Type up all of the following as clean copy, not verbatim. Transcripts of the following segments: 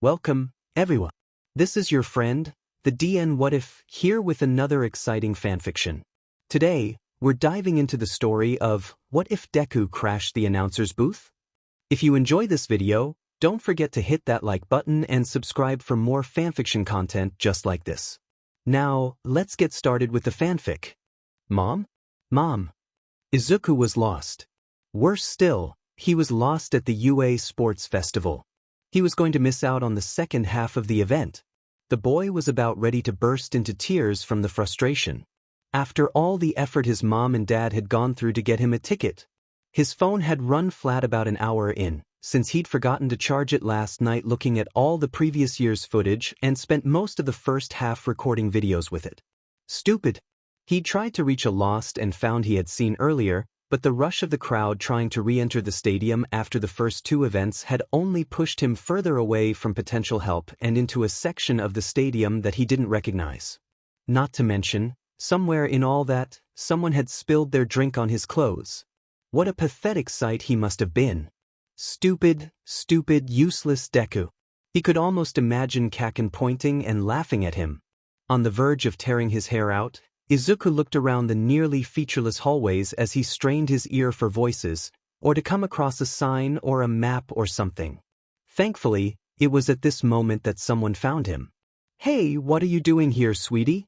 Welcome, everyone. This is your friend, the DN What If, here with another exciting fanfiction. Today, we're diving into the story of What If Deku Crashed the Announcer's Booth? If you enjoy this video, don't forget to hit that like button and subscribe for more fanfiction content just like this. Now, let's get started with the fanfic. Mom? Izuku was lost. Worse still, he was lost at the UA Sports Festival. He was going to miss out on the second half of the event. The boy was about ready to burst into tears from the frustration. After all the effort his mom and dad had gone through to get him a ticket. His phone had run flat about an hour in, since he'd forgotten to charge it last night looking at all the previous year's footage and spent most of the first half recording videos with it. Stupid. He'd tried to reach a lost and found he had seen earlier, but the rush of the crowd trying to re-enter the stadium after the first two events had only pushed him further away from potential help and into a section of the stadium that he didn't recognize. Not to mention, somewhere in all that, someone had spilled their drink on his clothes. What a pathetic sight he must have been. Stupid, useless Deku. He could almost imagine Kaken pointing and laughing at him. On the verge of tearing his hair out, Izuku looked around the nearly featureless hallways as he strained his ear for voices, or to come across a sign or a map or something. Thankfully, it was at this moment that someone found him. "Hey, what are you doing here, sweetie?"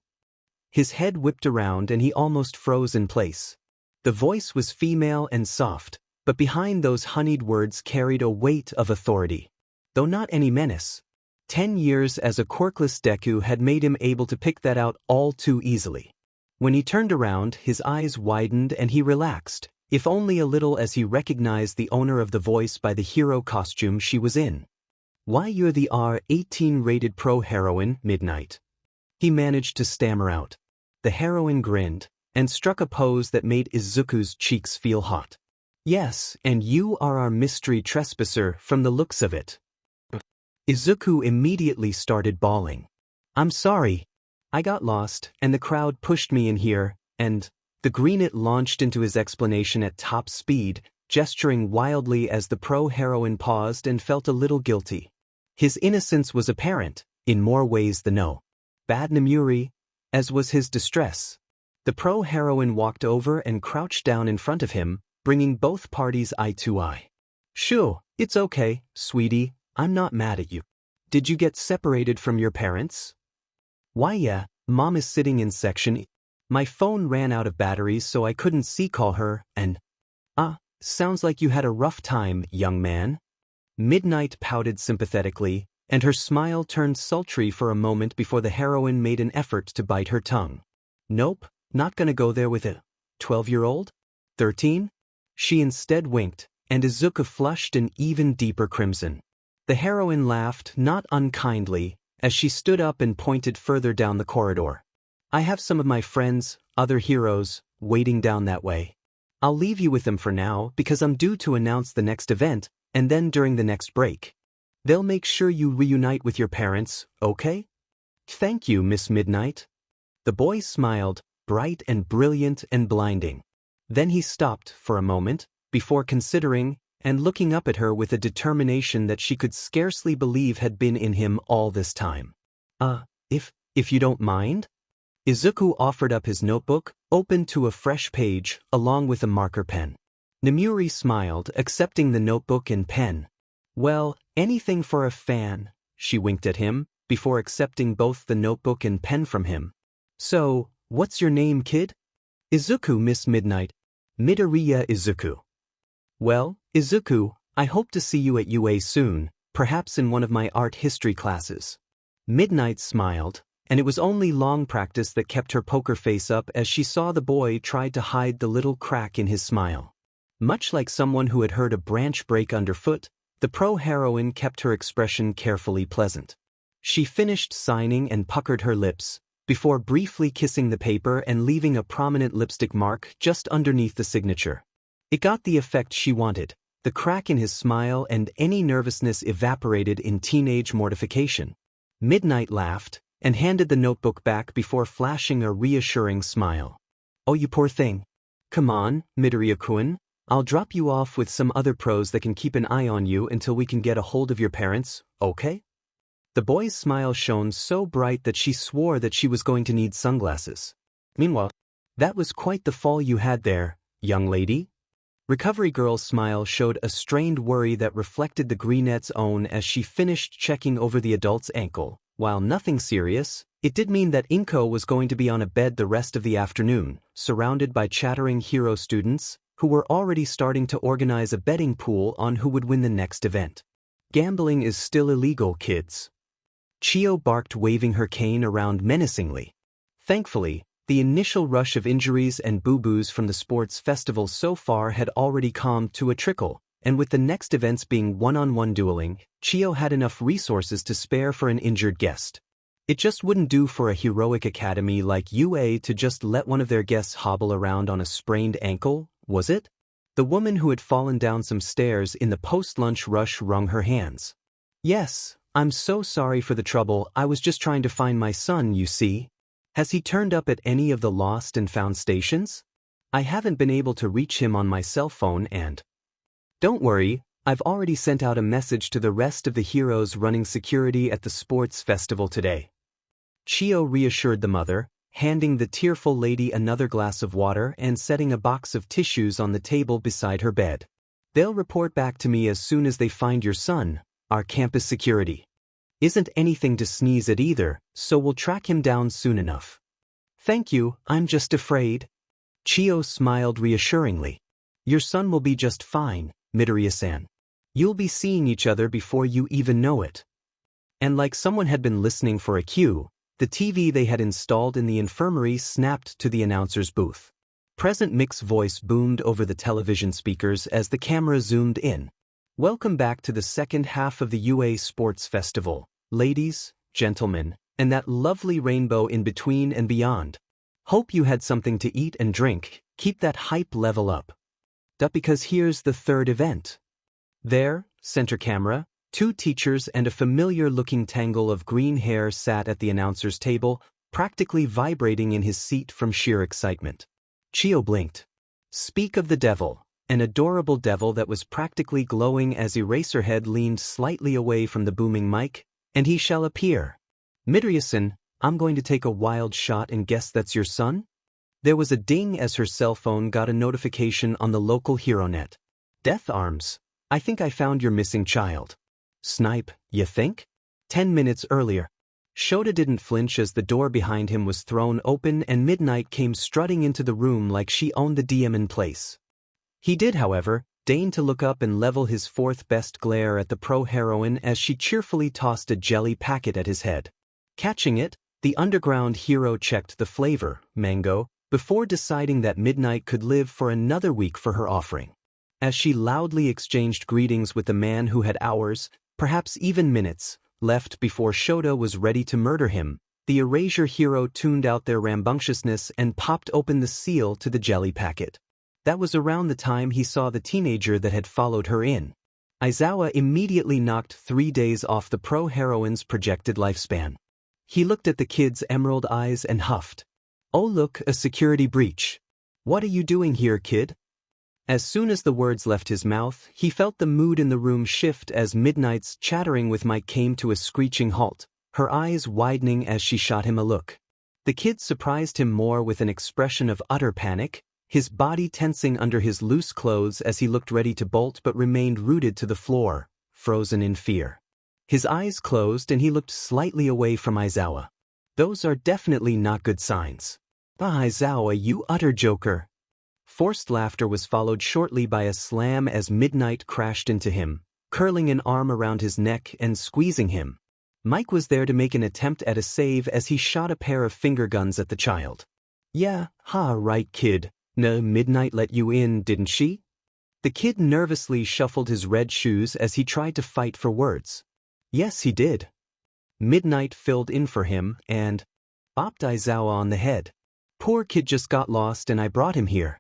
His head whipped around and he almost froze in place. The voice was female and soft, but behind those honeyed words carried a weight of authority. Though not any menace. 10 years as a quirkless Deku had made him able to pick that out all too easily. When he turned around, his eyes widened and he relaxed, if only a little as he recognized the owner of the voice by the hero costume she was in. "Why, you're the R18 rated pro heroine, Midnight." He managed to stammer out. The heroine grinned, and struck a pose that made Izuku's cheeks feel hot. "Yes, and you are our mystery trespasser from the looks of it." Izuku immediately started bawling. "I'm sorry. I got lost, and the crowd pushed me in here, and..." The greenet launched into his explanation at top speed, gesturing wildly as the pro-heroine paused and felt a little guilty. His innocence was apparent, in more ways than no. Bad Namuri, as was his distress. The pro-heroine walked over and crouched down in front of him, bringing both parties eye to eye. "Sure, it's okay, sweetie, I'm not mad at you. Did you get separated from your parents?" "Why yeah, Mom is sitting in section E. My phone ran out of batteries so I couldn't call her, and..." Sounds like you had a rough time, young man." Midnight pouted sympathetically, and her smile turned sultry for a moment before the heroine made an effort to bite her tongue. "Nope, not gonna go there with a 12-year-old? 13? She instead winked, and Izuku flushed an even deeper crimson. The heroine laughed, not unkindly, as she stood up and pointed further down the corridor. "I have some of my friends, other heroes, waiting down that way. I'll leave you with them for now because I'm due to announce the next event, and then during the next break. They'll make sure you reunite with your parents, okay?" "Thank you, Miss Midnight." The boy smiled, bright and brilliant and blinding. Then he stopped for a moment, before considering, and looking up at her with a determination that she could scarcely believe had been in him all this time. If you don't mind?" Izuku offered up his notebook, opened to a fresh page, along with a marker pen. Namuri smiled, accepting the notebook and pen. "Well, anything for a fan," she winked at him, before accepting both the notebook and pen from him. "So, what's your name, kid?" "Izuku, Miss Midnight. Midoriya Izuku." "Well, Izuku, I hope to see you at UA soon, perhaps in one of my art history classes." Midnight smiled, and it was only long practice that kept her poker face up as she saw the boy try to hide the little crack in his smile. Much like someone who had heard a branch break underfoot, the pro-heroine kept her expression carefully pleasant. She finished signing and puckered her lips, before briefly kissing the paper and leaving a prominent lipstick mark just underneath the signature. It got the effect she wanted. The crack in his smile and any nervousness evaporated in teenage mortification. Midnight laughed, and handed the notebook back before flashing a reassuring smile. "Oh, you poor thing. Come on, Midoriya-kun, I'll drop you off with some other pros that can keep an eye on you until we can get a hold of your parents, okay?" The boy's smile shone so bright that she swore that she was going to need sunglasses. Meanwhile, that was quite the fall you had there, young lady. Recovery Girl's smile showed a strained worry that reflected the greenette's own as she finished checking over the adult's ankle. While nothing serious, it did mean that Inko was going to be on a bed the rest of the afternoon, surrounded by chattering hero students, who were already starting to organize a betting pool on who would win the next event. Gambling is still illegal, kids. Chio barked, waving her cane around menacingly. Thankfully, the initial rush of injuries and boo-boos from the sports festival so far had already calmed to a trickle, and with the next events being one-on-one dueling, Chio had enough resources to spare for an injured guest. It just wouldn't do for a heroic academy like UA to just let one of their guests hobble around on a sprained ankle, was it? The woman who had fallen down some stairs in the post-lunch rush wrung her hands. Yes, I'm so sorry for the trouble. I was just trying to find my son, you see. Has he turned up at any of the lost and found stations? I haven't been able to reach him on my cell phone and... Don't worry, I've already sent out a message to the rest of the heroes running security at the sports festival today. Chio reassured the mother, handing the tearful lady another glass of water and setting a box of tissues on the table beside her bed. They'll report back to me as soon as they find your son, our campus security. Isn't anything to sneeze at either, so we'll track him down soon enough. Thank you, I'm just afraid. Chio smiled reassuringly. Your son will be just fine, Midoriya-san. You'll be seeing each other before you even know it. And like someone had been listening for a cue, the TV they had installed in the infirmary snapped to the announcer's booth. Present Mick's voice boomed over the television speakers as the camera zoomed in. Welcome back to the second half of the UA Sports Festival, ladies, gentlemen, and that lovely rainbow in between and beyond. Hope you had something to eat and drink. Keep that hype level up. Because here's the third event. There, center camera, two teachers and a familiar-looking tangle of green hair sat at the announcer's table, practically vibrating in his seat from sheer excitement. Chio blinked. Speak of the devil. An adorable devil that was practically glowing as Eraserhead leaned slightly away from the booming mic, and he shall appear. Midoriya-san, I'm going to take a wild shot and guess that's your son? There was a ding as her cell phone got a notification on the local HeroNet. Death Arms, I think I found your missing child. Snipe, you think? 10 minutes earlier. Shota didn't flinch as the door behind him was thrown open and Midnight came strutting into the room like she owned the DM in place. He did, however, deign to look up and level his fourth best glare at the pro-heroine as she cheerfully tossed a jelly packet at his head. Catching it, the underground hero checked the flavor, mango, before deciding that Midnight could live for another week for her offering. As she loudly exchanged greetings with the man who had hours, perhaps even minutes, left before Shota was ready to murder him, the Erasure hero tuned out their rambunctiousness and popped open the seal to the jelly packet. That was around the time he saw the teenager that had followed her in. Aizawa immediately knocked 3 days off the pro-heroine's projected lifespan. He looked at the kid's emerald eyes and huffed. Oh look, a security breach. What are you doing here, kid? As soon as the words left his mouth, he felt the mood in the room shift as Midnight's chattering with Mike came to a screeching halt, her eyes widening as she shot him a look. The kid surprised him more with an expression of utter panic, his body tensing under his loose clothes as he looked ready to bolt but remained rooted to the floor, frozen in fear. His eyes closed and he looked slightly away from Aizawa. Those are definitely not good signs. Ah, Aizawa, you utter joker. Forced laughter was followed shortly by a slam as Midnight crashed into him, curling an arm around his neck and squeezing him. Mike was there to make an attempt at a save as he shot a pair of finger guns at the child. Yeah, right kid. Midnight let you in, didn't she? The kid nervously shuffled his red shoes as he tried to fight for words. Yes, he did. Midnight filled in for him and bopped Aizawa on the head. Poor kid just got lost and I brought him here.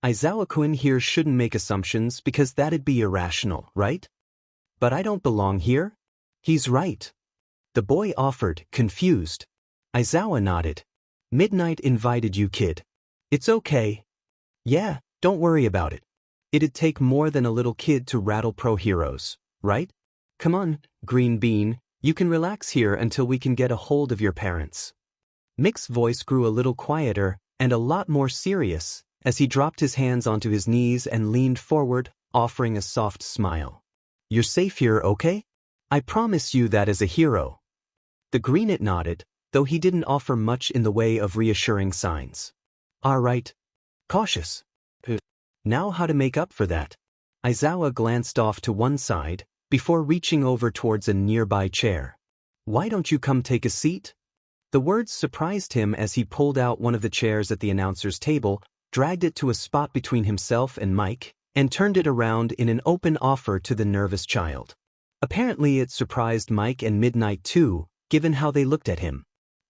Aizawa-kun here shouldn't make assumptions because that'd be irrational, right? But I don't belong here? He's right. The boy offered, confused. Aizawa nodded. Midnight invited you, kid. It's okay. Yeah, don't worry about it. It'd take more than a little kid to rattle pro heroes, right? Come on, Green Bean, You can relax here until we can get a hold of your parents. Mick's voice grew a little quieter and a lot more serious as he dropped his hands onto his knees and leaned forward, offering a soft smile. You're safe here, okay? I promise you that as a hero. The greenet nodded, though he didn't offer much in the way of reassuring signs. All right. Cautious. Now how to make up for that? Aizawa glanced off to one side before reaching over towards a nearby chair. Why don't you come take a seat? The words surprised him as he pulled out one of the chairs at the announcer's table, dragged it to a spot between himself and Mike, and turned it around in an open offer to the nervous child. Apparently it surprised Mike and Midnight too, given how they looked at him.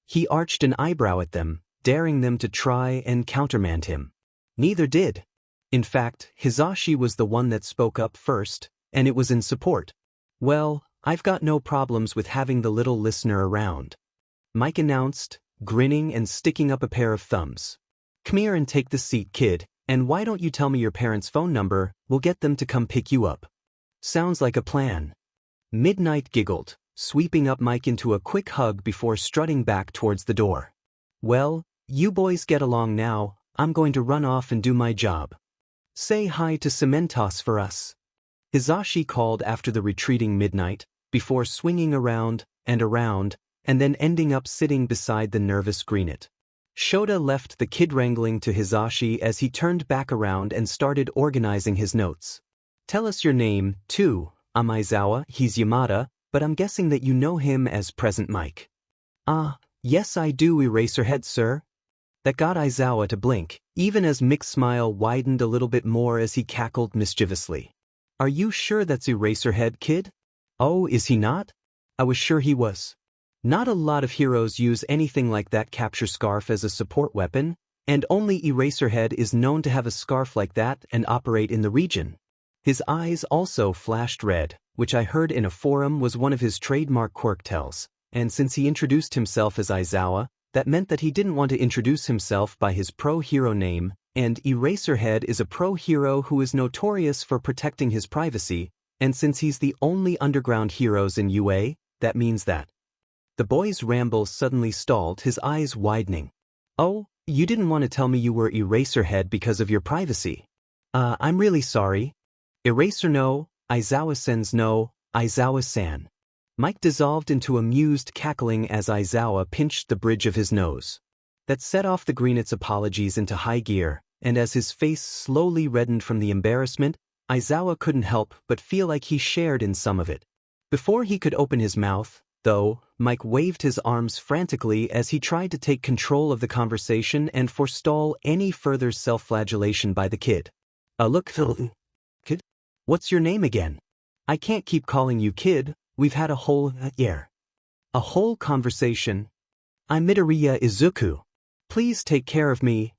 He arched an eyebrow at them, daring them to try and countermand him. Neither did. In fact, Hisashi was the one that spoke up first, and it was in support. Well, I've got no problems with having the little listener around, Mike announced, grinning and sticking up a pair of thumbs. Come here and take the seat, kid, and why don't you tell me your parents' phone number? We'll get them to come pick you up. Sounds like a plan. Midnight giggled, sweeping up Mike into a quick hug before strutting back towards the door. Well, you boys get along now, I'm going to run off and do my job. Say hi to Cementos for us. Hisashi called after the retreating Midnight, before swinging around, and then ending up sitting beside the nervous greenet. Shota left the kid wrangling to Hisashi as he turned back around and started organizing his notes. Tell us your name, too. I'm Aizawa, he's Yamada, but I'm guessing that you know him as Present Mike. Yes I do, Eraserhead sir. That got Aizawa to blink, even as Mick's smile widened a little bit more as he cackled mischievously. Are you sure that's Eraserhead, kid? Oh, is he not? I was sure he was. Not a lot of heroes use anything like that capture scarf as a support weapon, and only Eraserhead is known to have a scarf like that and operate in the region. His eyes also flashed red, which I heard in a forum was one of his trademark quirk tells, and since he introduced himself as Aizawa, that meant that he didn't want to introduce himself by his pro-hero name, and Eraserhead is a pro-hero who is notorious for protecting his privacy, and since he's the only underground heroes in UA, that means that. The boy's ramble suddenly stalled, his eyes widening. Oh, you didn't want to tell me you were Eraserhead because of your privacy. I'm really sorry. Eraser no, Aizawa-sen's no, Aizawa-san. Mike dissolved into amused cackling as Aizawa pinched the bridge of his nose. That set off the greenet's apologies into high gear, and as his face slowly reddened from the embarrassment, Aizawa couldn't help but feel like he shared in some of it. Before he could open his mouth, though, Mike waved his arms frantically as he tried to take control of the conversation and forestall any further self-flagellation by the kid. Look, kid? What's your name again? I can't keep calling you kid, we've had a whole conversation. I'm Midoriya Izuku. Please take care of me.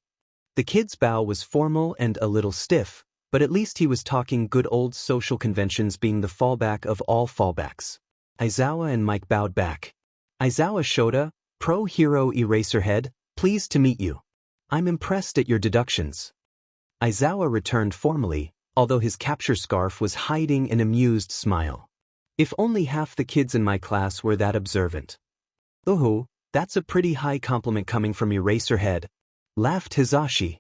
The kid's bow was formal and a little stiff, but at least he was talking good old social conventions being the fallback of all fallbacks. Aizawa and Mike bowed back. Aizawa Shota, pro-hero Eraserhead, pleased to meet you. I'm impressed at your deductions. Aizawa returned formally, although his capture scarf was hiding an amused smile. If only half the kids in my class were that observant. Ooh, that's a pretty high compliment coming from Eraserhead, laughed Hisashi.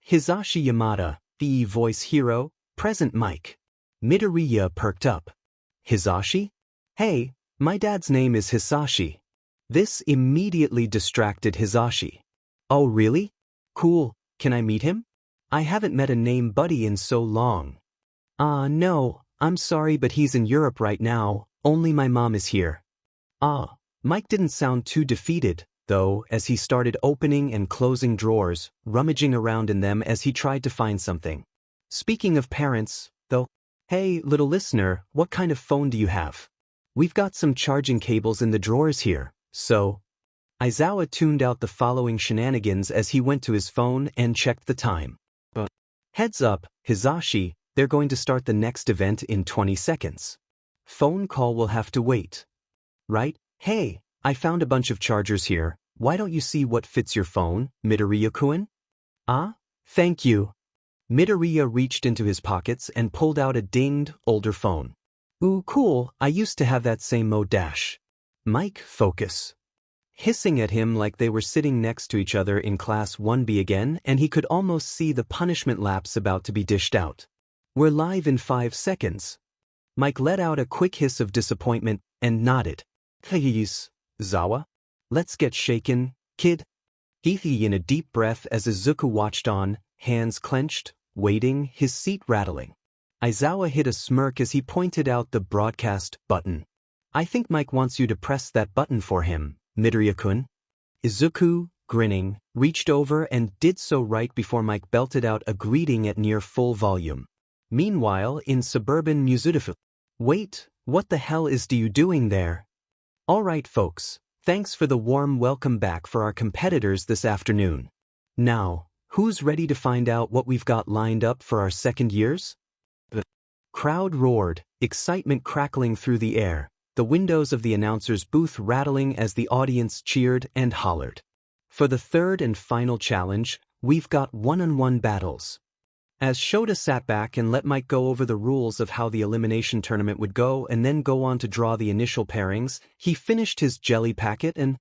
Hisashi Yamada, the voice hero, Present Mike. Midoriya perked up. Hisashi? Hey, my dad's name is Hisashi. This immediately distracted Hisashi. Oh really? Cool, can I meet him? I haven't met a name buddy in so long. No, I'm sorry but he's in Europe right now, only my mom is here. Mike didn't sound too defeated, though, as he started opening and closing drawers, rummaging around in them as he tried to find something. Speaking of parents, though, hey, little listener, what kind of phone do you have? We've got some charging cables in the drawers here, so. Aizawa tuned out the following shenanigans as he went to his phone and checked the time. Heads up, Hisashi, they're going to start the next event in 20 seconds. Phone call will have to wait. Right? Hey, I found a bunch of chargers here, why don't you see what fits your phone, Midoriya-kun? Thank you. Midoriya reached into his pockets and pulled out a dinged, older phone. Ooh, cool, I used to have that same mode dash. Mike, focus. Hissing at him like they were sitting next to each other in Class 1B again, and he could almost see the punishment laps about to be dished out. We're live in 5 seconds. Mike let out a quick hiss of disappointment and nodded. Please, Zawa? Let's get shaken, kid. He breathed in a deep breath as Izuku watched on, hands clenched, waiting, his seat rattling. Aizawa hid a smirk as he pointed out the broadcast button. I think Mike wants you to press that button for him, Midoriya-kun. Izuku, grinning, reached over and did so right before Mike belted out a greeting at near full volume. Meanwhile, in suburban Mizudafu. Wait, what the hell is you doing there? Alright folks, thanks for the warm welcome back for our competitors this afternoon. Now, who's ready to find out what we've got lined up for our second years? The crowd roared, excitement crackling through the air, the windows of the announcer's booth rattling as the audience cheered and hollered. For the third and final challenge, we've got one-on-one battles. As Shota sat back and let Mike go over the rules of how the elimination tournament would go and then go on to draw the initial pairings, he finished his jelly packet and...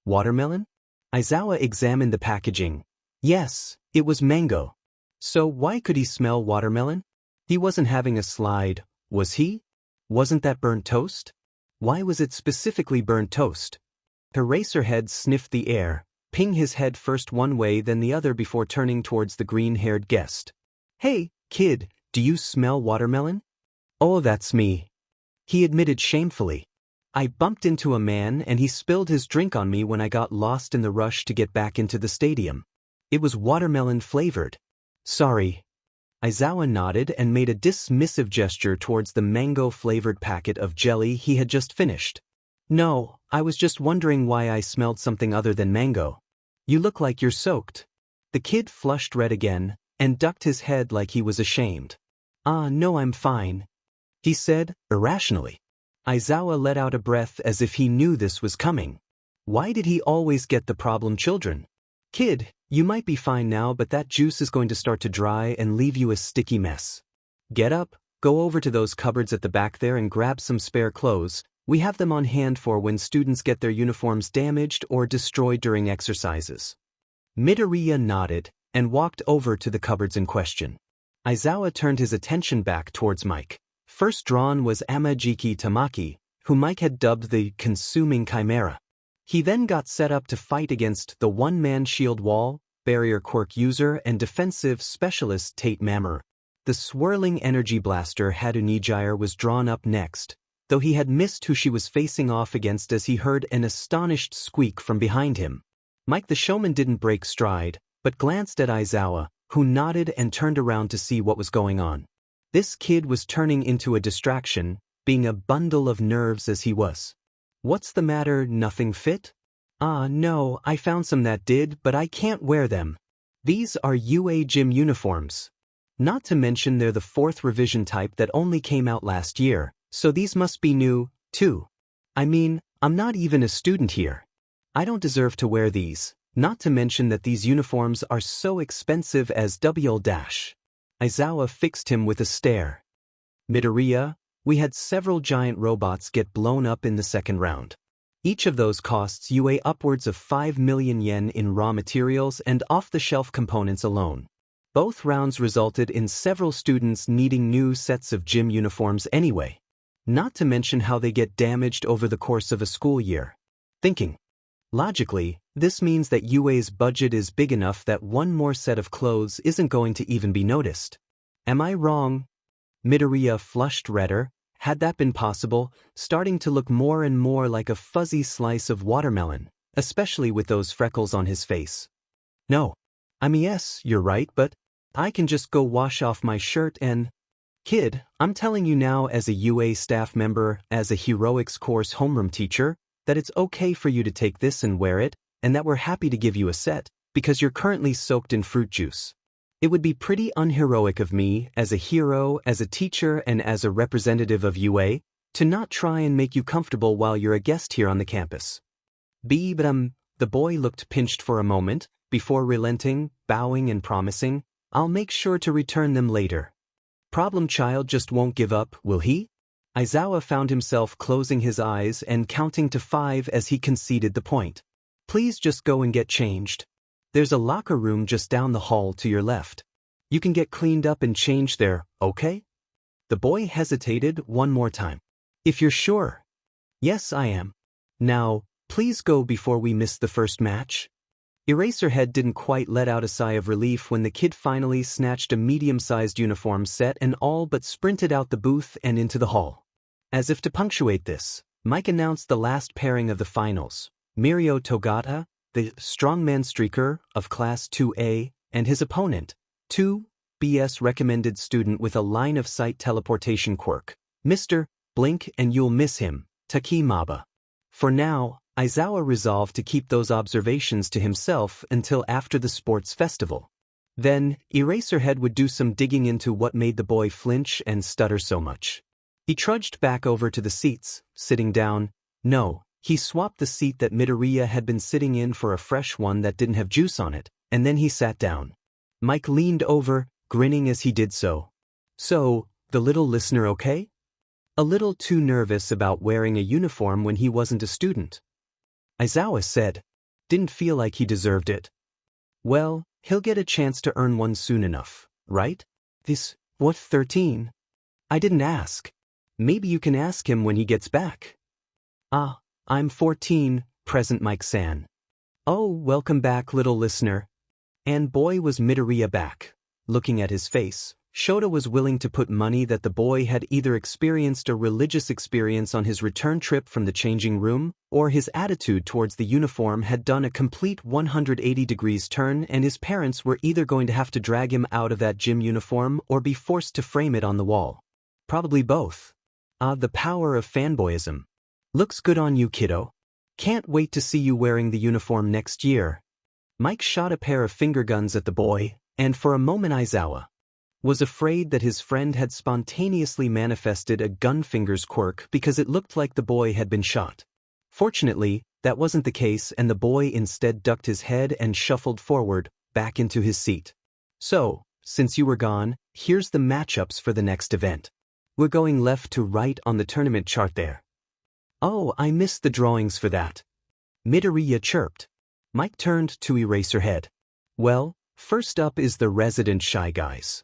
Watermelon? Aizawa examined the packaging. Yes, it was mango. So why could he smell watermelon? He wasn't having a slide, was he? Wasn't that burnt toast? Why was it specifically burnt toast? Eraserhead sniffed the air, ping his head first one way then the other before turning towards the green-haired guest. Hey, kid, do you smell watermelon? Oh, that's me. He admitted shamefully. I bumped into a man and he spilled his drink on me when I got lost in the rush to get back into the stadium. It was watermelon flavored. Sorry. Aizawa nodded and made a dismissive gesture towards the mango-flavored packet of jelly he had just finished. No, I was just wondering why I smelled something other than mango. You look like you're soaked. The kid flushed red again and ducked his head like he was ashamed. No, I'm fine, he said, irrationally. Aizawa let out a breath as if he knew this was coming. Why did he always get the problem children? Kid, you might be fine now, but that juice is going to start to dry and leave you a sticky mess. Get up, go over to those cupboards at the back there and grab some spare clothes. We have them on hand for when students get their uniforms damaged or destroyed during exercises. Midoriya nodded and walked over to the cupboards in question. Aizawa turned his attention back towards Mike. First drawn was Amajiki Tamaki, who Mike had dubbed the Consuming Chimera. He then got set up to fight against the one-man shield wall, barrier quirk user and defensive specialist Tate Mamoru. The swirling energy blaster Hadunijire was drawn up next, though he had missed who she was facing off against as he heard an astonished squeak from behind him. Mike the showman didn't break stride, but glanced at Aizawa, who nodded and turned around to see what was going on. This kid was turning into a distraction, being a bundle of nerves as he was. What's the matter, nothing fit? No, I found some that did, but I can't wear them. These are UA gym uniforms. Not to mention they're the 4th revision type that only came out last year, so these must be new, too. I mean, I'm not even a student here. I don't deserve to wear these, not to mention that these uniforms are so expensive as WL-. Aizawa fixed him with a stare. Midoriya, we had several giant robots get blown up in the second round. Each of those costs UA upwards of 5 million yen in raw materials and off-the-shelf components alone. Both rounds resulted in several students needing new sets of gym uniforms anyway. Not to mention how they get damaged over the course of a school year. Thinking. Logically, this means that UA's budget is big enough that one more set of clothes isn't going to even be noticed. Am I wrong? Midoriya flushed redder. Had that been possible, starting to look more and more like a fuzzy slice of watermelon, especially with those freckles on his face. No. I mean, yes, you're right, but I can just go wash off my shirt and... Kid, I'm telling you now as a UA staff member, as a heroics course homeroom teacher, that it's okay for you to take this and wear it, and that we're happy to give you a set, because you're currently soaked in fruit juice. It would be pretty unheroic of me, as a hero, as a teacher, and as a representative of UA, to not try and make you comfortable while you're a guest here on the campus. The boy looked pinched for a moment, before relenting, bowing and promising, I'll make sure to return them later. Problem child just won't give up, will he? Aizawa found himself closing his eyes and counting to 5 as he conceded the point. Please just go and get changed. There's a locker room just down the hall to your left. You can get cleaned up and changed there, okay? The boy hesitated one more time. If you're sure. Yes, I am. Now, please go before we miss the first match. Eraserhead didn't quite let out a sigh of relief when the kid finally snatched a medium-sized uniform set and all but sprinted out the booth and into the hall. As if to punctuate this, Mike announced the last pairing of the finals. Mirio Togata, the strongman streaker of Class 2A, and his opponent, 2BS recommended student with a line-of-sight teleportation quirk, Mr. Blink and you'll miss him, Taki Maba. For now, Aizawa resolved to keep those observations to himself until after the sports festival. Then, Eraserhead would do some digging into what made the boy flinch and stutter so much. He trudged back over to the seats, sitting down. No, he swapped the seat that Midoriya had been sitting in for a fresh one that didn't have juice on it, and then he sat down. Mike leaned over, grinning as he did so. So, the little listener okay? A little too nervous about wearing a uniform when he wasn't a student. Aizawa said. Didn't feel like he deserved it. Well, he'll get a chance to earn one soon enough, right? What, 13? I didn't ask. Maybe you can ask him when he gets back. Ah, I'm 14, present Mike-san. Oh, welcome back, little listener. And boy was Midoriya back. Looking at his face, Shota was willing to put money that the boy had either experienced a religious experience on his return trip from the changing room, or his attitude towards the uniform had done a complete 180 degrees turn and his parents were either going to have to drag him out of that gym uniform or be forced to frame it on the wall. Probably both. The power of fanboyism. Looks good on you, kiddo. Can't wait to see you wearing the uniform next year. Mike shot a pair of finger guns at the boy, and for a moment Aizawa was afraid that his friend had spontaneously manifested a gun fingers quirk because it looked like the boy had been shot. Fortunately, that wasn't the case and the boy instead ducked his head and shuffled forward, back into his seat. So, since you were gone, here's the matchups for the next event. We're going left to right on the tournament chart there. Oh, I missed the drawings for that. Midoriya chirped. Mike turned to Eraserhead. Well, first up is the resident Shy Guys.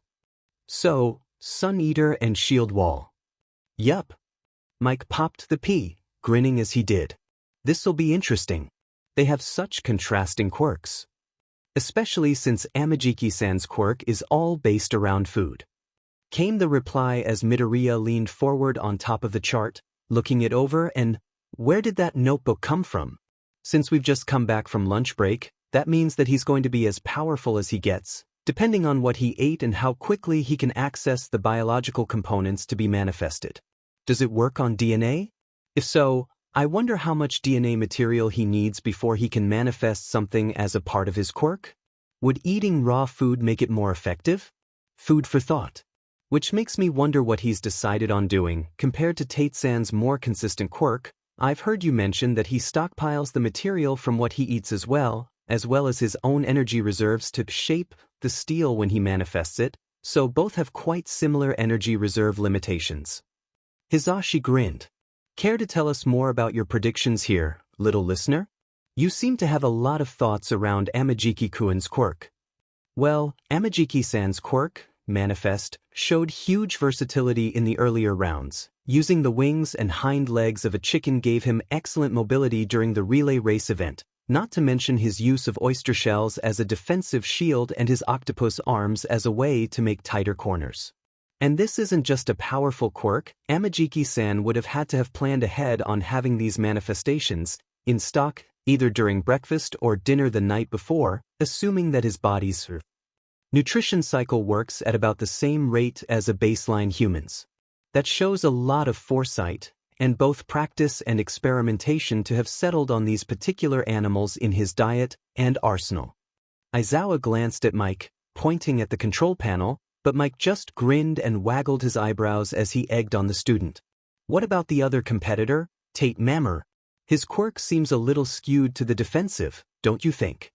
So, Sun Eater and Shield Wall. Yup. Mike popped the P, grinning as he did. This'll be interesting. They have such contrasting quirks. Especially since Amajiki-san's quirk is all based around food. Came the reply as Midoriya leaned forward on top of the chart, looking it over and, where did that notebook come from? Since we've just come back from lunch break, that means that he's going to be as powerful as he gets, depending on what he ate and how quickly he can access the biological components to be manifested. Does it work on DNA? If so, I wonder how much DNA material he needs before he can manifest something as a part of his quirk? Would eating raw food make it more effective? Food for thought. Which makes me wonder what he's decided on doing. Compared to Tate-san's more consistent quirk, I've heard you mention that he stockpiles the material from what he eats as well as his own energy reserves to shape the steel when he manifests it, so both have quite similar energy reserve limitations. Hisashi grinned. Care to tell us more about your predictions here, little listener? You seem to have a lot of thoughts around Amajiki-kuen's quirk. Well, Amajiki-san's quirk, Manifest, showed huge versatility in the earlier rounds. Using the wings and hind legs of a chicken gave him excellent mobility during the relay race event, not to mention his use of oyster shells as a defensive shield and his octopus arms as a way to make tighter corners. And this isn't just a powerful quirk. Amajiki-san would have had to have planned ahead on having these manifestations in stock either during breakfast or dinner the night before, assuming that his body's nutrition cycle works at about the same rate as a baseline human's. That shows a lot of foresight and both practice and experimentation to have settled on these particular animals in his diet and arsenal. Aizawa glanced at Mike, pointing at the control panel, but Mike just grinned and waggled his eyebrows as he egged on the student. What about the other competitor, Tate Mammer? His quirk seems a little skewed to the defensive, don't you think?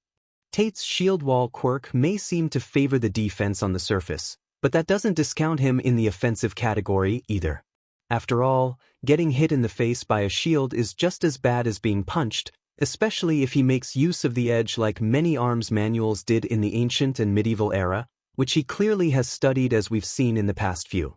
Tate's shield wall quirk may seem to favor the defense on the surface, but that doesn't discount him in the offensive category either. After all, getting hit in the face by a shield is just as bad as being punched, especially if he makes use of the edge like many arms manuals did in the ancient and medieval era, which he clearly has studied as we've seen in the past few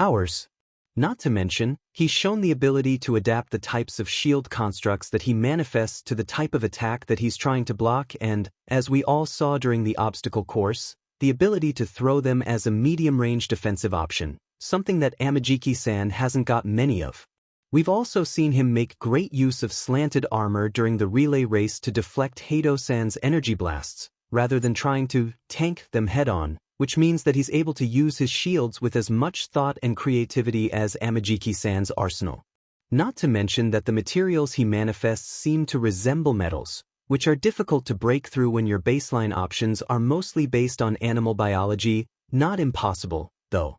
hours. Not to mention, he's shown the ability to adapt the types of shield constructs that he manifests to the type of attack that he's trying to block and, as we all saw during the obstacle course, the ability to throw them as a medium-range defensive option, something that Amajiki-san hasn't got many of. We've also seen him make great use of slanted armor during the relay race to deflect Hato-san's energy blasts, rather than trying to tank them head-on, which means that he's able to use his shields with as much thought and creativity as Amajiki-san's arsenal. Not to mention that the materials he manifests seem to resemble metals, which are difficult to break through when your baseline options are mostly based on animal biology, not impossible, though.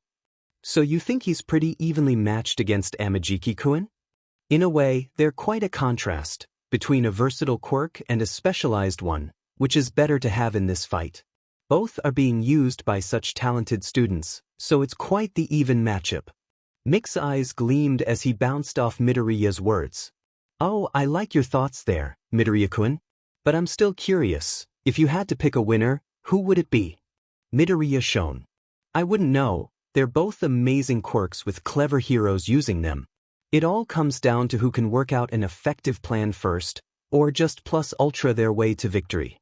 So you think he's pretty evenly matched against Amajiki-kun? In a way, they're quite a contrast between a versatile quirk and a specialized one, which is better to have in this fight. Both are being used by such talented students, so it's quite the even matchup. Mick's eyes gleamed as he bounced off Midoriya's words. Oh, I like your thoughts there, Midoriya-kun. But I'm still curious, if you had to pick a winner, who would it be? Midoriya shone. I wouldn't know, they're both amazing quirks with clever heroes using them. It all comes down to who can work out an effective plan first, or just plus ultra their way to victory.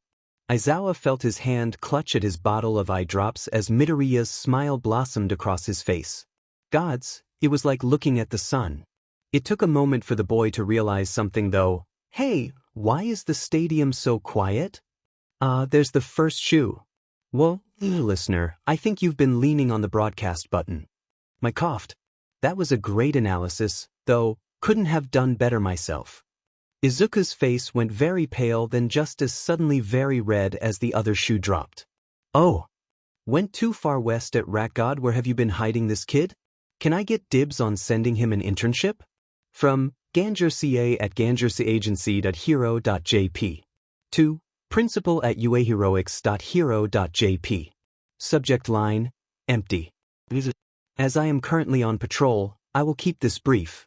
Aizawa felt his hand clutch at his bottle of eye drops as Midoriya's smile blossomed across his face. Gods, it was like looking at the sun. It took a moment for the boy to realize something though. Hey, why is the stadium so quiet? There's the first shoe. Well, listener, I think you've been leaning on the broadcast button. I coughed. That was a great analysis, though, couldn't have done better myself. Izuku's face went very pale then just as suddenly very red as the other shoe dropped. Oh. Went too far west at Rat God. Where have you been hiding this kid? Can I get dibs on sending him an internship? From ganjurca@ganjurcaagency.hero.jp. To principal@uaheroics.hero.jp. Subject line, empty. As I am currently on patrol, I will keep this brief.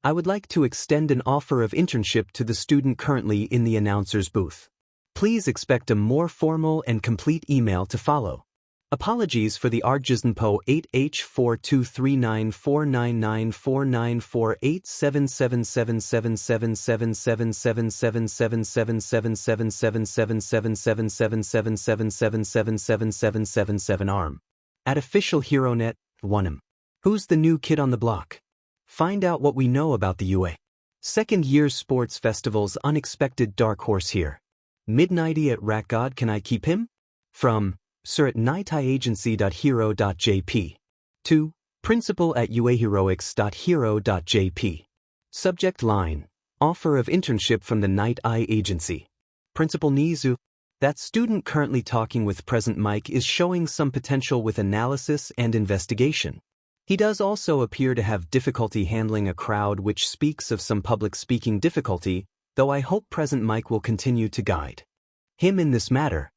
I would like to extend an offer of internship to the student currently in the announcer's booth. Please expect a more formal and complete email to follow. Apologies for the Arjisnpo 8H4239499494777777777777777777777777777777777777777777777777777777777777777777777777777777777777777777777777777777777777777777777777777777777777777777777777777777777777777777777777777777777777777777777777777777777777777777777777777777777. Find out what we know about the UA. Second year sports festival's unexpected dark horse here. Midnighty at Rat God. Can I keep him? From sir@nightieagency.hero.jp. To principal@uaheroics.hero.jp. Subject line, offer of internship from the Night Eye Agency. Principal Nizu. That student currently talking with present Mike is showing some potential with analysis and investigation. He does also appear to have difficulty handling a crowd, which speaks of some public speaking difficulty, though I hope present Mike will continue to guide him in this matter.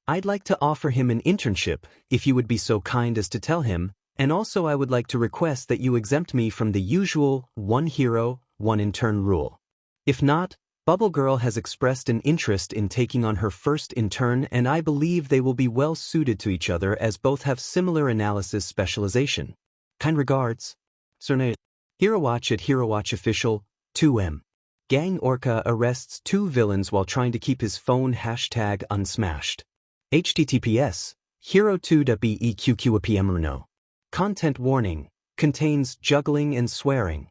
I'd like to offer him an internship, if you would be so kind as to tell him, and also I would like to request that you exempt me from the usual one hero, one intern rule. If not, Bubble Girl has expressed an interest in taking on her first intern, and I believe they will be well suited to each other as both have similar analysis specialization. Kind regards, Sir HeroWatch at HeroWatch Official, 2M. Gang Orca arrests 2 villains while trying to keep his phone #unsmashed. https hero2.beqqpmruno. Content warning, contains juggling and swearing.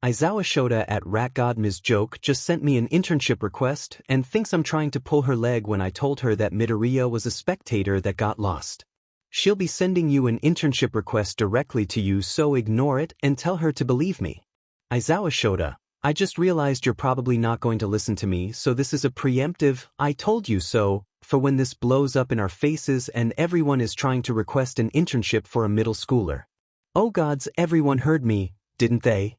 Aizawa Shota at RatGod Ms. Joke just sent me an internship request and thinks I'm trying to pull her leg when I told her that Midoriya was a spectator that got lost. She'll be sending you an internship request directly to you, so ignore it and tell her to believe me. Aizawa Shota, I just realized you're probably not going to listen to me, so this is a preemptive "I told you so" for when this blows up in our faces and everyone is trying to request an internship for a middle schooler. Oh gods, everyone heard me, didn't they?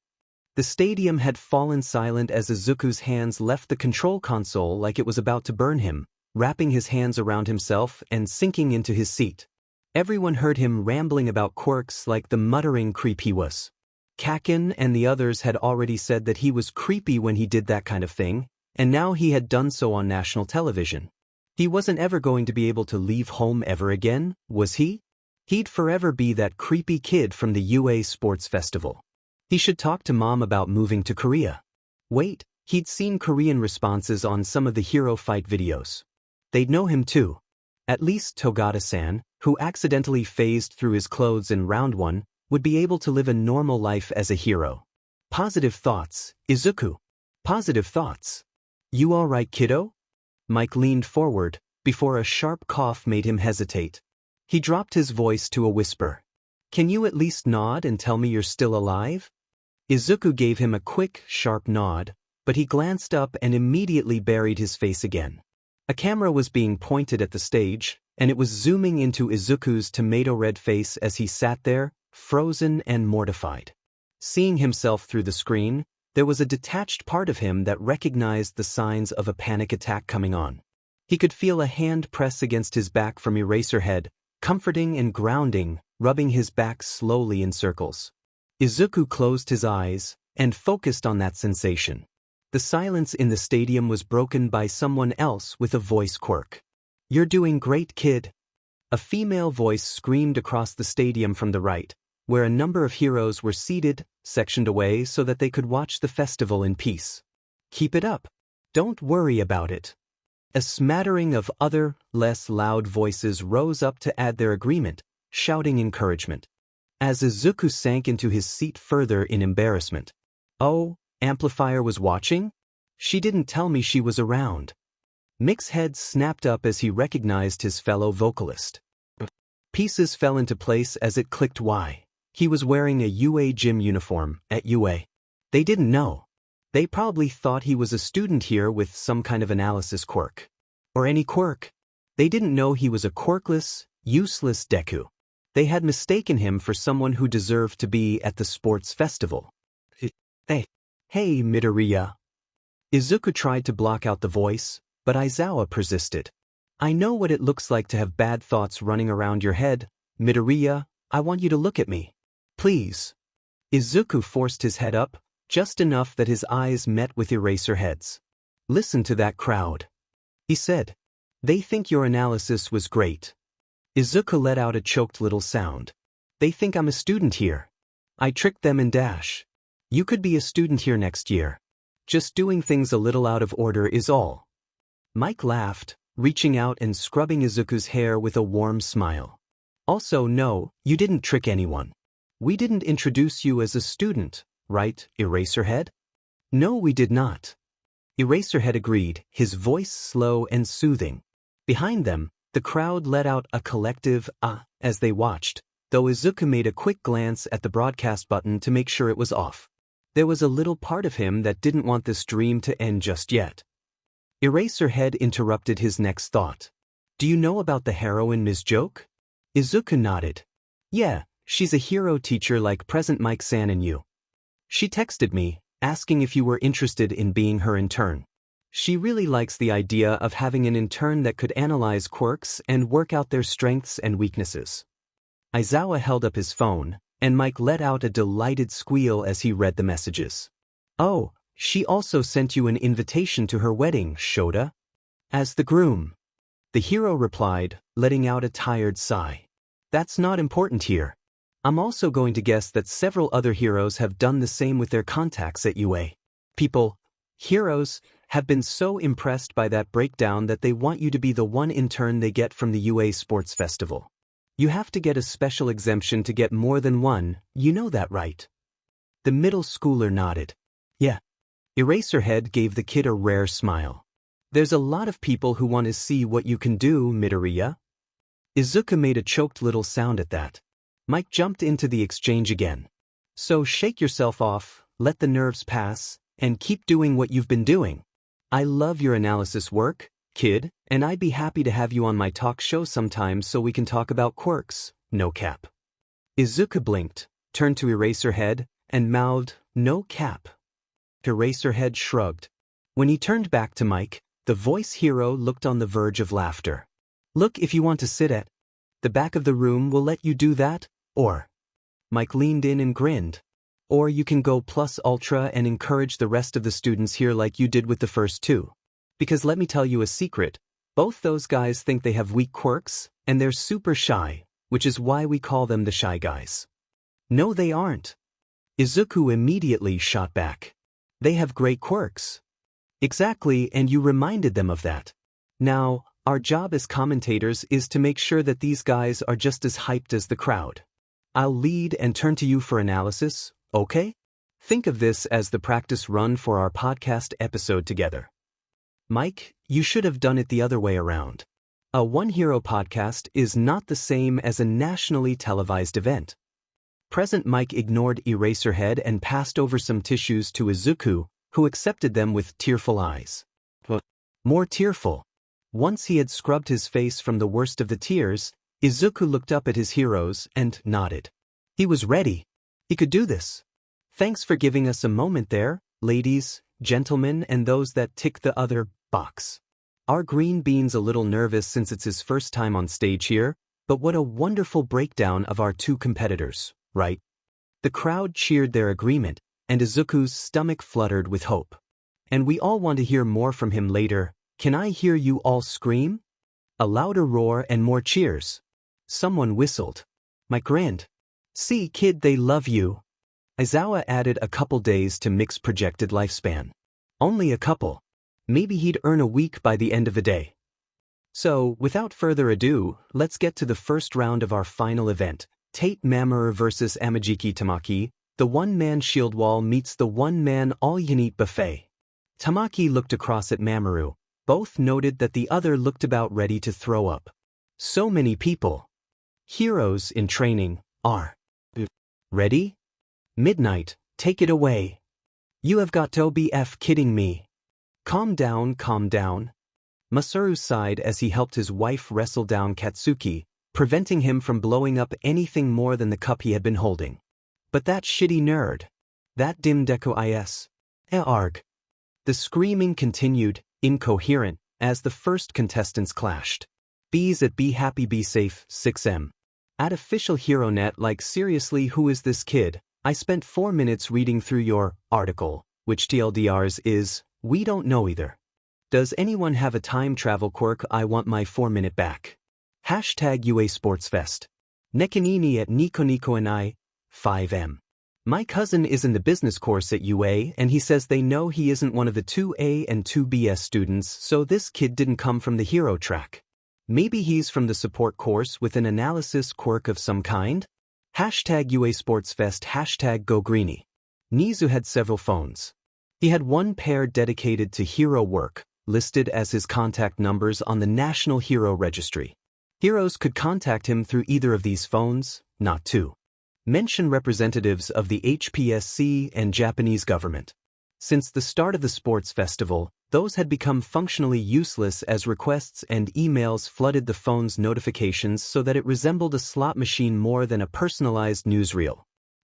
The stadium had fallen silent as Izuku's hands left the control console like it was about to burn him, wrapping his hands around himself and sinking into his seat. Everyone heard him rambling about quirks like the muttering creep he was. Kakin and the others had already said that he was creepy when he did that kind of thing, and now he had done so on national television. He wasn't ever going to be able to leave home ever again, was he? He'd forever be that creepy kid from the UA Sports Festival. He should talk to Mom about moving to Korea. Wait, he'd seen Korean responses on some of the hero fight videos. They'd know him too. At least Togata-san, who accidentally phased through his clothes in round 1, would be able to live a normal life as a hero. Positive thoughts, Izuku. Positive thoughts. You alright, kiddo? Mike leaned forward, before a sharp cough made him hesitate. He dropped his voice to a whisper. Can you at least nod and tell me you're still alive? Izuku gave him a quick, sharp nod, but he glanced up and immediately buried his face again. A camera was being pointed at the stage, and it was zooming into Izuku's tomato-red face as he sat there, frozen and mortified. Seeing himself through the screen, there was a detached part of him that recognized the signs of a panic attack coming on. He could feel a hand press against his back from Eraserhead, comforting and grounding, rubbing his back slowly in circles. Izuku closed his eyes and focused on that sensation. The silence in the stadium was broken by someone else with a voice quirk. You're doing great, kid. A female voice screamed across the stadium from the right, where a number of heroes were seated, sectioned away so that they could watch the festival in peace. Keep it up. Don't worry about it. A smattering of other, less loud voices rose up to add their agreement, shouting encouragement. As Izuku sank into his seat further in embarrassment. Oh, Amplifier was watching? She didn't tell me she was around. Mick's head snapped up as he recognized his fellow vocalist. Pieces fell into place as it clicked why. He was wearing a UA gym uniform at UA. They didn't know. They probably thought he was a student here with some kind of analysis quirk. Or any quirk. They didn't know he was a quirkless, useless Deku. They had mistaken him for someone who deserved to be at the sports festival. Hey, Midoriya. Izuku tried to block out the voice, but Aizawa persisted. I know what it looks like to have bad thoughts running around your head. Midoriya, I want you to look at me. Please. Izuku forced his head up, just enough that his eyes met with Eraserhead's. Listen to that crowd. He said. They think your analysis was great. Izuku let out a choked little sound. They think I'm a student here. I tricked them and dash. You could be a student here next year. Just doing things a little out of order is all. Mike laughed, reaching out and scrubbing Izuku's hair with a warm smile. Also, no, you didn't trick anyone. We didn't introduce you as a student, right, Eraserhead? No, we did not. Eraserhead agreed, his voice slow and soothing. Behind them, the crowd let out a collective "ah" as they watched, though Izuku made a quick glance at the broadcast button to make sure it was off. There was a little part of him that didn't want this dream to end just yet. Eraserhead interrupted his next thought. Do you know about the heroine Ms. Joke? Izuku nodded. Yeah, she's a hero teacher like present Mike-san and you. She texted me, asking if you were interested in being her intern. She really likes the idea of having an intern that could analyze quirks and work out their strengths and weaknesses. Aizawa held up his phone, and Mike let out a delighted squeal as he read the messages. Oh, she also sent you an invitation to her wedding, Shota. As the groom. The hero replied, letting out a tired sigh. That's not important here. I'm also going to guess that several other heroes have done the same with their contacts at UA. People, heroes, have been so impressed by that breakdown that they want you to be the one intern they get from the UA Sports Festival. You have to get a special exemption to get more than one, you know that, right? The middle schooler nodded. Yeah. Eraserhead gave the kid a rare smile. There's a lot of people who want to see what you can do, Midoriya. Izuku made a choked little sound at that. Mike jumped into the exchange again. So shake yourself off, let the nerves pass, and keep doing what you've been doing. I love your analysis work, kid, and I'd be happy to have you on my talk show sometime so we can talk about quirks, no cap. Izuku blinked, turned to Eraserhead, and mouthed, no cap. Eraserhead shrugged. When he turned back to Mike, the voice hero looked on the verge of laughter. Look, if you want to sit at the back of the room, we'll let you do that, or... Mike leaned in and grinned. Or you can go plus ultra and encourage the rest of the students here like you did with the first two. Because let me tell you a secret, both those guys think they have weak quirks, and they're super shy, which is why we call them the shy guys. No, they aren't. Izuku immediately shot back. They have great quirks. Exactly, and you reminded them of that. Now, our job as commentators is to make sure that these guys are just as hyped as the crowd. I'll lead and turn to you for analysis, okay? Think of this as the practice run for our podcast episode together. Mike, you should have done it the other way around. A One Hero podcast is not the same as a nationally televised event. Present Mike ignored Eraserhead and passed over some tissues to Izuku, who accepted them with tearful eyes. More tearful. Once he had scrubbed his face from the worst of the tears, Izuku looked up at his heroes and nodded. He was ready. He could do this. Thanks for giving us a moment there, ladies, gentlemen, and those that tick the other box. Our green bean's a little nervous since it's his first time on stage here, but what a wonderful breakdown of our two competitors, right? The crowd cheered their agreement, and Izuku's stomach fluttered with hope. And we all want to hear more from him later. Can I hear you all scream? A louder roar and more cheers. Someone whistled. Mike grinned. See, kid, they love you. Aizawa added a couple days to Mick's projected lifespan. Only a couple. Maybe he'd earn a week by the end of the day. So, without further ado, let's get to the first round of our final event, Tate Mamoru vs. Amajiki Tamaki. The one-man shield wall meets the one-man all-you-can-eat buffet. Tamaki looked across at Mamoru. Both noted that the other looked about ready to throw up. So many people. Heroes in training are. Ready? Midnight, take it away. You have got to be kidding me. Calm down, calm down. Masaru sighed as he helped his wife wrestle down Katsuki, preventing him from blowing up anything more than the cup he had been holding. But that shitty nerd. That dim Deku is. Arg. The screaming continued, incoherent, as the first contestants clashed. Bees at Be Happy Be Safe, 6M. At official HeroNet, like seriously, who is this kid? I spent 4 minutes reading through your article, which TLDRs is, we don't know either. Does anyone have a time travel quirk? I want my 4-minute back. Hashtag UA Sportsfest. Nekanini at Nico Nico and I, 5M. My cousin is in the business course at UA and he says they know he isn't one of the 2A and 2BS students, so this kid didn't come from the hero track. Maybe he's from the support course with an analysis quirk of some kind? Hashtag UA Sportsfest, hashtag GoGreeny. Nizu had several phones. He had one pair dedicated to hero work, listed as his contact numbers on the National Hero Registry. Heroes could contact him through either of these phones, not two. Mention representatives of the HPSC and Japanese government. Since the start of the sports festival, those had become functionally useless as requests and emails flooded the phone's notifications so that it resembled a slot machine more than a personalized newsreel.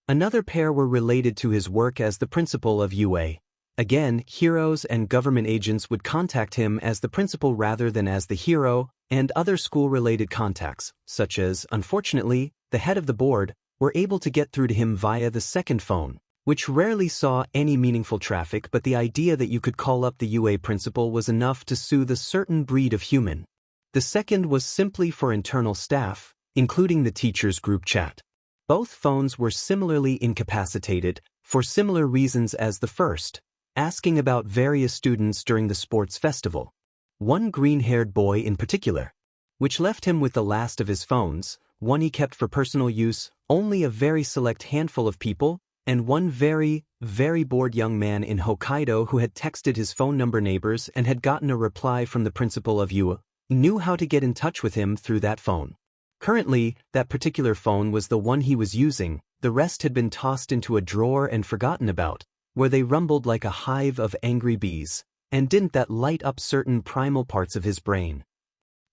Another pair were related to his work as the principal of UA. Again, heroes and government agents would contact him as the principal rather than as the hero, and other school-related contacts, such as, unfortunately, the head of the board, were able to get through to him via the second phone, which rarely saw any meaningful traffic, but the idea that you could call up the UA principal was enough to soothe a certain breed of human. The second was simply for internal staff, including the teachers' group chat. Both phones were similarly incapacitated, for similar reasons as the first, asking about various students during the sports festival. One green-haired boy in particular, which left him with the last of his phones, one he kept for personal use, only a very select handful of people, and one very, very bored young man in Hokkaido who had texted his phone number neighbors and had gotten a reply from the principal of UA, knew how to get in touch with him through that phone. Currently, that particular phone was the one he was using, the rest had been tossed into a drawer and forgotten about, where they rumbled like a hive of angry bees, and didn't that light up certain primal parts of his brain.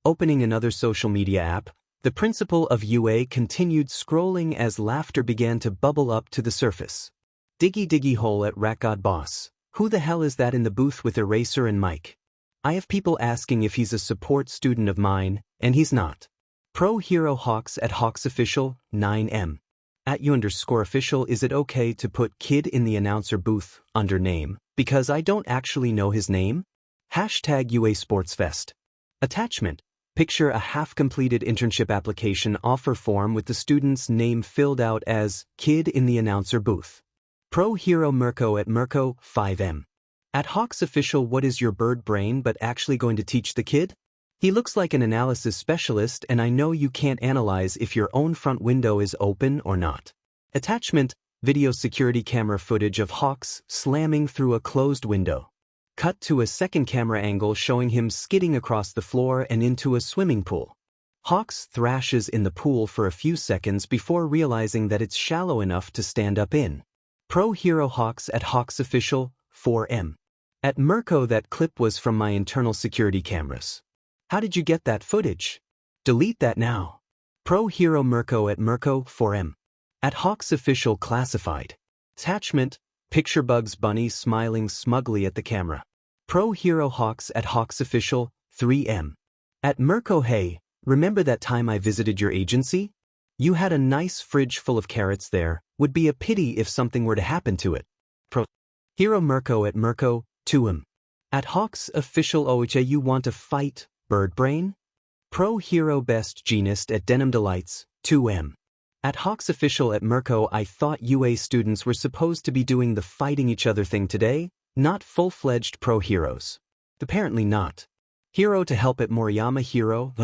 Opening another social media app, the principal of UA continued scrolling as laughter began to bubble up to the surface. Diggy diggy hole at Rat God Boss. Who the hell is that in the booth with Eraser and Mike? I have people asking if he's a support student of mine, and he's not. Pro Hero Hawks at Hawks Official, 9M. @U_official, is it okay to put kid in the announcer booth under name, because I don't actually know his name? #UA Sportsfest. Attachment. Picture a half-completed internship application offer form with the student's name filled out as kid in the announcer booth. Pro Hero Mirko @Mirko 5M. @Hawks official, what is your bird brain but actually going to teach the kid? He looks like an analysis specialist, and I know you can't analyze if your own front window is open or not. Attachment. Video security camera footage of Hawks slamming through a closed window. Cut to a second camera angle showing him skidding across the floor and into a swimming pool. Hawks thrashes in the pool for a few seconds before realizing that it's shallow enough to stand up in. Pro Hero Hawks @Hawks official 4M. @Mirko, that clip was from my internal security cameras. How did you get that footage? Delete that now. Pro Hero Mirko @Mirko 4M. @Hawks official classified. Attachment. Picture Bugs Bunny smiling smugly at the camera. Pro Hero Hawks @Hawks official 3M. @Mirko, hey, remember that time I visited your agency? You had a nice fridge full of carrots there. Would be a pity if something were to happen to it. Pro Hero Mirko @Mirko 2M. @Hawks official, OHA, you want to fight bird brain? Pro Hero Best Genist @Denim Delights 2M. @Hawks official @Mirko, I thought UA students were supposed to be doing the fighting each other thing today, not full-fledged pro heroes. Apparently not. Hero to help @Moriyama Hero.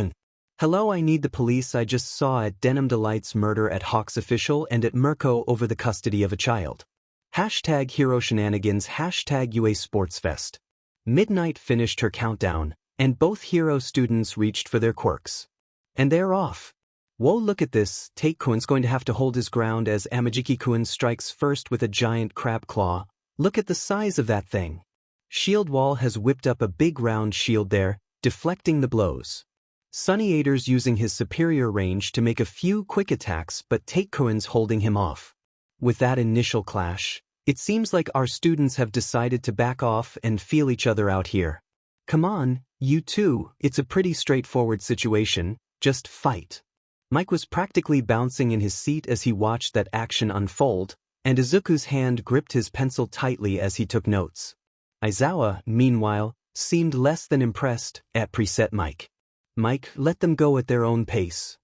Hello, I need the police. I just saw @Denim Delights murder @Hawks official and @Mirko over the custody of a child. #Hero Shenanigans #UA Sportsfest. Midnight finished her countdown, and both hero students reached for their quirks. And they're off. Whoa, look at this. Take-kun's going to have to hold his ground as Amajiki-kun strikes first with a giant crab claw. Look at the size of that thing. Shield Wall has whipped up a big round shield there, deflecting the blows. Sunny Ader's using his superior range to make a few quick attacks, but Take-kun's holding him off. With that initial clash, it seems like our students have decided to back off and feel each other out here. Come on, you two, it's a pretty straightforward situation, just fight. Mike was practically bouncing in his seat as he watched that action unfold, and Izuku's hand gripped his pencil tightly as he took notes. Aizawa, meanwhile, seemed less than impressed at preset Mike. Mike, let them go at their own pace.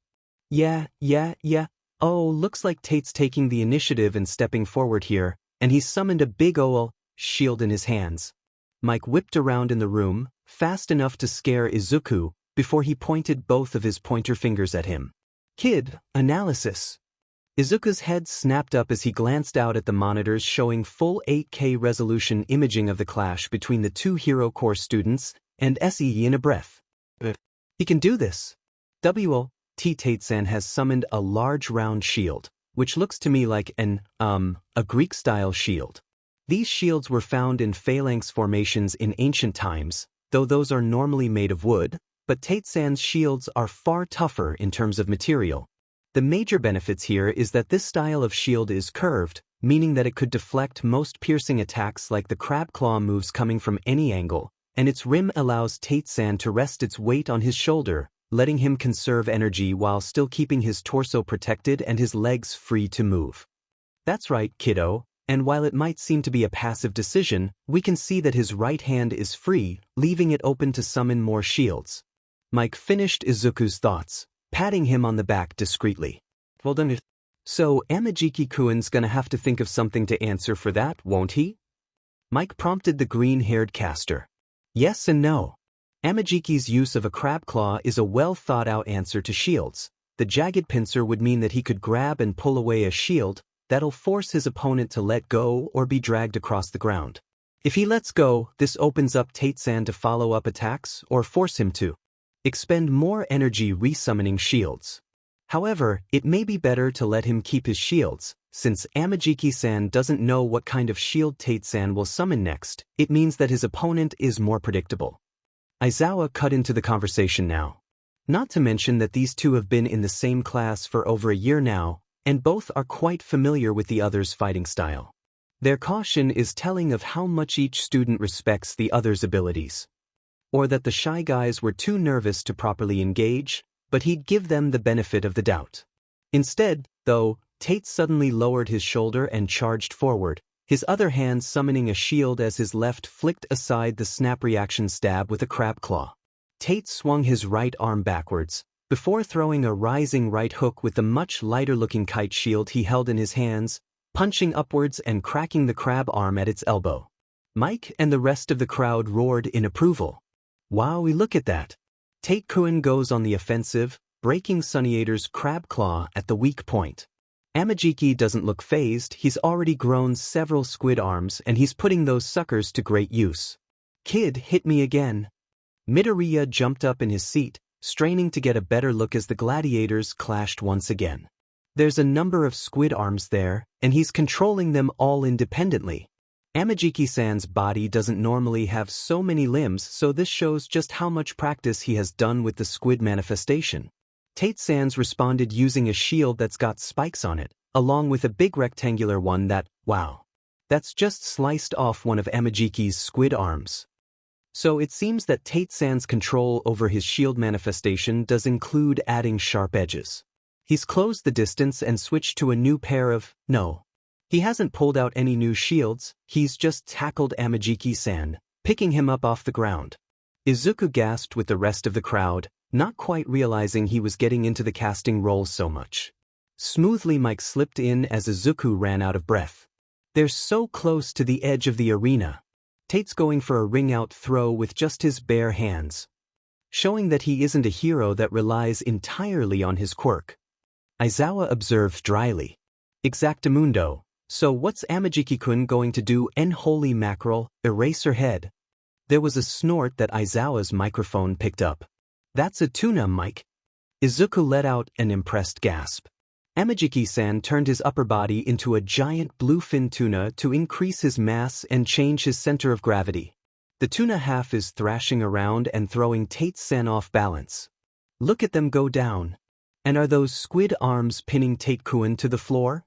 Yeah. Oh, looks like Tate's taking the initiative and stepping forward here, and he summoned a big ol' shield in his hands. Mike whipped around in the room, fast enough to scare Izuku, before he pointed both of his pointer fingers at him. Kid, analysis. Izuku's head snapped up as he glanced out at the monitors showing full 8K resolution imaging of the clash between the two Hero Corps students, and SEE in a breath. He can do this. Tate-san has summoned a large round shield, which looks to me like a Greek-style shield. These shields were found in phalanx formations in ancient times, though those are normally made of wood, but Tate-san's shields are far tougher in terms of material. The major benefits here is that this style of shield is curved, meaning that it could deflect most piercing attacks like the crab claw moves coming from any angle, and its rim allows Tate-san to rest its weight on his shoulder, letting him conserve energy while still keeping his torso protected and his legs free to move. That's right, kiddo, and while it might seem to be a passive decision, we can see that his right hand is free, leaving it open to summon more shields. Mike finished Izuku's thoughts, patting him on the back discreetly. Well done. So Amajiki-kun's gonna have to think of something to answer for that, won't he? Mike prompted the green-haired caster. Yes and no. Amajiki's use of a crab claw is a well-thought-out answer to shields. The jagged pincer would mean that he could grab and pull away a shield that'll force his opponent to let go or be dragged across the ground. If he lets go, this opens up Tate-san to follow up attacks or force him to expend more energy resummoning shields. However, it may be better to let him keep his shields, since Amajiki-san doesn't know what kind of shield Tate-san will summon next. It means that his opponent is more predictable. Aizawa cut into the conversation now. Not to mention that these two have been in the same class for over a year now, and both are quite familiar with the other's fighting style. Their caution is telling of how much each student respects the other's abilities. Or that the shy guys were too nervous to properly engage, but he'd give them the benefit of the doubt. Instead, though, Tate suddenly lowered his shoulder and charged forward, his other hand summoning a shield as his left flicked aside the snap reaction stab with a crab claw. Tate swung his right arm backwards, before throwing a rising right hook with the much lighter-looking kite shield he held in his hands, punching upwards and cracking the crab arm at its elbow. Mike and the rest of the crowd roared in approval. Wowie, look at that! Tate-kun goes on the offensive, breaking Sunniator's crab claw at the weak point. Amajiki doesn't look fazed, he's already grown several squid arms and he's putting those suckers to great use. Kid, hit me again. Midoriya jumped up in his seat, straining to get a better look as the gladiators clashed once again. There's a number of squid arms there, and he's controlling them all independently. Amajiki-san's body doesn't normally have so many limbs, so this shows just how much practice he has done with the squid manifestation. Tate-sans responded using a shield that's got spikes on it, along with a big rectangular one that's just sliced off one of Amajiki's squid arms. So it seems that Tate-sans control over his shield manifestation does include adding sharp edges. He's closed the distance and switched to a new pair of, no. He hasn't pulled out any new shields, he's just tackled Amajiki-san, picking him up off the ground. Izuku gasped with the rest of the crowd, not quite realizing he was getting into the casting role so much. Smoothly Mike slipped in as Izuku ran out of breath. They're so close to the edge of the arena. Tate's going for a ring-out throw with just his bare hands, showing that he isn't a hero that relies entirely on his quirk. Aizawa observed dryly. Exactamundo. So what's Amajiki-kun going to do? Holy mackerel, Eraserhead. There was a snort that Aizawa's microphone picked up. That's a tuna, Mike. Izuku let out an impressed gasp. Amajiki-san turned his upper body into a giant bluefin tuna to increase his mass and change his center of gravity. The tuna half is thrashing around and throwing Tate-san off balance. Look at them go down. And are those squid arms pinning Tate-kun to the floor?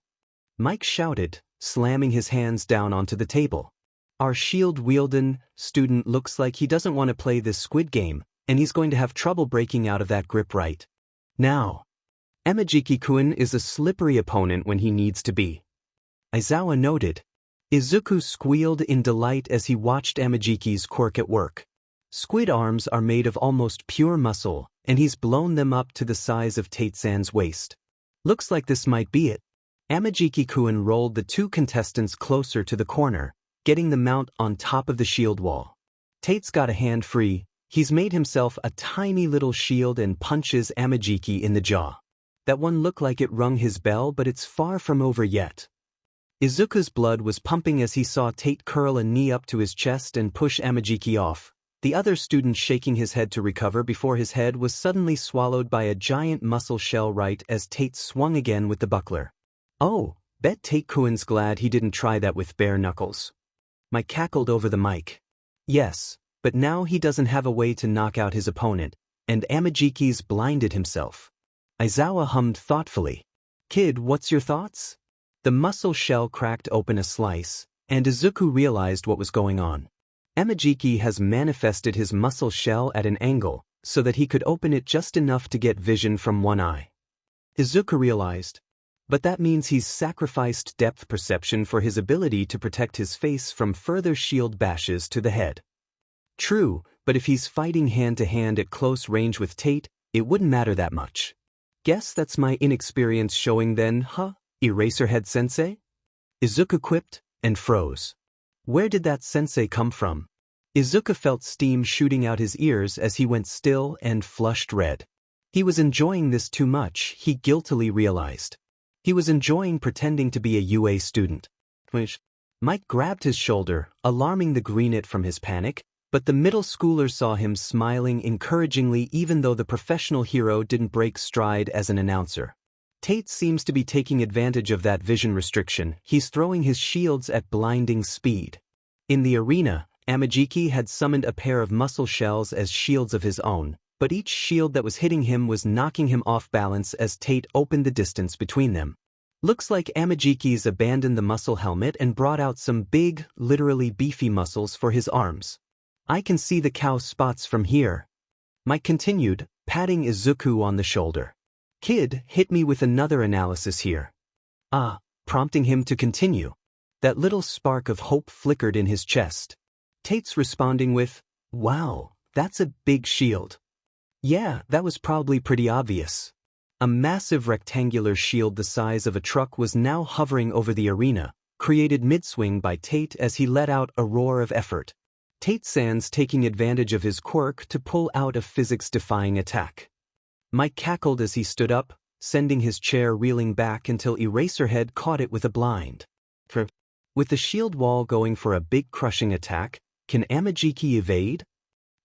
Mike shouted, slamming his hands down onto the table. Our shield-wielding student looks like he doesn't want to play this squid game, and he's going to have trouble breaking out of that grip right now. Amajiki-kun is a slippery opponent when he needs to be. Aizawa noted. Izuku squealed in delight as he watched Amajiki's quirk at work. Squid arms are made of almost pure muscle, and he's blown them up to the size of Tate-san's waist. Looks like this might be it. Amajiki-kun rolled the two contestants closer to the corner, getting the mount on top of the shield wall. Tate's got a hand free, he's made himself a tiny little shield and punches Amajiki in the jaw. That one looked like it rung his bell, but it's far from over yet. Izuku's blood was pumping as he saw Tate curl a knee up to his chest and push Amajiki off, the other student shaking his head to recover before his head was suddenly swallowed by a giant muscle shell right as Tate swung again with the buckler. Oh, bet Tate-kun's glad he didn't try that with bare knuckles. Mike cackled over the mic. Yes, but now he doesn't have a way to knock out his opponent, and Amajiki's blinded himself. Aizawa hummed thoughtfully. Kid, what's your thoughts? The muscle shell cracked open a slice, and Izuku realized what was going on. Amajiki has manifested his muscle shell at an angle, so that he could open it just enough to get vision from one eye. Izuku realized. But that means he's sacrificed depth perception for his ability to protect his face from further shield bashes to the head. True, but if he's fighting hand-to-hand at close range with Tate, it wouldn't matter that much. Guess that's my inexperience showing then, huh, Eraserhead-sensei? Izuku quipped, and froze. Where did that sensei come from? Izuku felt steam shooting out his ears as he went still and flushed red. He was enjoying this too much, he guiltily realized. He was enjoying pretending to be a UA student. Mike grabbed his shoulder, alarming the greenet from his panic, but the middle schooler saw him smiling encouragingly even though the professional hero didn't break stride as an announcer. Tate seems to be taking advantage of that vision restriction, he's throwing his shields at blinding speed. In the arena, Amajiki had summoned a pair of muscle shells as shields of his own, but each shield that was hitting him was knocking him off balance as Tate opened the distance between them. Looks like Amajiki's abandoned the muscle helmet and brought out some big, literally beefy muscles for his arms. I can see the cow spots from here. Mike continued, patting Izuku on the shoulder. Kid, hit me with another analysis here. prompting him to continue. That little spark of hope flickered in his chest. Tate's responding with, "Wow, that's a big shield." Yeah, that was probably pretty obvious. A massive rectangular shield the size of a truck was now hovering over the arena, created mid-swing by Tate as he let out a roar of effort. Tate-sans taking advantage of his quirk to pull out a physics-defying attack. Mike cackled as he stood up, sending his chair reeling back until Eraserhead caught it with a blind. With the shield wall going for a big crushing attack, can Amajiki evade?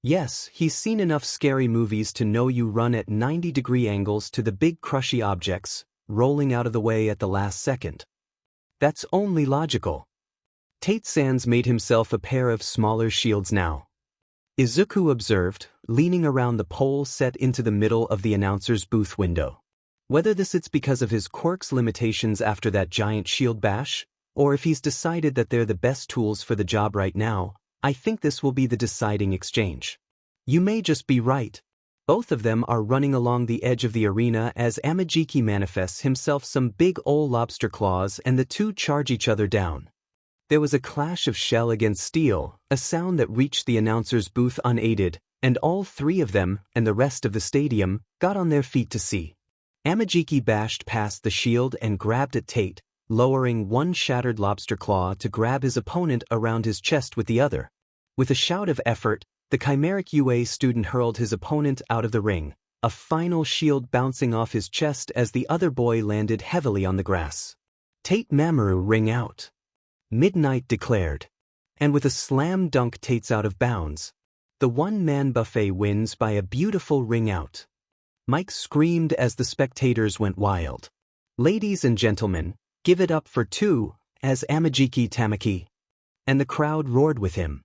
Yes, he's seen enough scary movies to know you run at 90-degree angles to the big crushy objects, rolling out of the way at the last second. That's only logical. Tate-sans made himself a pair of smaller shields now. Izuku observed, leaning around the pole set into the middle of the announcer's booth window. Whether it's because of his quirk's limitations after that giant shield bash, or if he's decided that they're the best tools for the job right now, I think this will be the deciding exchange. You may just be right. Both of them are running along the edge of the arena as Amajiki manifests himself some big ol' lobster claws and the two charge each other down. There was a clash of shell against steel, a sound that reached the announcer's booth unaided, and all three of them, and the rest of the stadium, got on their feet to see. Amajiki bashed past the shield and grabbed at Tate, lowering one shattered lobster claw to grab his opponent around his chest with the other. With a shout of effort, the chimeric UA student hurled his opponent out of the ring, a final shield bouncing off his chest as the other boy landed heavily on the grass. Tate Mamoru ring out. Midnight declared. And with a slam dunk Tate's out of bounds. The one-man buffet wins by a beautiful ring out. Mike screamed as the spectators went wild. Ladies and gentlemen, give it up for two, as Amajiki Tamaki. And the crowd roared with him.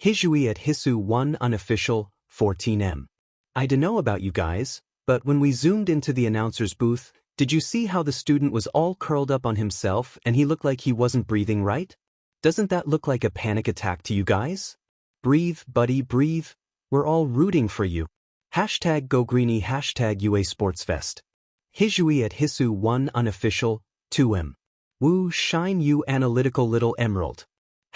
Hisui at Hisu 1 unofficial, 14M. I dunno about you guys, but when we zoomed into the announcer's booth, did you see how the student was all curled up on himself and he looked like he wasn't breathing right? Doesn't that look like a panic attack to you guys? Breathe, buddy, breathe. We're all rooting for you. Hashtag #GoGreeny hashtag UA Sportsfest. Hisui at Hisu 1 unofficial, 2M. Woo shine you analytical little emerald.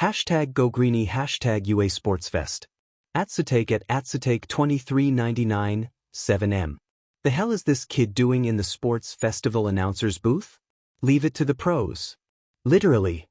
Hashtag #GoGreeny hashtag UA Sportsfest. Atsutake at Atsutake 2399, 7M. The hell is this kid doing in the sports festival announcer's booth? Leave it to the pros. Literally.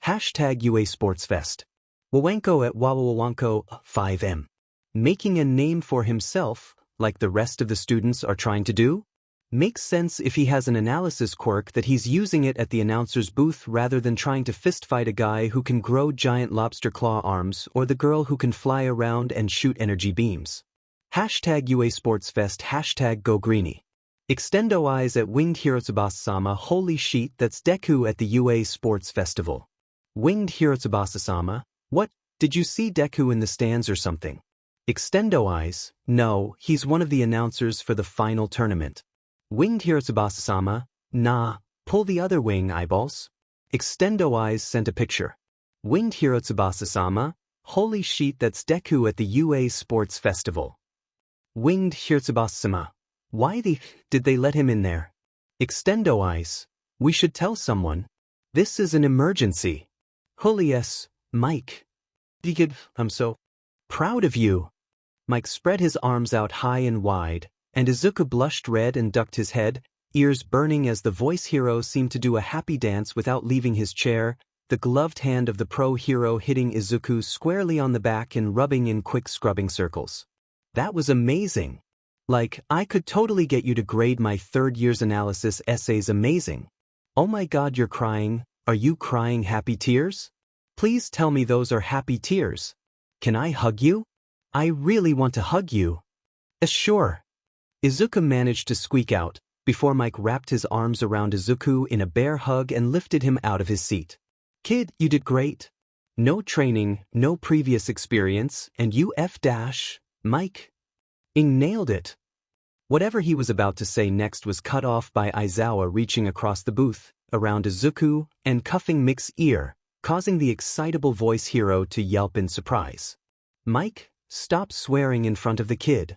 Hashtag UA Sportsfest. Wawanko at Wawawanko, 5M. Making a name for himself, like the rest of the students are trying to do? Makes sense if he has an analysis quirk that he's using it at the announcer's booth rather than trying to fistfight a guy who can grow giant lobster claw arms or the girl who can fly around and shoot energy beams. Hashtag UA Sportsfest hashtag #GoGreeny. Extendo eyes at Winged Hirotsubasa-sama. Holy sheet, that's Deku at the UA Sports Festival. Winged Hirotsubasa-sama? What, did you see Deku in the stands or something? Extendo eyes? No, he's one of the announcers for the final tournament. Winged Hirotsubasa-sama? Nah, pull the other wing, eyeballs. Extendo eyes sent a picture. Winged Hirotsubasa-sama? Holy sheet, that's Deku at the UA Sports Festival. Winged Hirotsubasa-sama. Why did they let him in there? Extendo eyes. We should tell someone. This is an emergency. Yes, Mike. I'm so proud of you. Mike spread his arms out high and wide, and Izuku blushed red and ducked his head, ears burning as the voice hero seemed to do a happy dance without leaving his chair, the gloved hand of the pro hero hitting Izuku squarely on the back and rubbing in quick scrubbing circles. That was amazing. Like, I could totally get you to grade my third year's analysis essays amazing. Oh my god, you're crying. Are you crying happy tears? Please tell me those are happy tears. Can I hug you? I really want to hug you. Sure. Izuku managed to squeak out, before Mike wrapped his arms around Izuku in a bear hug and lifted him out of his seat. Kid, you did great. No training, no previous experience, and you Mike. Nailed it. Whatever he was about to say next was cut off by Aizawa reaching across the booth, around Izuku, and cuffing Mick's ear, causing the excitable voice hero to yelp in surprise. Mike, stop swearing in front of the kid.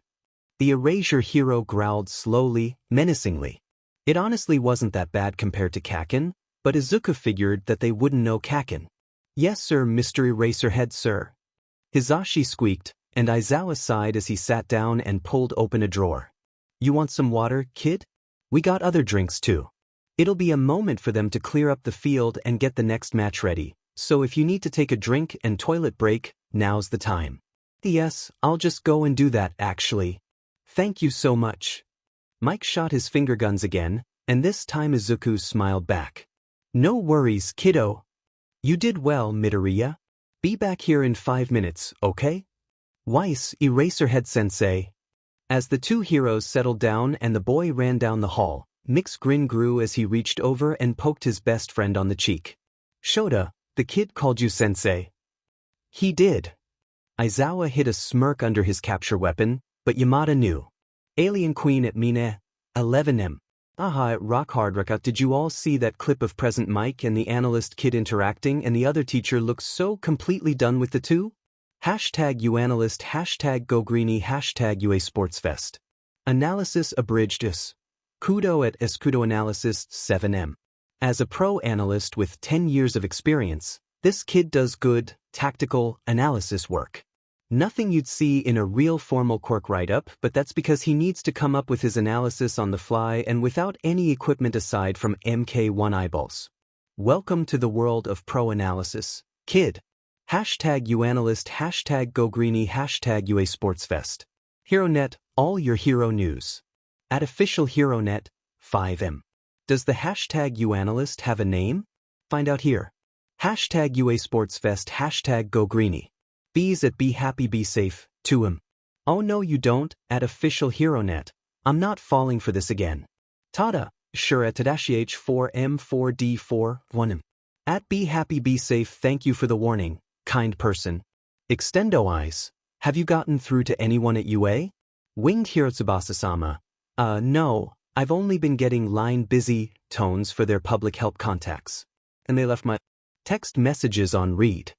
The erasure hero growled slowly, menacingly. It honestly wasn't that bad compared to Kakin, but Izuku figured that they wouldn't know Kakin. Yes sir, Mr. Eraserhead sir. Hizashi squeaked, and Aizawa sighed as he sat down and pulled open a drawer. You want some water, kid? We got other drinks too. It'll be a moment for them to clear up the field and get the next match ready, so if you need to take a drink and toilet break, now's the time. Yes, I'll just go and do that actually. Thank you so much. Mike shot his finger guns again, and this time Izuku smiled back. No worries, kiddo. You did well, Midoriya. Be back here in 5 minutes, okay? Weiss, Eraserhead-sensei. As the two heroes settled down and the boy ran down the hall, Mick's grin grew as he reached over and poked his best friend on the cheek. Shota, the kid called you sensei. He did. Aizawa hid a smirk under his capture weapon, but Yamada knew. Alien Queen at Mine, 11M. Aha, at Rockhard. Did you all see that clip of Present Mike and the analyst kid interacting and the other teacher looks so completely done with the two? #UAnalyst, #GoGreeny, #UASportsFest. Analysis abridged us. Kudo at Escudo Analysis 7M. As a pro analyst with 10 years of experience, this kid does good, tactical analysis work. Nothing you'd see in a real formal Quirk write-up, but that's because he needs to come up with his analysis on the fly and without any equipment aside from MK1 eyeballs. Welcome to the world of pro analysis, kid. #UAnalyst, #GoGreeny, #UASportsFest. HeroNet, all your hero news. At official HeroNet, 5M. Does the #UAnalyst have a name? Find out here. #UASportsFest, #GoGreeny. Bees at Be Happy Be Safe, 2M. Oh no you don't, at official HeroNet. I'm not falling for this again. Tada, sure at Tadashi H4M 4D4, 1M. At Be Happy Be Safe, thank you for the warning, kind person. Extendo Eyes, have you gotten through to anyone at UA? Winged Hirotsubasa-sama. No, I've only been getting line busy tones for their public help contacts. And they left my text messages on read.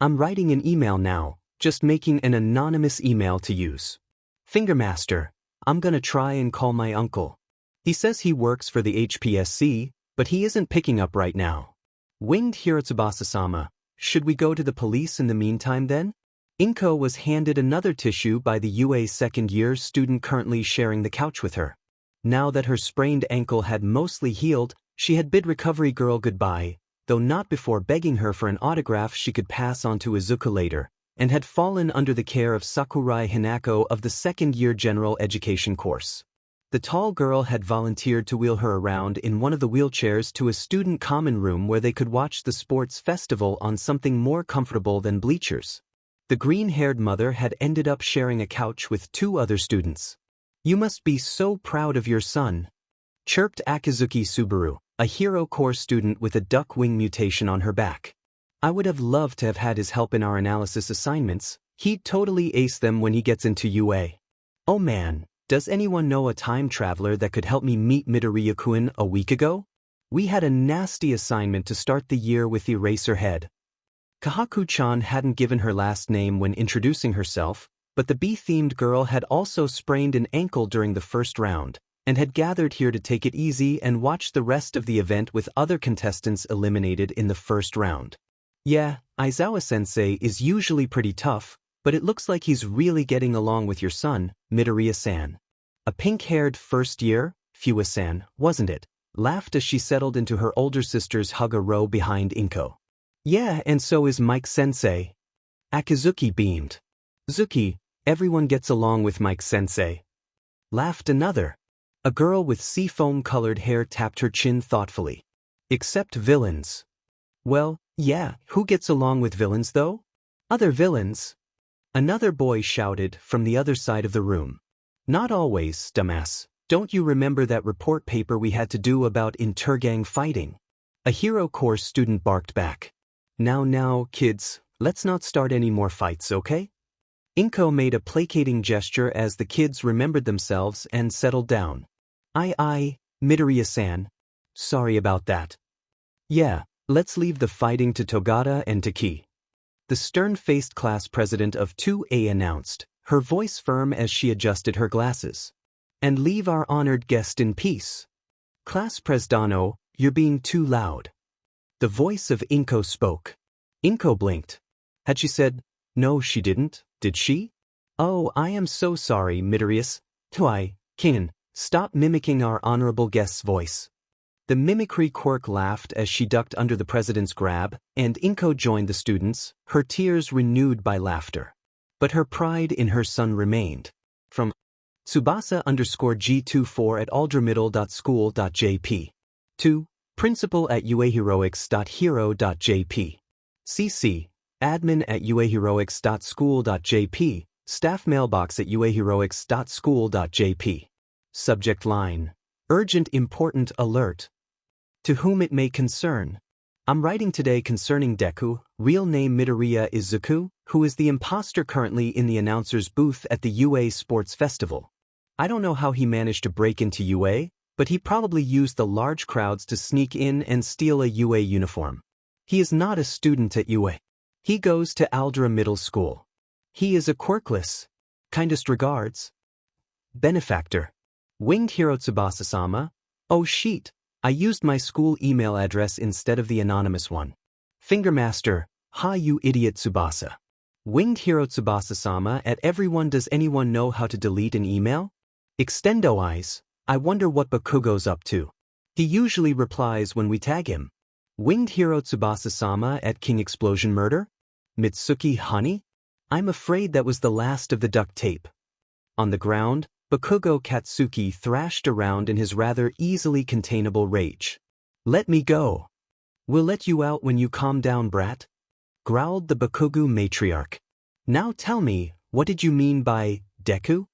I'm writing an email now, just making an anonymous email to use. Fingermaster, I'm gonna try and call my uncle. He says he works for the HPSC, but he isn't picking up right now. Winged Hirotsubasa-sama, should we go to the police in the meantime then? Inko was handed another tissue by the UA second-year student currently sharing the couch with her. Now that her sprained ankle had mostly healed, she had bid Recovery Girl goodbye, though not before begging her for an autograph she could pass on to Izuku later, and had fallen under the care of Sakurai Hinako of the second-year general education course. The tall girl had volunteered to wheel her around in one of the wheelchairs to a student common room where they could watch the sports festival on something more comfortable than bleachers. The green-haired mother had ended up sharing a couch with 2 other students. You must be so proud of your son, chirped Akizuki Subaru, a Hero Corps student with a duck wing mutation on her back. I would have loved to have had his help in our analysis assignments. He'd totally ace them when he gets into UA. Oh man, does anyone know a time traveler that could help me meet Midoriya-kun a week ago? We had a nasty assignment to start the year with Eraserhead. Kahaku-chan hadn't given her last name when introducing herself, but the bee-themed girl had also sprained an ankle during the first round, and had gathered here to take it easy and watch the rest of the event with other contestants eliminated in the first round. Yeah, Aizawa-sensei is usually pretty tough, but it looks like he's really getting along with your son, Midoriya-san. A pink-haired first year, Fuwa-san, wasn't it? Laughed as she settled into her older sister's hug a row behind Inko. Yeah, and so is Mike-sensei. Akizuki beamed. Zuki, everyone gets along with Mike-sensei. Laughed another. A girl with seafoam-colored hair tapped her chin thoughtfully. Except villains. Well, yeah, who gets along with villains though? Other villains. Another boy shouted from the other side of the room. Not always, dumbass. Don't you remember that report paper we had to do about intergang fighting? A Hero Corps student barked back. Now, kids, let's not start any more fights, okay? Inko made a placating gesture as the kids remembered themselves and settled down. Aye, Midoriya-san. Sorry about that. Yeah, let's leave the fighting to Togata and Taki. The stern-faced class president of 2A announced, her voice firm as she adjusted her glasses. And leave our honored guest in peace. Class Presdano, you're being too loud. The voice of Inko spoke. Inko blinked. Had she said, no she didn't, did she? Oh, I am so sorry, Midorius. Why, Kin, stop mimicking our honorable guest's voice. The mimicry Quirk laughed as she ducked under the president's grab, and Inko joined the students, her tears renewed by laughter. But her pride in her son remained. From Tsubasa_G24 at aldramiddle.school.jp. To Principal at uaheroics.hero.jp. CC, Admin at uaheroics.school.jp, Staff Mailbox at uaheroics.school.jp. Subject line. Urgent important alert. To whom it may concern. I'm writing today concerning Deku, real name Midoriya Isizuku, who is the imposter currently in the announcer's booth at the UA Sports Festival. I don't know how he managed to break into UA, but he probably used the large crowds to sneak in and steal a UA uniform. He is not a student at UA. He goes to Aldra Middle School. He is a quirkless. Kindest regards. Benefactor. Winged Hero Tsubasa-sama. Oh sheet, I used my school email address instead of the anonymous one. Fingermaster, ha you idiot Tsubasa. Winged Hero Tsubasa-sama at everyone. Does anyone know how to delete an email? Extendo eyes, I wonder what Bakugo's up to. He usually replies when we tag him. Winged Hero Tsubasa-sama at King Explosion Murder? Mitsuki honey? I'm afraid that was the last of the duct tape. On the ground, Bakugo Katsuki thrashed around in his rather easily containable rage. Let me go. We'll let you out when you calm down, brat. Growled the Bakugo matriarch. Now tell me, what did you mean by Deku?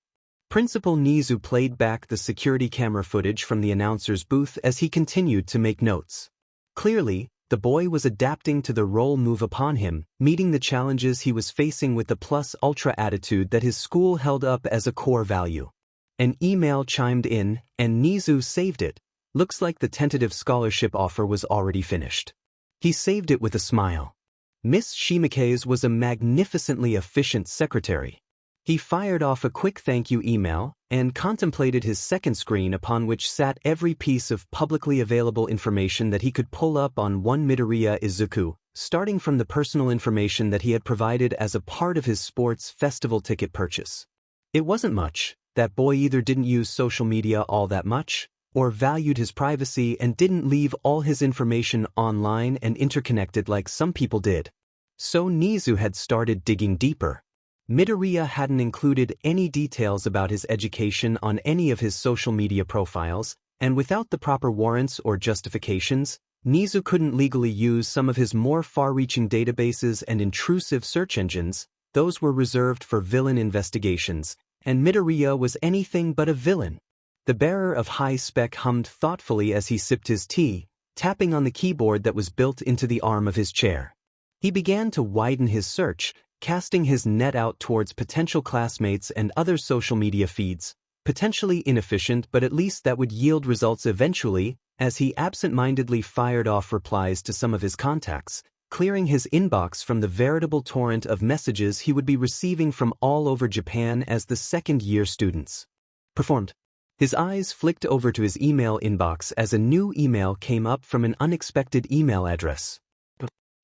Principal Nizu played back the security camera footage from the announcer's booth as he continued to make notes. Clearly, the boy was adapting to the role move upon him, meeting the challenges he was facing with the plus-ultra attitude that his school held up as a core value. An email chimed in, and Nizu saved it. Looks like the tentative scholarship offer was already finished. He saved it with a smile. Miss Shimike's was a magnificently efficient secretary. He fired off a quick thank you email, and contemplated his second screen upon which sat every piece of publicly available information that he could pull up on one Midoriya Isizuku, starting from the personal information that he had provided as a part of his sports festival ticket purchase. It wasn't much. That boy either didn't use social media all that much, or valued his privacy and didn't leave all his information online and interconnected like some people did. So Nizu had started digging deeper. Midoriya hadn't included any details about his education on any of his social media profiles, and without the proper warrants or justifications, Nizu couldn't legally use some of his more far-reaching databases and intrusive search engines. Those were reserved for villain investigations, and Midoriya was anything but a villain. The bearer of high spec hummed thoughtfully as he sipped his tea, tapping on the keyboard that was built into the arm of his chair. He began to widen his search, casting his net out towards potential classmates and other social media feeds, potentially inefficient but at least that would yield results eventually, as he absent-mindedly fired off replies to some of his contacts, clearing his inbox from the veritable torrent of messages he would be receiving from all over Japan as the second-year students. Performed. His eyes flicked over to his email inbox as a new email came up from an unexpected email address.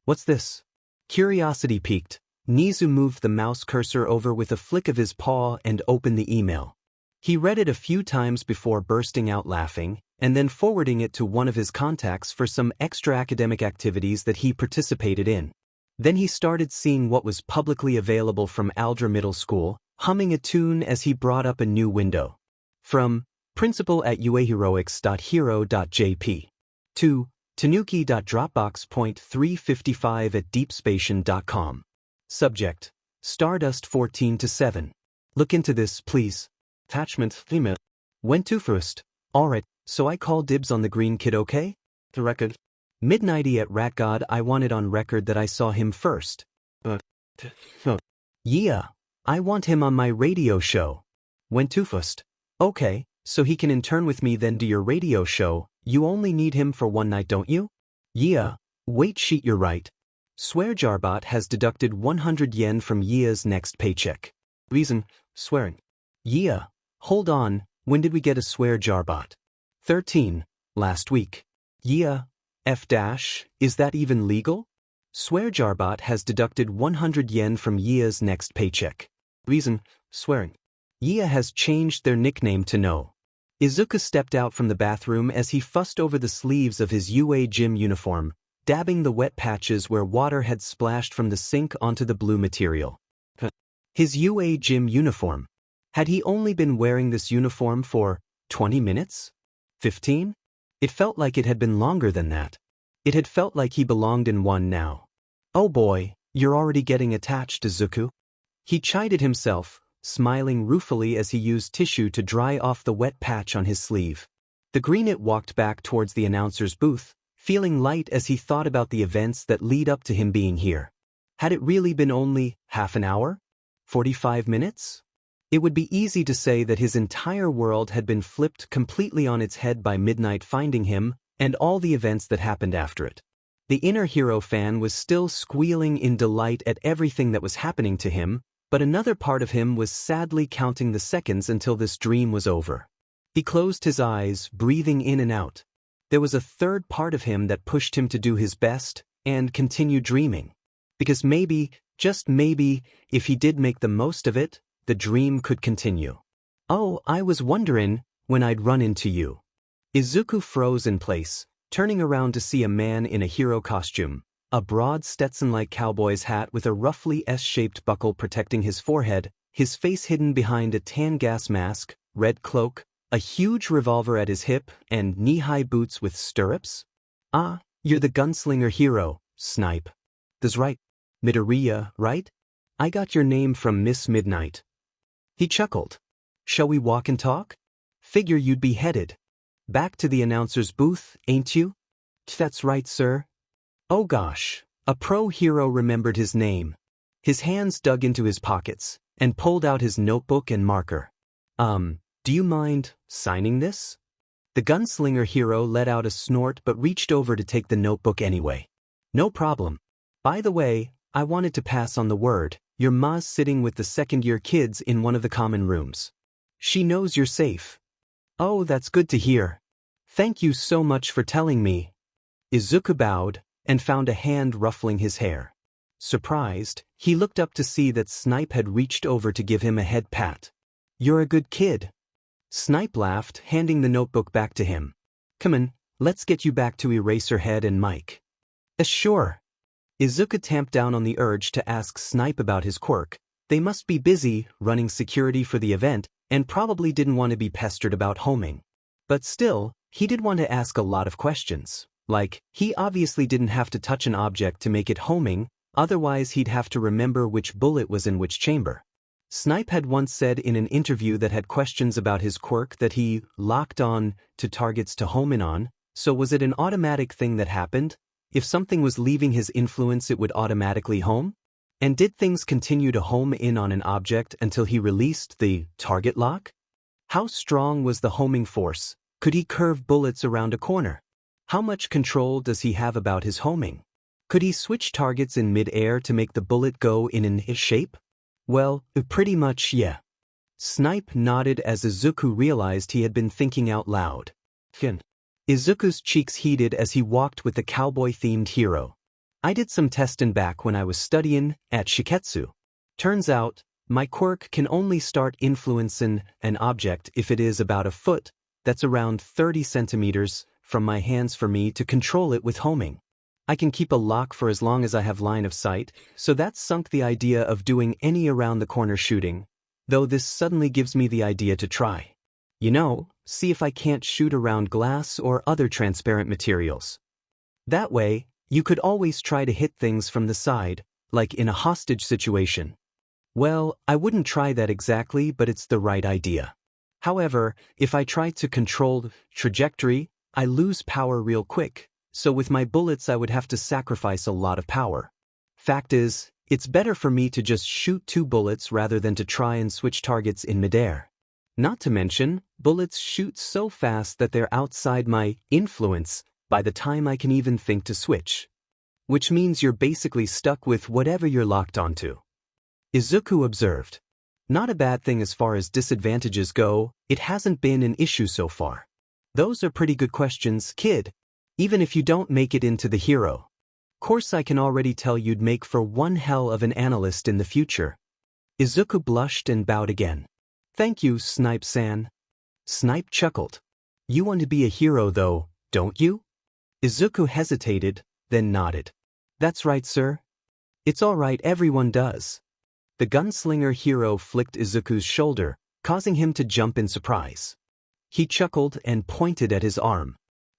What's this? Curiosity piqued. Nizu moved the mouse cursor over with a flick of his paw and opened the email. He read it a few times before bursting out laughing, and then forwarding it to one of his contacts for some extra academic activities that he participated in. Then he started seeing what was publicly available from Aldra Middle School, humming a tune as he brought up a new window. From Principal at uaheroics.hero.jp to tanuki.dropbox.355 at deepspation.com. Subject: Stardust 14-7. Look into this, please. Attachment: female. When to first. Alright, so I call dibs on the green kid, okay? The record. Midnighty at RatGod. I want it on record that I saw him first. Yeah, I want him on my radio show. When to first. Okay, so he can intern with me then do your radio show. You only need him for one night, don't you? Yeah, wait sheet, you're right. Swear Jarbot has deducted 100 yen from Yia's next paycheck. Reason: swearing. Yia, hold on, when did we get a swear Jarbot? 13. Last week. Yeah, F-, is that even legal? Swearjarbot has deducted 100 yen from Yia's next paycheck. Reason, swearing. Yia has changed their nickname to No. Izuku stepped out from the bathroom as he fussed over the sleeves of his UA gym uniform, dabbing the wet patches where water had splashed from the sink onto the blue material. His UA gym uniform. Had he only been wearing this uniform for 20 minutes? 15? It felt like it had been longer than that. It had felt like he belonged in one now. Oh boy, you're already getting attached, Izuku. He chided himself, smiling ruefully as he used tissue to dry off the wet patch on his sleeve. The greenet walked back towards the announcer's booth, feeling light as he thought about the events that lead up to him being here. Had it really been only half an hour? 45 minutes? It would be easy to say that his entire world had been flipped completely on its head by midnight finding him, and all the events that happened after it. The inner hero fan was still squealing in delight at everything that was happening to him, but another part of him was sadly counting the seconds until this dream was over. He closed his eyes, breathing in and out. There was a third part of him that pushed him to do his best and continue dreaming. Because maybe, just maybe, if he did make the most of it, the dream could continue. Oh, I was wondering when I'd run into you. Izuku froze in place, turning around to see a man in a hero costume, a broad Stetson-like cowboy's hat with a roughly S-shaped buckle protecting his forehead, his face hidden behind a tan gas mask, red cloak, a huge revolver at his hip, and knee-high boots with stirrups. Ah, you're the gunslinger hero, Snipe. That's right. Midoriya, right? I got your name from Miss Midnight. He chuckled. Shall we walk and talk? Figure you'd be headed back to the announcer's booth, ain't you? That's right, sir. Oh gosh, a pro hero remembered his name. His hands dug into his pockets and pulled out his notebook and marker. Do you mind signing this? The gunslinger hero let out a snort but reached over to take the notebook anyway. No problem. By the way, I wanted to pass on the word. Your ma's sitting with the second-year kids in one of the common rooms. She knows you're safe. Oh, that's good to hear. Thank you so much for telling me. Izuku bowed and found a hand ruffling his hair. Surprised, he looked up to see that Snipe had reached over to give him a head pat. You're a good kid. Snipe laughed, handing the notebook back to him. Come on, let's get you back to Eraserhead and Mike. Sure. Izuku tamped down on the urge to ask Snipe about his quirk. They must be busy running security for the event and probably didn't want to be pestered about homing. But still, he did want to ask a lot of questions. Like, he obviously didn't have to touch an object to make it homing, otherwise he'd have to remember which bullet was in which chamber. Snipe had once said in an interview that had questions about his quirk that he locked on to targets to home in on, so was it an automatic thing that happened? If something was leaving his influence it would automatically home? And did things continue to home in on an object until he released the target lock? How strong was the homing force? Could he curve bullets around a corner? How much control does he have about his homing? Could he switch targets in mid-air to make the bullet go in an S shape? Well, pretty much yeah. Snipe nodded as Izuku realized he had been thinking out loud. Izuku's cheeks heated as he walked with the cowboy-themed hero. I did some testin' back when I was studying at Shiketsu. Turns out, my quirk can only start influencing an object if it is about a foot, that's around 30 centimeters, from my hands for me to control it with homing. I can keep a lock for as long as I have line of sight, so that sunk the idea of doing any around-the-corner shooting, though this suddenly gives me the idea to try. You know, see if I can't shoot around glass or other transparent materials. That way, you could always try to hit things from the side, like in a hostage situation. Well, I wouldn't try that exactly, but it's the right idea. However, if I try to control trajectory, I lose power real quick, so with my bullets I would have to sacrifice a lot of power. Fact is, it's better for me to just shoot 2 bullets rather than to try and switch targets in midair. Not to mention, bullets shoot so fast that they're outside my influence by the time I can even think to switch. Which means you're basically stuck with whatever you're locked onto. Izuku observed. Not a bad thing as far as disadvantages go, it hasn't been an issue so far. Those are pretty good questions, kid. Even if you don't make it into the hero. Course I can already tell you'd make for one hell of an analyst in the future. Izuku blushed and bowed again. Thank you, Snipe-san. Snipe chuckled. You want to be a hero though, don't you? Izuku hesitated, then nodded. That's right, sir. It's all right, everyone does. The gunslinger hero flicked Izuku's shoulder, causing him to jump in surprise. He chuckled and pointed at his arm.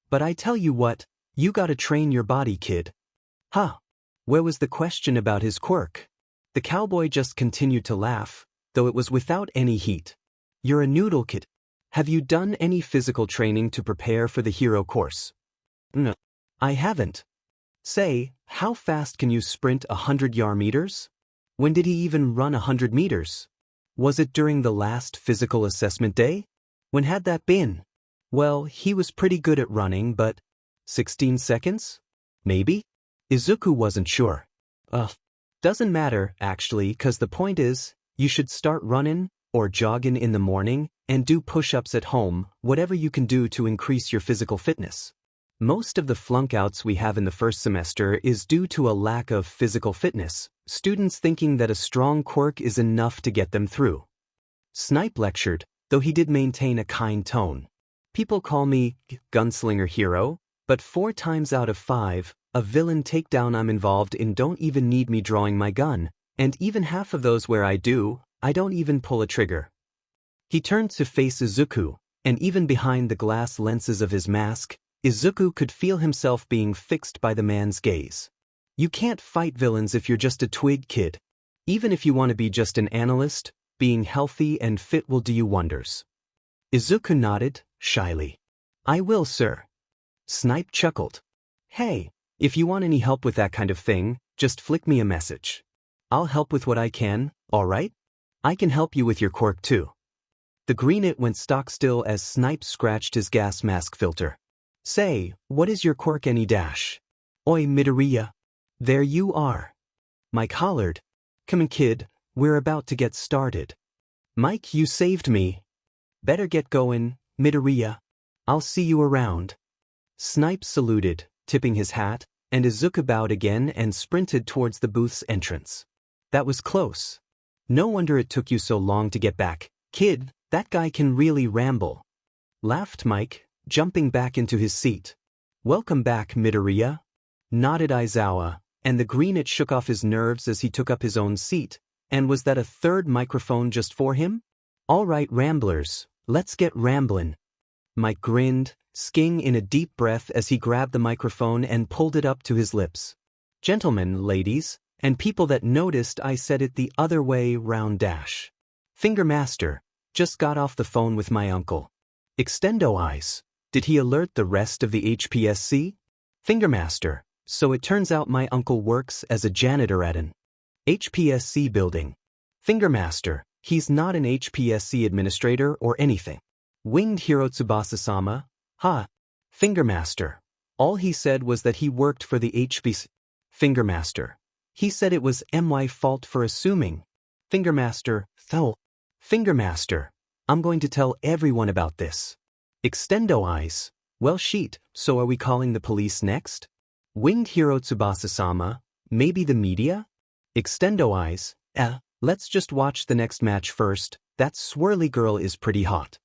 But I tell you what, you gotta train your body, kid. Huh. Where was the question about his quirk? The cowboy just continued to laugh, though it was without any heat. You're a noodle, kid. Have you done any physical training to prepare for the hero course? No. I haven't. Say, how fast can you sprint 100 yard meters? When did he even run 100 meters? Was it during the last physical assessment day? When had that been? Well, he was pretty good at running, but 16 seconds? Maybe? Izuku wasn't sure. Doesn't matter, actually, 'cause the point is, you should start running or jogging in the morning and do push-ups at home, whatever you can do to increase your physical fitness. Most of the flunkouts we have in the first semester is due to a lack of physical fitness, students thinking that a strong quirk is enough to get them through. Snipe lectured, though he did maintain a kind tone. People call me gunslinger hero, but 4 times out of 5, a villain takedown I'm involved in don't even need me drawing my gun, and even half of those where I do, I don't even pull a trigger. He turned to face Izuku, and even behind the glass lenses of his mask, Izuku could feel himself being fixed by the man's gaze. You can't fight villains if you're just a twig, kid. Even if you want to be just an analyst, being healthy and fit will do you wonders. Izuku nodded, shyly. I will, sir. Snipe chuckled. Hey, if you want any help with that kind of thing, just flick me a message. I'll help with what I can, alright? I can help you with your quirk too. The green-it went stock still as Snipe scratched his gas mask filter. Say, what is your quirk any dash? Oi, Midoriya. There you are. Mike hollered. Come on, kid, we're about to get started. Mike, you saved me. Better get going, Midoriya. I'll see you around. Snipe saluted, tipping his hat, and Izuku bowed again and sprinted towards the booth's entrance. That was close. No wonder it took you so long to get back. Kid, that guy can really ramble. Laughed Mike, jumping back into his seat. Welcome back, Midoriya. Nodded Aizawa, and the green-it shook off his nerves as he took up his own seat. And was that a third microphone just for him? All right, ramblers, let's get ramblin'. Mike grinned, skiing in a deep breath as he grabbed the microphone and pulled it up to his lips. Gentlemen, ladies, and people that noticed I said it the other way round dash. Finger Master, just got off the phone with my uncle. Extendo eyes. Did he alert the rest of the HPSC? Finger Master, so it turns out my uncle works as a janitor at an HPSC building. Finger Master, he's not an HPSC administrator or anything. Winged Hero Tsubasa-sama, Finger Master, all he said was that he worked for the HPSC. Finger Master, he said it was my fault for assuming. Finger Master, Finger Master, I'm going to tell everyone about this. Extendo eyes, well sheet, so are we calling the police next? Winged Hero Tsubasa-sama, maybe the media? Extendo eyes, let's just watch the next match first, that swirly girl is pretty hot.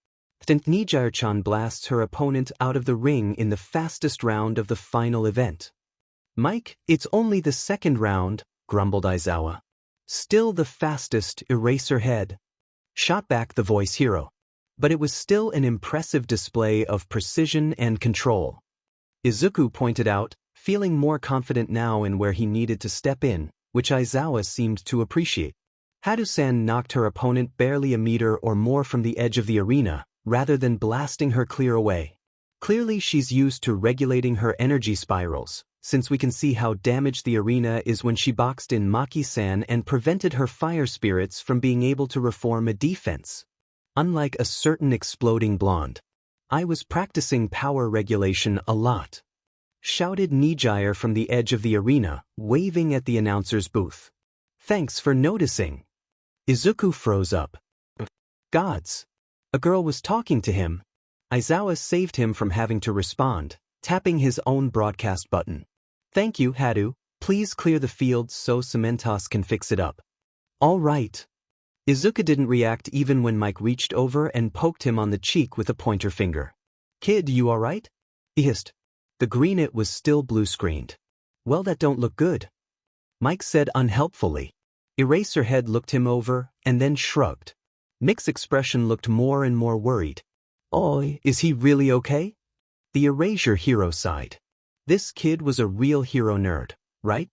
Nijire-chan blasts her opponent out of the ring in the fastest round of the final event. Mike, it's only the second round, grumbled Aizawa. Still the fastest, Eraserhead. Shot back the voice hero. But it was still an impressive display of precision and control. Izuku pointed out, feeling more confident now in where he needed to step in, which Aizawa seemed to appreciate. Haru-san knocked her opponent barely a meter or more from the edge of the arena, rather than blasting her clear away. Clearly she's used to regulating her energy spirals, since we can see how damaged the arena is when she boxed in Maki-san and prevented her fire spirits from being able to reform a defense. Unlike a certain exploding blonde. I was practicing power regulation a lot. Shouted Nijire from the edge of the arena, waving at the announcer's booth. Thanks for noticing. Izuku froze up. Gods. A girl was talking to him. Aizawa saved him from having to respond, tapping his own broadcast button. Thank you, Hadu. Please clear the field so Cementos can fix it up. All right. Izuku didn't react even when Mike reached over and poked him on the cheek with a pointer finger. Kid, you alright? He hissed. The green-it was still blue-screened. Well, that don't look good. Mike said unhelpfully. Eraserhead looked him over and then shrugged. Mick's expression looked more and more worried. Oh, is he really okay? The Erasure hero sighed. This kid was a real hero nerd, right?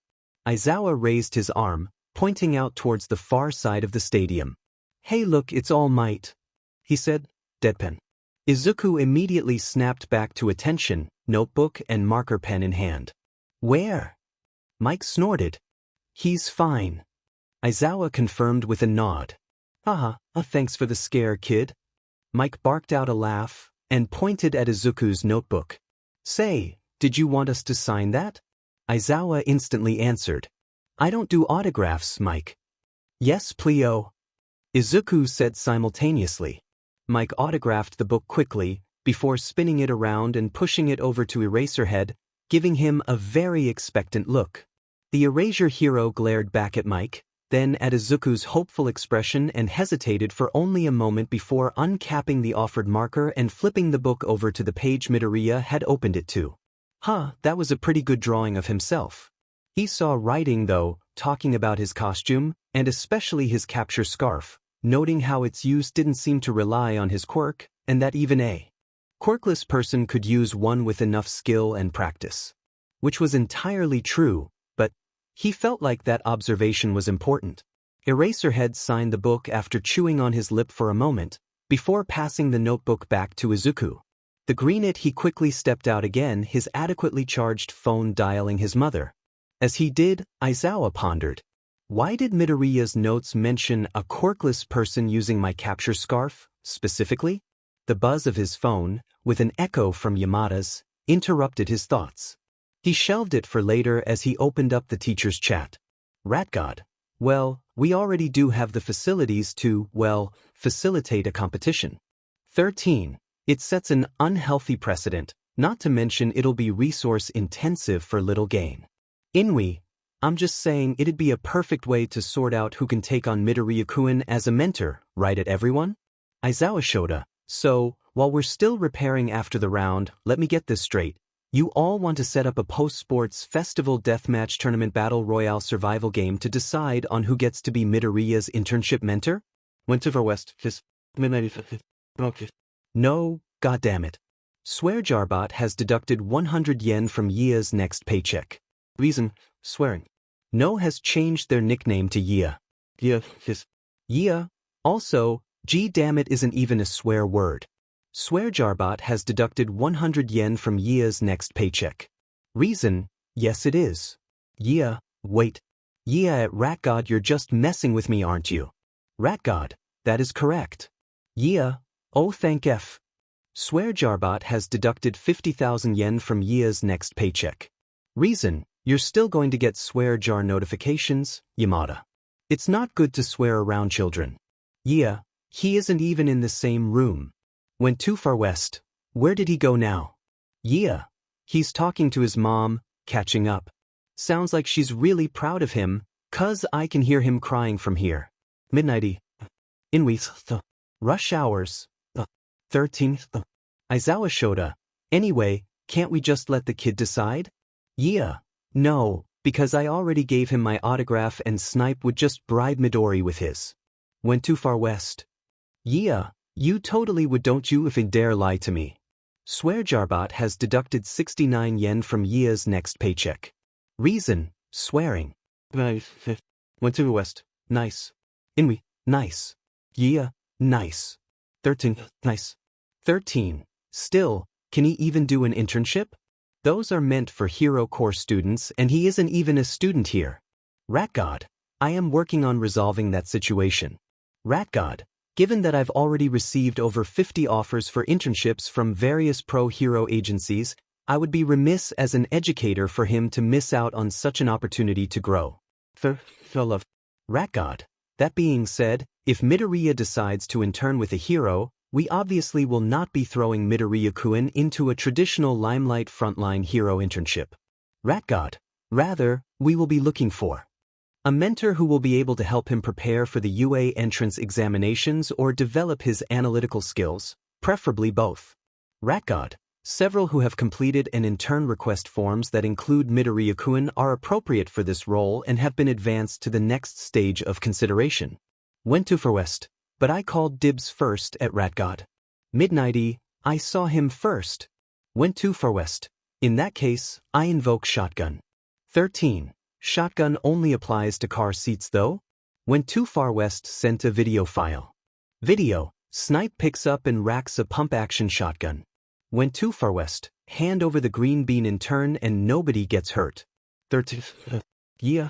Aizawa raised his arm, pointing out towards the far side of the stadium. Hey look, it's All Might, he said, deadpan. Izuku immediately snapped back to attention, notebook and marker pen in hand. Where? Mike snorted. He's fine. Aizawa confirmed with a nod. Haha, thanks for the scare, kid. Mike barked out a laugh and pointed at Izuku's notebook. Say, did you want us to sign that? Aizawa instantly answered. I don't do autographs, Mike. Yes, Pleo. Izuku said simultaneously. Mike autographed the book quickly, before spinning it around and pushing it over to Eraserhead, giving him a very expectant look. The Erasure hero glared back at Mike, then at Izuku's hopeful expression and hesitated for only a moment before uncapping the offered marker and flipping the book over to the page Midoriya had opened it to. That was a pretty good drawing of himself. He saw writing though, talking about his costume, and especially his capture scarf, noting how its use didn't seem to rely on his quirk, and that even a quirkless person could use one with enough skill and practice. Which was entirely true, but he felt like that observation was important. Eraserhead signed the book after chewing on his lip for a moment, before passing the notebook back to Izuku. The green-it he quickly stepped out again, his adequately charged phone dialing his mother. As he did, Aizawa pondered. Why did Midoriya's notes mention a quirkless person using my capture scarf, specifically? The buzz of his phone, with an echo from Yamada's, interrupted his thoughts. He shelved it for later as he opened up the teacher's chat. Rat God. Well, we already do have the facilities to, well, facilitate a competition. 13. It sets an unhealthy precedent, not to mention it'll be resource-intensive for little gain. Inui, I'm just saying it'd be a perfect way to sort out who can take on Midoriya-kun as a mentor, right at everyone? Aizawa Shoda, so, while we're still repairing after the round, let me get this straight. You all want to set up a post-sports festival deathmatch tournament battle royale survival game to decide on who gets to be Midoriya's internship mentor? Went to West. No, goddammit. Swearjarbot has deducted 100 yen from Yia's next paycheck. Reason, swearing. No has changed their nickname to Yia. Yia. Also, G-dammit isn't even a swear word. Swearjarbot has deducted 100 yen from Yia's next paycheck. Reason, yes it is. Yia, wait. Yia at Rat God, you're just messing with me, aren't you? Rat God, that is correct. Yia, oh thank F. Swearjarbot has deducted 50,000 yen from Yia's next paycheck. Reason, you're still going to get swear jar notifications, Yamada. It's not good to swear around children. Yia, he isn't even in the same room. Went too far west. Where did he go now? Yia. He's talking to his mom, catching up. Sounds like she's really proud of him, 'cause I can hear him crying from here. Midnighty. Inui. Rush hours. 13th. Aizawa Shoda. Anyway, can't we just let the kid decide? Yia. No, because I already gave him my autograph and Snipe would just bribe Midori with his. Went too far west. Yia. You totally would, don't you, if you dare lie to me. Swearjarbot has deducted 69 yen from Yia's next paycheck. Reason, swearing. Went to the west. Nice. Inui, nice. Yia, nice. 13, nice. 13. Still, can he even do an internship? Those are meant for Hero Core students and he isn't even a student here. Rat God, I am working on resolving that situation. Rat God, given that I've already received over 50 offers for internships from various pro-hero agencies, I would be remiss as an educator for him to miss out on such an opportunity to grow. Rat God. That being said, if Midoriya decides to intern with a hero, we obviously will not be throwing Midoriya-kun into a traditional limelight frontline hero internship. Rat God. Rather, we will be looking for a mentor who will be able to help him prepare for the UA entrance examinations or develop his analytical skills, preferably both. Rat God. Several who have completed an intern request forms that include Midoriya-kun are appropriate for this role and have been advanced to the next stage of consideration. Went to for West, but I called dibs first at Rat God. Midnighty, I saw him first. Went too far west. In that case, I invoke shotgun. 13. Shotgun only applies to car seats though? Went too far west sent a video file. Video, snipe picks up and racks a pump action shotgun. Went too far west, hand over the green bean in turn and nobody gets hurt. 13. Yeah,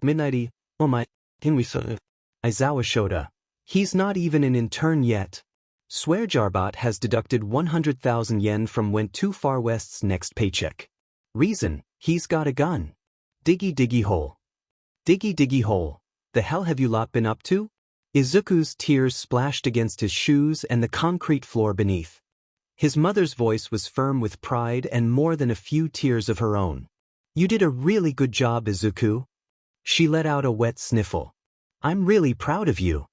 Midnighty, oh my, Aizawa Shoda. He's not even an intern yet. Swear Jarbot has deducted 100,000 yen from Went Too Far West's next paycheck. Reason, he's got a gun. Diggy diggy hole. Diggy diggy hole. The hell have you lot been up to? Izuku's tears splashed against his shoes and the concrete floor beneath. His mother's voice was firm with pride and more than a few tears of her own. You did a really good job, Izuku. She let out a wet sniffle. I'm really proud of you.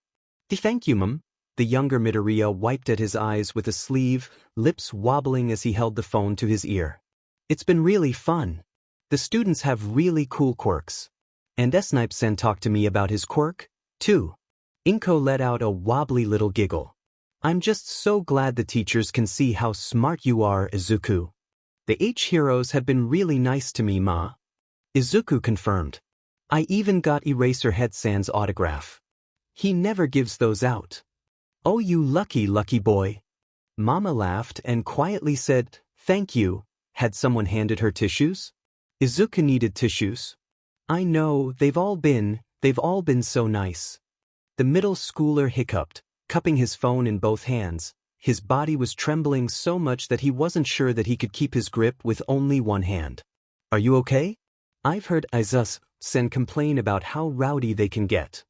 Thank you, Mum. The younger Midoriya wiped at his eyes with a sleeve, lips wobbling as he held the phone to his ear. It's been really fun. The students have really cool quirks. And Snipe-sen talked to me about his quirk, too. Inko let out a wobbly little giggle. I'm just so glad the teachers can see how smart you are, Izuku. The H-heroes have been really nice to me, Ma. Izuku confirmed. I even got Eraserhead-san's autograph. He never gives those out. Oh, you lucky, lucky boy. Mama laughed and quietly said, thank you. Had someone handed her tissues? Izuku needed tissues. I know, they've all been so nice. The middle schooler hiccuped, cupping his phone in both hands. His body was trembling so much that he wasn't sure that he could keep his grip with only one hand. Are you okay? I've heard Aizawa-sen complain about how rowdy they can get.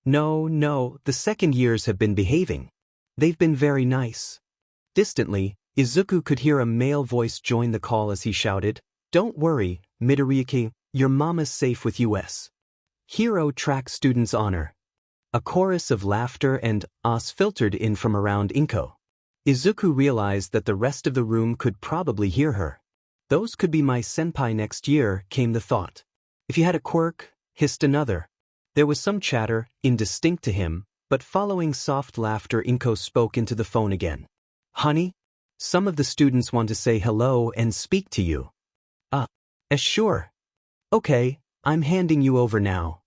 No, the second years have been behaving. They've been very nice. Distantly, Izuku could hear a male voice join the call as he shouted, don't worry, Midoriya, your mama's safe with US. Hero track students honor. A chorus of laughter and ahs filtered in from around Inko. Izuku realized that the rest of the room could probably hear her. Those could be my senpai next year, came the thought. If you had a quirk, hissed another. There was some chatter, indistinct to him, but following soft laughter Inko spoke into the phone again. Honey? Some of the students want to say hello and speak to you. Sure. Okay, I'm handing you over now.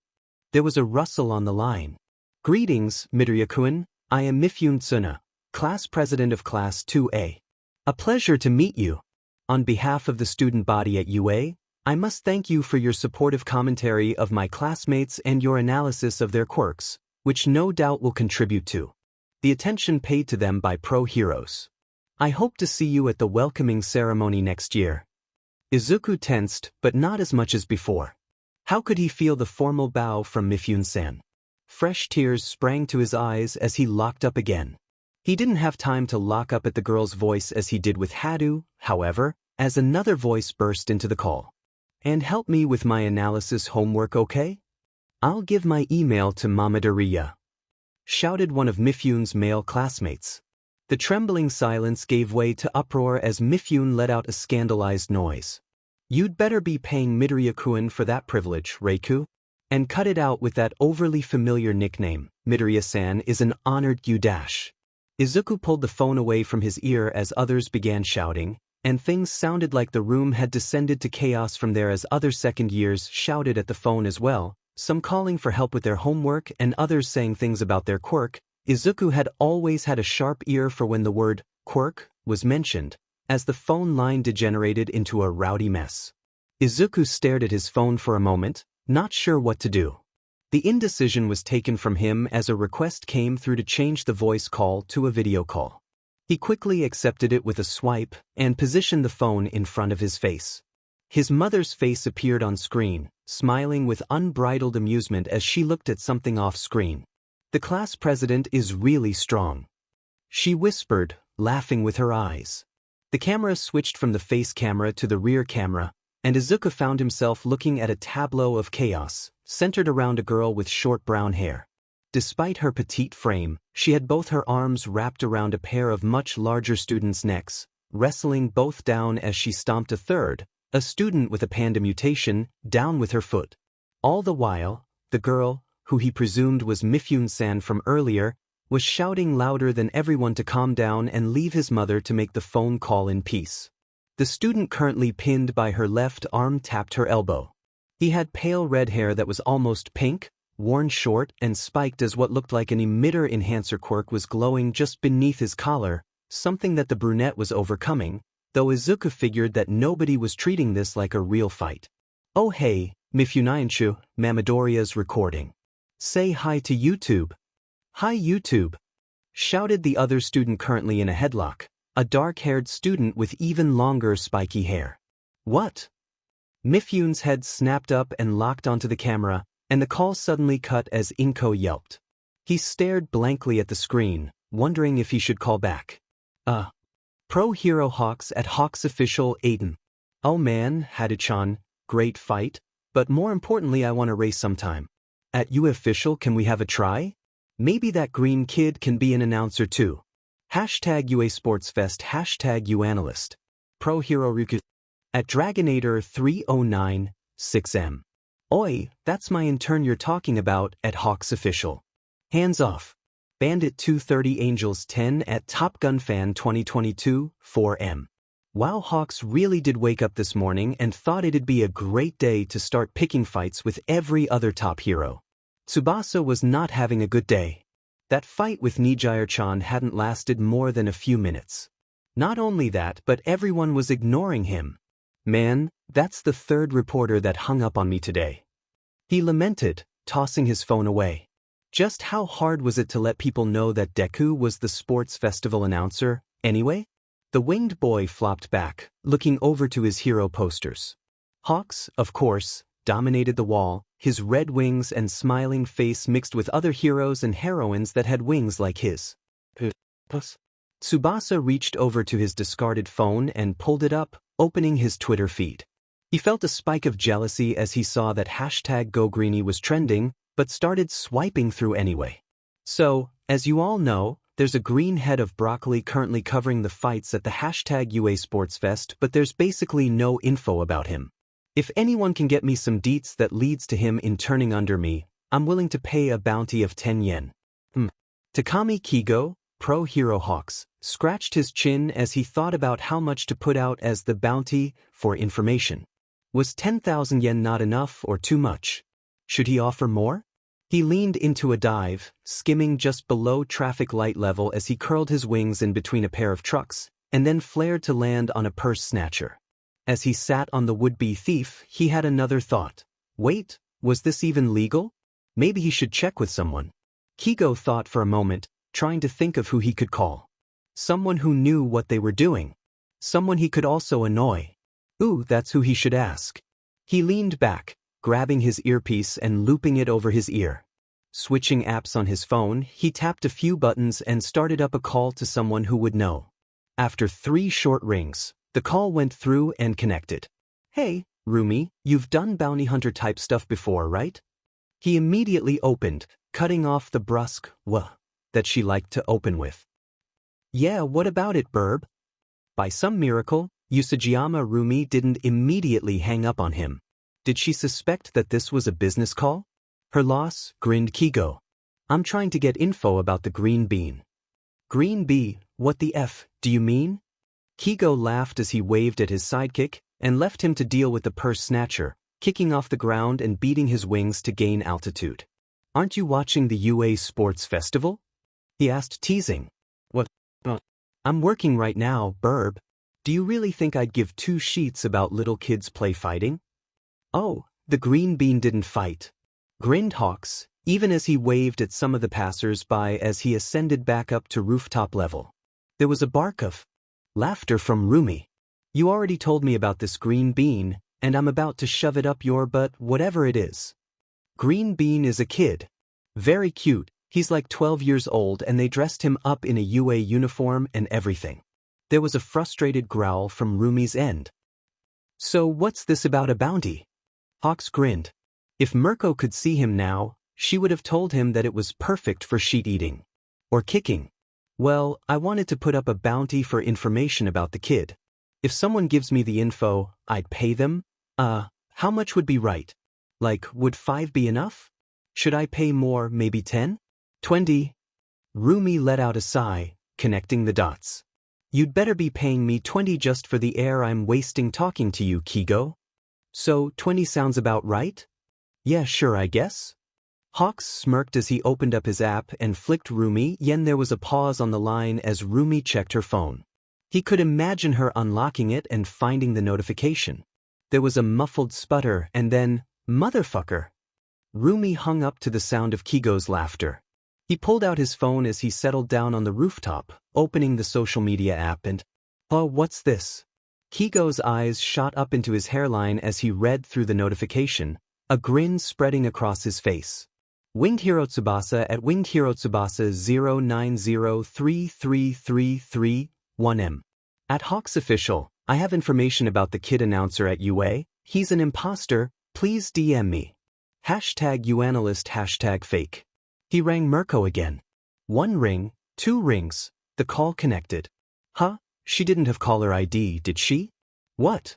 There was a rustle on the line. Greetings, Midoriya-kun. I am Mifune Tsuna, class president of Class 2A. A pleasure to meet you. On behalf of the student body at UA, I must thank you for your supportive commentary of my classmates and your analysis of their quirks, which no doubt will contribute to the attention paid to them by pro heroes. I hope to see you at the welcoming ceremony next year. Izuku tensed, but not as much as before. How could he feel the formal bow from Mifune-san? Fresh tears sprang to his eyes as he locked up again. He didn't have time to lock up at the girl's voice as he did with Haru, however, as another voice burst into the call. And help me with my analysis homework, okay? I'll give my email to Midoriya. Shouted one of Mifune's male classmates. The trembling silence gave way to uproar as Mifune let out a scandalized noise. You'd better be paying Midoriya-kun for that privilege, Reiku. And cut it out with that overly familiar nickname. Midoriya-san is an honored you-dash. Izuku pulled the phone away from his ear as others began shouting, and things sounded like the room had descended to chaos from there as other second years shouted at the phone as well, some calling for help with their homework and others saying things about their quirk. Izuku had always had a sharp ear for when the word quirk was mentioned, as the phone line degenerated into a rowdy mess. Izuku stared at his phone for a moment, not sure what to do. The indecision was taken from him as a request came through to change the voice call to a video call. He quickly accepted it with a swipe and positioned the phone in front of his face. His mother's face appeared on screen, smiling with unbridled amusement as she looked at something off screen. The class president is really strong. she whispered, laughing with her eyes. The camera switched from the face camera to the rear camera, and Izuku found himself looking at a tableau of chaos, centered around a girl with short brown hair. Despite her petite frame, she had both her arms wrapped around a pair of much larger students' necks, wrestling both down as she stomped a third, a student with a panda mutation, down with her foot. All the while, the girl, who he presumed was Mifune-san from earlier, was shouting louder than everyone to calm down and leave his mother to make the phone call in peace. The student currently pinned by her left arm tapped her elbow. He had pale red hair that was almost pink, worn short and spiked as what looked like an emitter enhancer quirk was glowing just beneath his collar, something that the brunette was overcoming, though Izuku figured that nobody was treating this like a real fight. "Oh hey, Mifune-shu, Mamadoria's recording. Say hi to YouTube." "Hi YouTube," shouted the other student currently in a headlock, a dark-haired student with even longer spiky hair. "What?" Mifune's head snapped up and locked onto the camera, and the call suddenly cut as Inko yelped. He stared blankly at the screen, wondering if he should call back. Pro Hero Hawks at Hawks Official 8. "Oh man, Hadichan, great fight, but more importantly I want to race sometime. At U Official, can we have a try? Maybe that green kid can be an announcer too. Hashtag UA Sportsfest, hashtag UAnalyst. Pro Hero Ryuku. At Dragonator 309, 6M. Oi, that's my intern you're talking about at Hawks Official. Hands off. Bandit 230 Angels 10 at Top Gun Fan 2022, 4M. Wow, Hawks really did wake up this morning and thought it'd be a great day to start picking fights with every other top hero. Tsubasa was not having a good day. That fight with Nijire-chan hadn't lasted more than a few minutes. Not only that, but everyone was ignoring him. Man, that's the third reporter that hung up on me today. He lamented, tossing his phone away. Just how hard was it to let people know that Deku was the sports festival announcer, anyway? The winged boy flopped back, looking over to his hero posters. Hawks, of course, dominated the wall, his red wings and smiling face mixed with other heroes and heroines that had wings like his. Tsubasa reached over to his discarded phone and pulled it up, opening his Twitter feed. He felt a spike of jealousy as he saw that hashtag GoGreenie was trending, but started swiping through anyway. So, as you all know, there's a green head of broccoli currently covering the fights at the hashtag UA Sportsfest, but there's basically no info about him. If anyone can get me some deets that leads to him interning under me, I'm willing to pay a bounty of 10 yen. Takami Kigo, Pro Hero Hawks, scratched his chin as he thought about how much to put out as the bounty for information. Was 10,000 yen not enough or too much? Should he offer more? He leaned into a dive, skimming just below traffic light level as he curled his wings in between a pair of trucks, and then flared to land on a purse snatcher. As he sat on the would-be thief, he had another thought. Wait, was this even legal? Maybe he should check with someone. Kigo thought for a moment, trying to think of who he could call. Someone who knew what they were doing. Someone he could also annoy. Ooh, that's who he should ask. He leaned back, grabbing his earpiece and looping it over his ear. Switching apps on his phone, he tapped a few buttons and started up a call to someone who would know. After 3 short rings, the call went through and connected. Hey, Rumi, you've done bounty hunter type stuff before, right? He immediately opened, cutting off the brusque "wah" that she liked to open with. Yeah, what about it, Burb? By some miracle, Usajiyama Rumi didn't immediately hang up on him. Did she suspect that this was a business call? Her loss, grinned Kigo. I'm trying to get info about the green bean. Green bee, what the F, do you mean? Kigo laughed as he waved at his sidekick, and left him to deal with the purse snatcher, kicking off the ground and beating his wings to gain altitude. Aren't you watching the UA Sports Festival? He asked, teasing. What? I'm working right now, Burb. Do you really think I'd give 2 sheets about little kids play fighting? Oh, the green bean didn't fight. Grinned Hawks, even as he waved at some of the passers-by as he ascended back up to rooftop level. There was a bark of laughter from Rumi. You already told me about this green bean, and I'm about to shove it up your butt, whatever it is. Green bean is a kid. Very cute, He's like 12 years old and they dressed him up in a UA uniform and everything. There was a frustrated growl from Rumi's end. So what's this about a bounty? Hawks grinned. If Mirko could see him now, she would have told him that it was perfect for sheet eating. Or kicking. Well, I wanted to put up a bounty for information about the kid. If someone gives me the info, I'd pay them? How much would be right? Like, would 5 be enough? Should I pay more, maybe 10? 20? Rumi let out a sigh, connecting the dots. You'd better be paying me 20 just for the air I'm wasting talking to you, Kigo. So, 20 sounds about right? Yeah, sure, I guess. Hawks smirked as he opened up his app and flicked Rumi. There was a pause on the line as Rumi checked her phone. He could imagine her unlocking it and finding the notification. There was a muffled sputter and then, motherfucker. Rumi hung up to the sound of Kigo's laughter. He pulled out his phone as he settled down on the rooftop, opening the social media app and, oh, what's this? Kigo's eyes shot up into his hairline as he read through the notification, a grin spreading across his face. Winged Hero Tsubasa at Winged Hero Tsubasa 090333331M. At Hawks Official, I have information about the kid announcer at UA. He's an imposter, please DM me. #UAnalyst #fake. He rang Mirko again. 1 ring, 2 rings, the call connected. Huh? She didn't have caller ID, did she? What?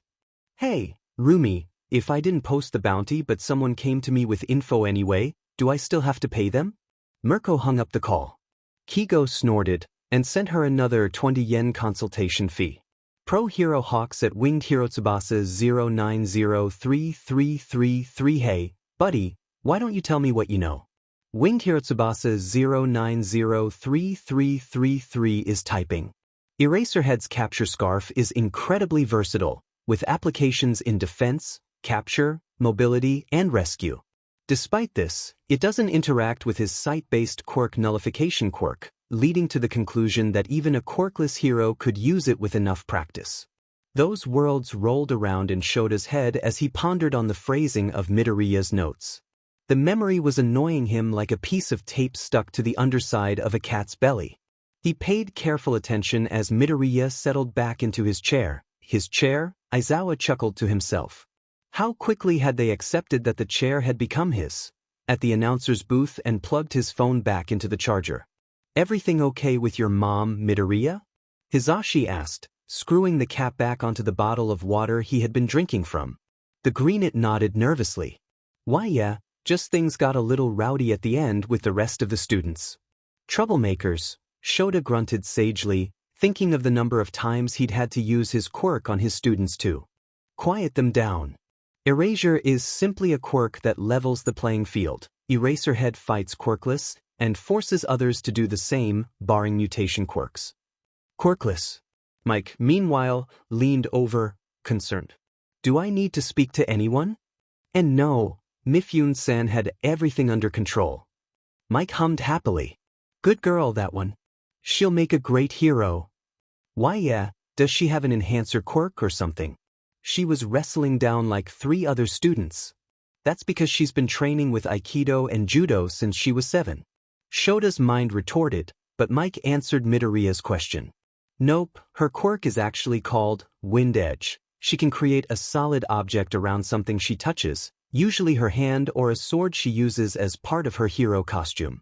Hey, Rumi, if I didn't post the bounty but someone came to me with info anyway, do I still have to pay them? Mirko hung up the call. Kigo snorted and sent her another 20 yen consultation fee. Pro Hero Hawks at Winged Hero Tsubasa 0903333. Hey, buddy, why don't you tell me what you know? Winged Hero Tsubasa 0903333 is typing. Eraserhead's capture scarf is incredibly versatile, with applications in defense, capture, mobility, and rescue. Despite this, it doesn't interact with his site-based quirk nullification quirk, leading to the conclusion that even a quirkless hero could use it with enough practice. Those worlds rolled around in Shota's head as he pondered on the phrasing of Midoriya's notes. The memory was annoying him like a piece of tape stuck to the underside of a cat's belly. He paid careful attention as Midoriya settled back into his chair. His chair? Aizawa chuckled to himself. How quickly had they accepted that the chair had become his? At the announcer's booth and plugged his phone back into the charger. Everything okay with your mom, Midoriya? Hisashi asked, screwing the cap back onto the bottle of water he had been drinking from. The greenette nodded nervously. Why yeah, just things got a little rowdy at the end with the rest of the students. Troublemakers, Shota grunted sagely, thinking of the number of times he'd had to use his quirk on his students to quiet them down. Erasure is simply a quirk that levels the playing field. Eraserhead fights quirkless and forces others to do the same, barring mutation quirks. Quirkless. Mike, meanwhile, leaned over, concerned. Do I need to speak to anyone? And no, Mifune-san had everything under control. Mike hummed happily. Good girl, that one. She'll make a great hero. Why yeah, does she have an enhancer quirk or something? She was wrestling down like 3 other students. That's because she's been training with Aikido and Judo since she was 7. Shota's mind retorted, but Mike answered Midoriya's question. Nope, her quirk is actually called Wind Edge. She can create a solid object around something she touches, usually her hand or a sword she uses as part of her hero costume.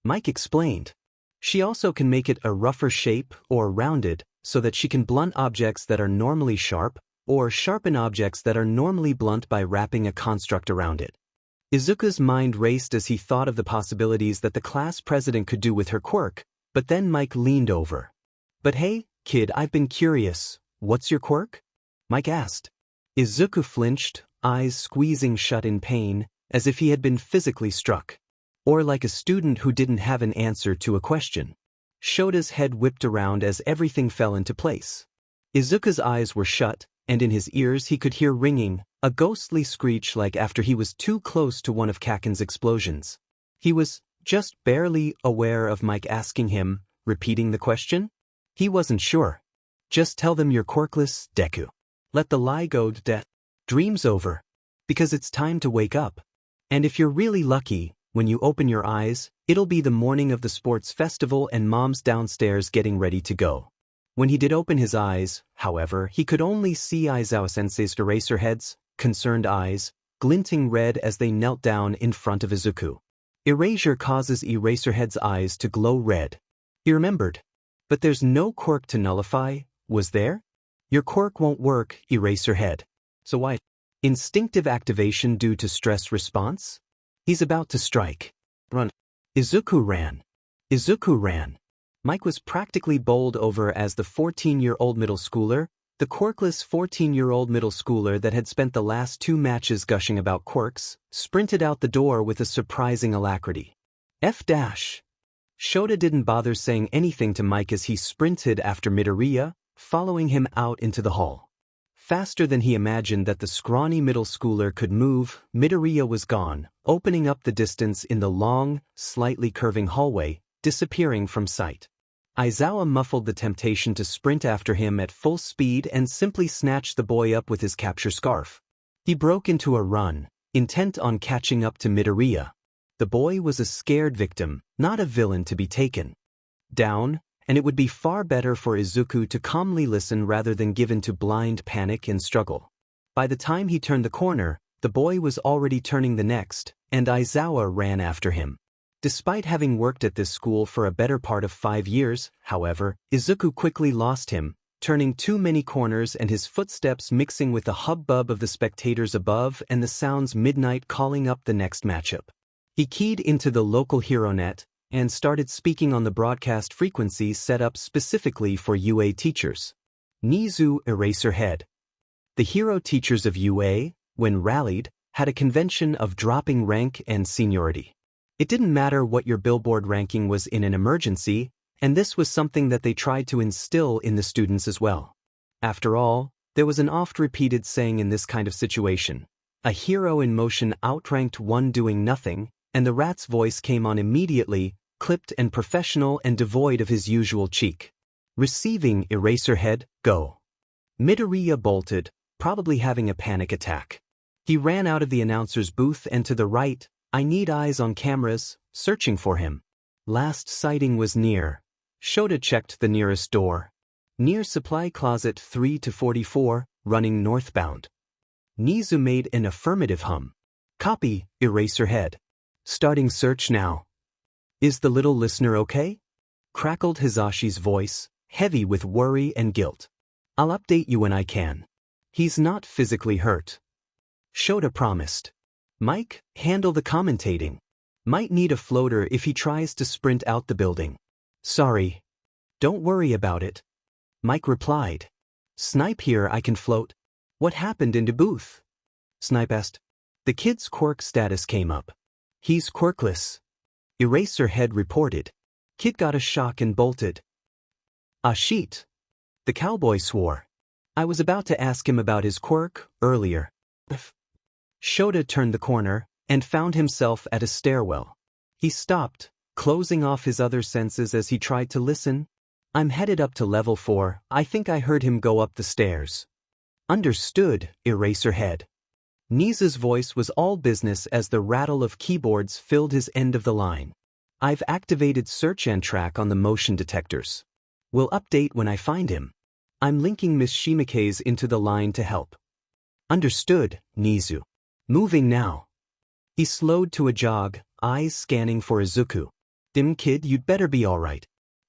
Mike explained. She also can make it a rougher shape or rounded so that she can blunt objects that are normally sharp, or sharpen objects that are normally blunt by wrapping a construct around it. Izuku's mind raced as he thought of the possibilities that the class president could do with her quirk, but then Mike leaned over. But hey, kid, I've been curious. What's your quirk? Mike asked. Izuku flinched, eyes squeezing shut in pain, as if he had been physically struck. Or like a student who didn't have an answer to a question. Shota's head whipped around as everything fell into place. Izuku's eyes were shut, and in his ears he could hear ringing, a ghostly screech like after he was too close to one of Kaken's explosions. He was just barely aware of Mike asking him, repeating the question? He wasn't sure. Just tell them you're quirkless, Deku. Let the lie go to death. Dream's over. Because it's time to wake up. And if you're really lucky, when you open your eyes, It'll be the morning of the sports festival and Mom's downstairs getting ready to go. When he did open his eyes, however, he could only see Aizawa-sensei's Eraserhead's concerned eyes, glinting red as they knelt down in front of Izuku. Erasure causes Eraserhead's eyes to glow red. He remembered. But there's no quirk to nullify, was there? Your quirk won't work, Eraserhead. So why? Instinctive activation due to stress response? He's about to strike. Run. Izuku ran. Izuku ran. Mike was practically bowled over as the 14-year-old middle schooler, the quirkless 14-year-old middle schooler that had spent the last 2 matches gushing about quirks, sprinted out the door with a surprising alacrity. Shota didn't bother saying anything to Mike as he sprinted after Midoriya, following him out into the hall. Faster than he imagined that the scrawny middle schooler could move, Midoriya was gone, opening up the distance in the long, slightly curving hallway, disappearing from sight. Aizawa muffled the temptation to sprint after him at full speed and simply snatched the boy up with his capture scarf. He broke into a run, intent on catching up to Midoriya. The boy was a scared victim, not a villain to be taken down, and it would be far better for Izuku to calmly listen rather than give in to blind panic and struggle. By the time he turned the corner, the boy was already turning the next, and Aizawa ran after him. Despite having worked at this school for a better part of 5 years, however, Izuku quickly lost him, turning too many corners and his footsteps mixing with the hubbub of the spectators above and the sounds midnight calling up the next matchup. He keyed into the local HeroNet and started speaking on the broadcast frequency set up specifically for UA teachers. Nizu Eraserhead. The hero teachers of UA, when rallied, had a convention of dropping rank and seniority. It didn't matter what your billboard ranking was in an emergency, and this was something that they tried to instill in the students as well. After all, there was an oft-repeated saying in this kind of situation: a hero in motion outranked one doing nothing, and the rat's voice came on immediately, clipped and professional and devoid of his usual cheek. Receiving Eraserhead, go. Midoriya bolted, probably having a panic attack. He ran out of the announcer's booth and to the right, I need eyes on cameras, searching for him. Last sighting was near. Shota checked the nearest door. Near supply closet 3 to 44, running northbound. Nizu made an affirmative hum. Copy, Eraserhead. Starting search now. Is the little listener okay? Crackled Hisashi's voice, heavy with worry and guilt. I'll update you when I can. He's not physically hurt. Shota promised. Mike, handle the commentating. Might need a floater if he tries to sprint out the building. Sorry. Don't worry about it. Mike replied. Snipe here, I can float. What happened in the booth? Snipe asked. The kid's quirk status came up. He's quirkless. Eraserhead reported. Kid got a shock and bolted. Ah shit. The cowboy swore. I was about to ask him about his quirk earlier. Shota turned the corner and found himself at a stairwell. He stopped, closing off his other senses as he tried to listen. I'm headed up to level 4, I think I heard him go up the stairs. Understood, Eraserhead. Nizu's voice was all business as the rattle of keyboards filled his end of the line. I've activated search and track on the motion detectors. We'll update when I find him. I'm linking Miss Shimike's into the line to help. Understood, Nizu. Moving now. He slowed to a jog, eyes scanning for Izuku. Dim kid, you'd better be alright.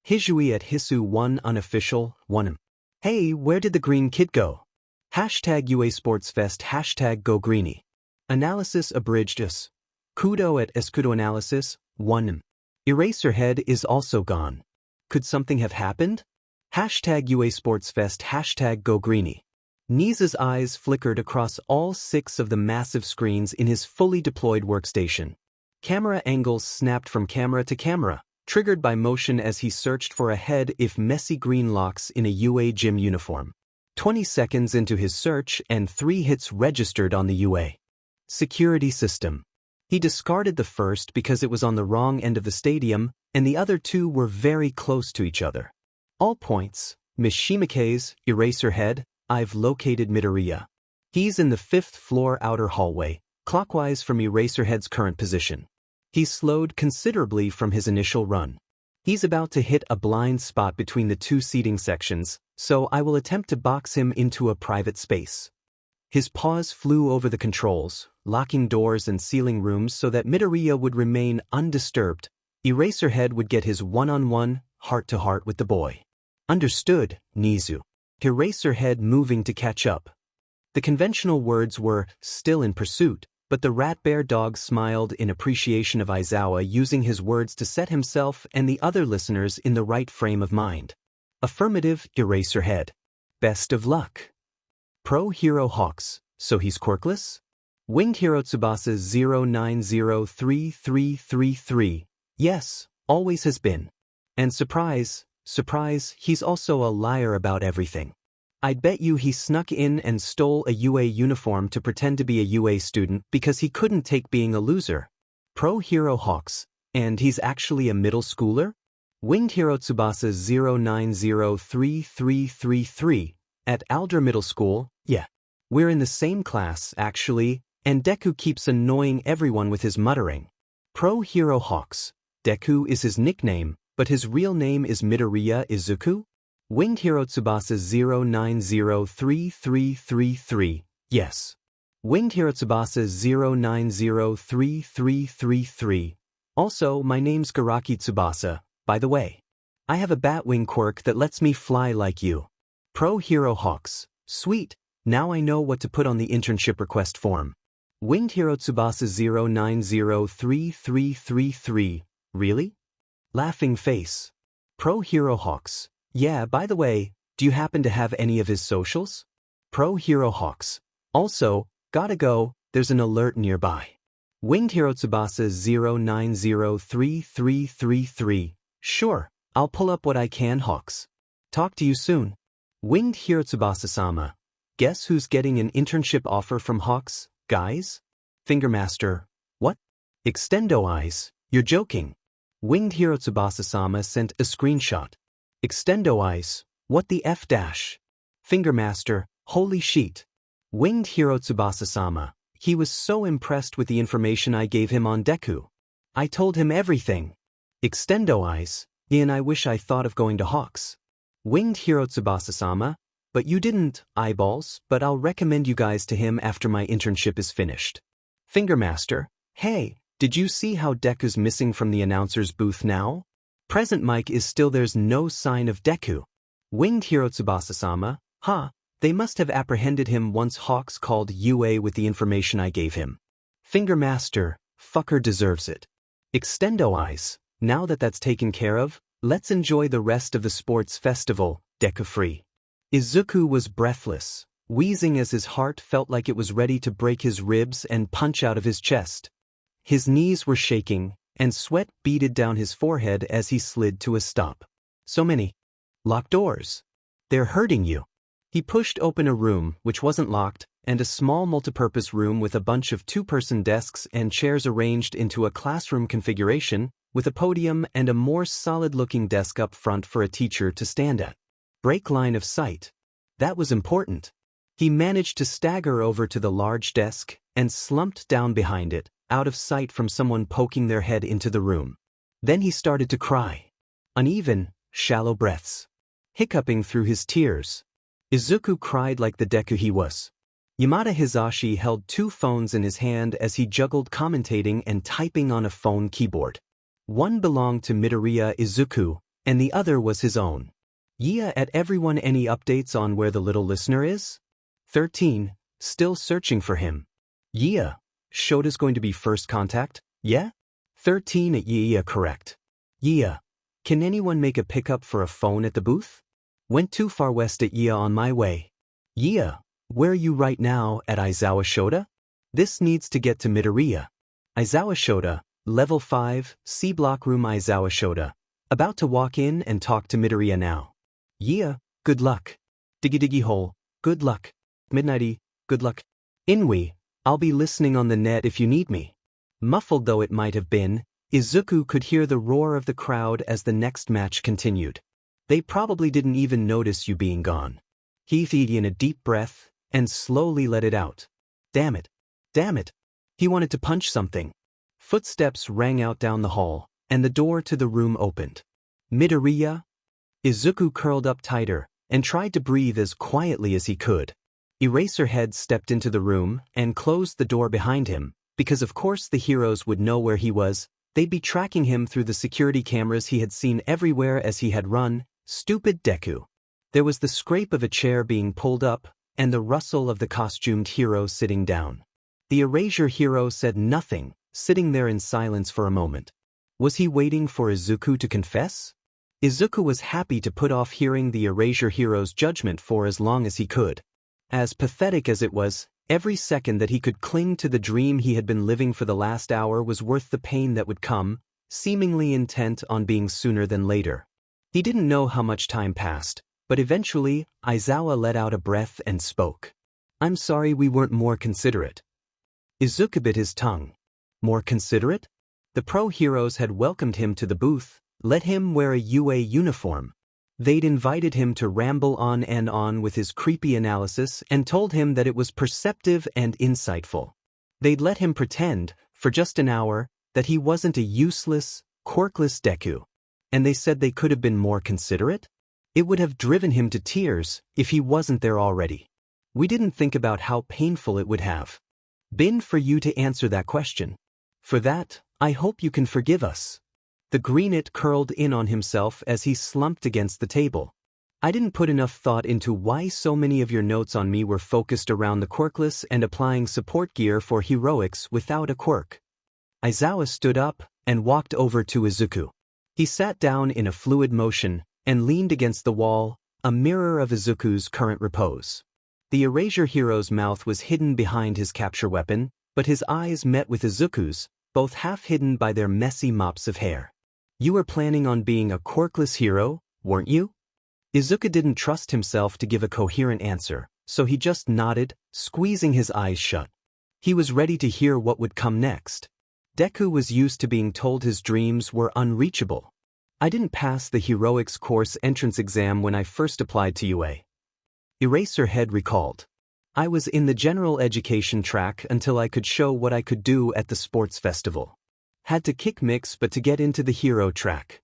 Hisui at Hisu 1 unofficial, 1. Hey, where did the green kid go? Hashtag UA Sportsfest hashtag GoGreeny. Analysis abridged us. Kudo at Escudo Analysis, 1. Eraserhead is also gone. Could something have happened? Hashtag UA Sportsfest hashtag GoGreeny. Nizu's eyes flickered across all 6 of the massive screens in his fully deployed workstation. Camera angles snapped from camera to camera, triggered by motion as he searched for a head if messy green locks in a UA gym uniform. 20 seconds into his search and 3 hits registered on the UA security system. He discarded the first because it was on the wrong end of the stadium, and the other 2 were very close to each other. All points, Miss Shimike's, Eraserhead, I've located Midoriya. He's in the 5th floor outer hallway, clockwise from Eraserhead's current position. He slowed considerably from his initial run. He's about to hit a blind spot between the two seating sections, so I will attempt to box him into a private space. His paws flew over the controls, locking doors and sealing rooms so that Midoriya would remain undisturbed. Eraserhead would get his one-on-one, heart-to-heart with the boy. Understood, Nizu. Eraserhead moving to catch up. The conventional words were, still in pursuit, but the rat-bear dog smiled in appreciation of Aizawa using his words to set himself and the other listeners in the right frame of mind. Affirmative, Eraserhead. Best of luck. Pro Hero Hawks, so he's quirkless? Winged Hero Tsubasa 09033333. Yes, always has been. And surprise, he's also a liar about everything. I'd bet you he snuck in and stole a UA uniform to pretend to be a UA student because he couldn't take being a loser. Pro Hero Hawks, and he's actually a middle schooler? Winged Hero Tsubasa 09033333. At Aldra Middle School, yeah. We're in the same class, actually, and Deku keeps annoying everyone with his muttering. Pro Hero Hawks. Deku is his nickname, but his real name is Midoriya Izuku? Winged Hero Tsubasa 09033333. Yes. Winged Hero Tsubasa 09033333. Also, my name's Garaki Tsubasa, by the way. I have a Batwing quirk that lets me fly like you. Pro Hero Hawks. Sweet, now I know what to put on the internship request form. Winged Hero Tsubasa 09033333. Really? Laughing face. Pro Hero Hawks. Yeah, by the way, do you happen to have any of his socials? Pro Hero Hawks. Also, gotta go, there's an alert nearby. Winged Hero Tsubasa 09033333. Sure, I'll pull up what I can, Hawks. Talk to you soon. Winged Hero Tsubasa-sama. Guess who's getting an internship offer from Hawks, guys? Fingermaster. What? Extendo Eyes. You're joking. Winged Hero Tsubasa-sama sent a screenshot. Extendo Eyes. What the F dash? Fingermaster. Holy shit. Winged Hero Tsubasa-sama. He was so impressed with the information I gave him on Deku. I told him everything. Extendo Eyes. And I wish I thought of going to Hawks. Winged Hero Tsubasa-sama. But you didn't, eyeballs, but I'll recommend you guys to him after my internship is finished. Fingermaster. Hey, did you see how Deku's missing from the announcer's booth now? Present mic is still there's no sign of Deku. Winged Hero Tsubasa-sama. They must have apprehended him once Hawks called UA with the information I gave him. Fingermaster. Fucker deserves it. Extendo Eyes. Now that that's taken care of, let's enjoy the rest of the sports festival, Deku free. Izuku was breathless, wheezing as his heart felt like it was ready to break his ribs and punch out of his chest. His knees were shaking, and sweat beaded down his forehead as he slid to a stop. So many locked doors. They're hurting you. He pushed open a room, which wasn't locked, and a small multipurpose room with a bunch of two-person desks and chairs arranged into a classroom configuration, with a podium and a more solid-looking desk up front for a teacher to stand at. Break line of sight. That was important. He managed to stagger over to the large desk and slumped down behind it, out of sight from someone poking their head into the room. Then he started to cry. Uneven, shallow breaths. Hiccuping through his tears. Izuku cried like the Deku he was. Yamada Hisashi held two phones in his hand as he juggled commentating and typing on a phone keyboard. One belonged to Midoriya Izuku, and the other was his own. Yeah, at everyone, any updates on where the little listener is? 13, still searching for him. Yeah, Shota's going to be first contact, yeah? 13 at yeah, correct. Yeah, can anyone make a pickup for a phone at the booth? Went too far west at yeah on my way. Yeah, where are you right now, at Aizawa Shota? This needs to get to Midoriya. Aizawa Shota. Level 5, C block room Aizawa Shota. About to walk in and talk to Midoriya now. Yeah, good luck. Diggy diggy hole, good luck. Midnighty, good luck. Inui, I'll be listening on the net if you need me. Muffled though it might have been, Izuku could hear the roar of the crowd as the next match continued. They probably didn't even notice you being gone. He heaved in a deep breath and slowly let it out. Damn it. Damn it. He wanted to punch something. Footsteps rang out down the hall, and the door to the room opened. Midoriya? Izuku curled up tighter and tried to breathe as quietly as he could. Eraserhead stepped into the room and closed the door behind him, because of course the heroes would know where he was. They'd be tracking him through the security cameras he had seen everywhere as he had run. Stupid Deku. There was the scrape of a chair being pulled up, and the rustle of the costumed hero sitting down. The Erasure hero said nothing, sitting there in silence for a moment. Was he waiting for Izuku to confess? Izuku was happy to put off hearing the Erasure hero's judgment for as long as he could. As pathetic as it was, every second that he could cling to the dream he had been living for the last hour was worth the pain that would come, seemingly intent on being sooner than later. He didn't know how much time passed, but eventually, Aizawa let out a breath and spoke. "I'm sorry we weren't more considerate." Izuku bit his tongue. More considerate? The pro-heroes had welcomed him to the booth, let him wear a UA uniform. They'd invited him to ramble on and on with his creepy analysis and told him that it was perceptive and insightful. They'd let him pretend, for just an hour, that he wasn't a useless, quirkless Deku. And they said they could have been more considerate? It would have driven him to tears if he wasn't there already. We didn't think about how painful it would have been for you to answer that question. For that, I hope you can forgive us. The greenet curled in on himself as he slumped against the table. I didn't put enough thought into why so many of your notes on me were focused around the quirkless and applying support gear for heroics without a quirk. Aizawa stood up and walked over to Izuku. He sat down in a fluid motion and leaned against the wall, a mirror of Izuku's current repose. The Erasure hero's mouth was hidden behind his capture weapon, but his eyes met with Izuku's, both half hidden by their messy mops of hair. You were planning on being a quirkless hero, weren't you? Izuku didn't trust himself to give a coherent answer, so he just nodded, squeezing his eyes shut. He was ready to hear what would come next. Deku was used to being told his dreams were unreachable. I didn't pass the heroics course entrance exam when I first applied to UA. Eraserhead recalled. I was in the general education track until I could show what I could do at the sports festival. Had to kick mix but to get into the hero track.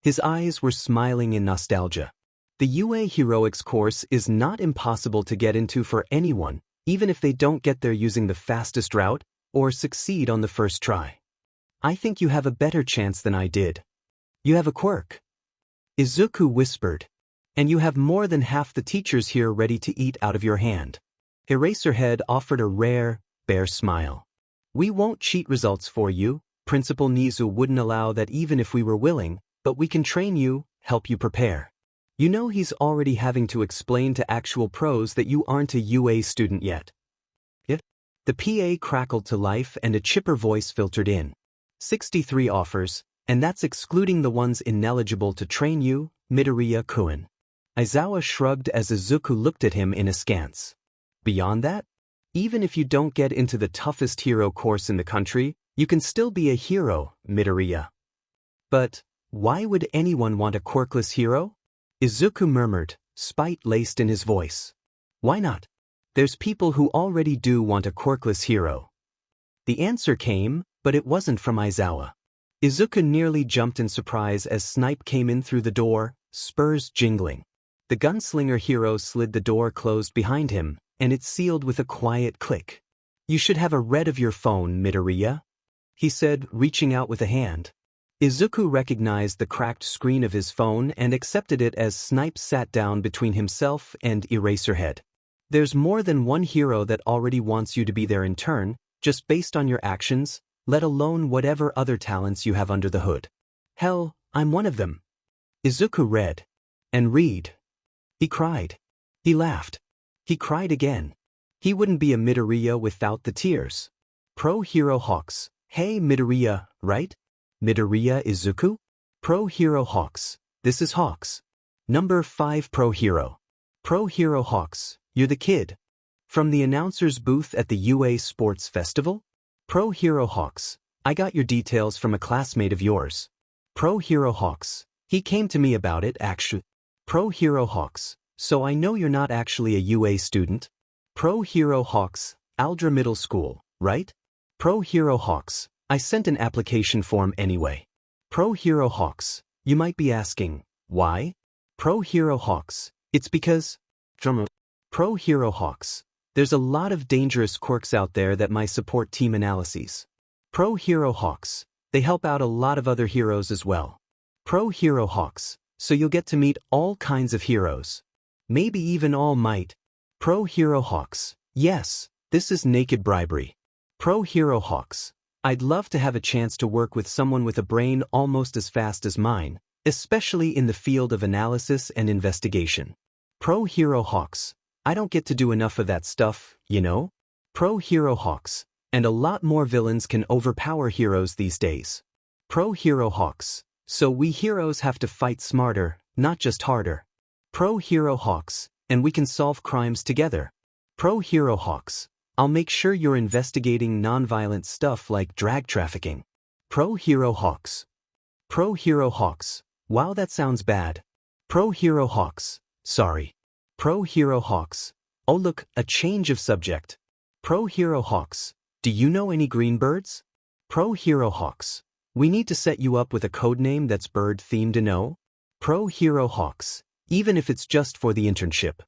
His eyes were smiling in nostalgia. The UA heroics course is not impossible to get into for anyone, even if they don't get there using the fastest route or succeed on the first try. I think you have a better chance than I did. You have a quirk. Izuku whispered. And you have more than half the teachers here ready to eat out of your hand. Eraserhead offered a rare, bare smile. We won't cheat results for you. Principal Nizu wouldn't allow that even if we were willing, but we can train you, help you prepare. You know he's already having to explain to actual pros that you aren't a UA student yet. Yeah? The PA crackled to life and a chipper voice filtered in. 63 offers, and that's excluding the ones ineligible to train you, Midoriya-kun. Aizawa shrugged as Izuku looked at him in askance. Beyond that? Even if you don't get into the toughest hero course in the country, you can still be a hero, Midoriya. But why would anyone want a quirkless hero? Izuku murmured, spite laced in his voice. Why not? There's people who already do want a quirkless hero. The answer came, but it wasn't from Aizawa. Izuku nearly jumped in surprise as Snipe came in through the door, spurs jingling. The gunslinger hero slid the door closed behind him, and it sealed with a quiet click. You should have a read of your phone, Midoriya, he said, reaching out with a hand. Izuku recognized the cracked screen of his phone and accepted it as Snipe sat down between himself and Eraserhead. There's more than one hero that already wants you to be their intern, just based on your actions, let alone whatever other talents you have under the hood. Hell, I'm one of them. Izuku read. And read. He cried. He laughed. He cried again. He wouldn't be a Midoriya without the tears. Pro Hero Hawks. Hey Midoriya, right? Midoriya Izuku? Pro Hero Hawks. This is Hawks. Number 5 Pro Hero. Pro Hero Hawks, you're the kid. From the announcer's booth at the UA Sports Festival? Pro Hero Hawks, I got your details from a classmate of yours. Pro Hero Hawks, he came to me about it actually. Pro Hero Hawks, so I know you're not actually a UA student. Pro Hero Hawks, Aldra Middle School, right? Pro Hero Hawks, I sent an application form anyway. Pro Hero Hawks, you might be asking, why? Pro Hero Hawks, it's because... Pro Hero Hawks, there's a lot of dangerous quirks out there that might support team analyses. Pro Hero Hawks, they help out a lot of other heroes as well. Pro Hero Hawks, so you'll get to meet all kinds of heroes. Maybe even All Might. Pro Hero Hawks, yes, this is naked bribery. Pro Hero Hawks, I'd love to have a chance to work with someone with a brain almost as fast as mine, especially in the field of analysis and investigation. Pro Hero Hawks, I don't get to do enough of that stuff, you know? Pro Hero Hawks, and a lot more villains can overpower heroes these days. Pro Hero Hawks, so we heroes have to fight smarter, not just harder. Pro Hero Hawks, and we can solve crimes together. Pro Hero Hawks, I'll make sure you're investigating non-violent stuff like drag trafficking. Pro Hero Hawks. Pro Hero Hawks, wow, that sounds bad. Pro Hero Hawks, sorry. Pro Hero Hawks, oh look, a change of subject. Pro Hero Hawks, do you know any green birds? Pro Hero Hawks, we need to set you up with a codename that's bird-themed to know? Pro Hero Hawks, even if it's just for the internship.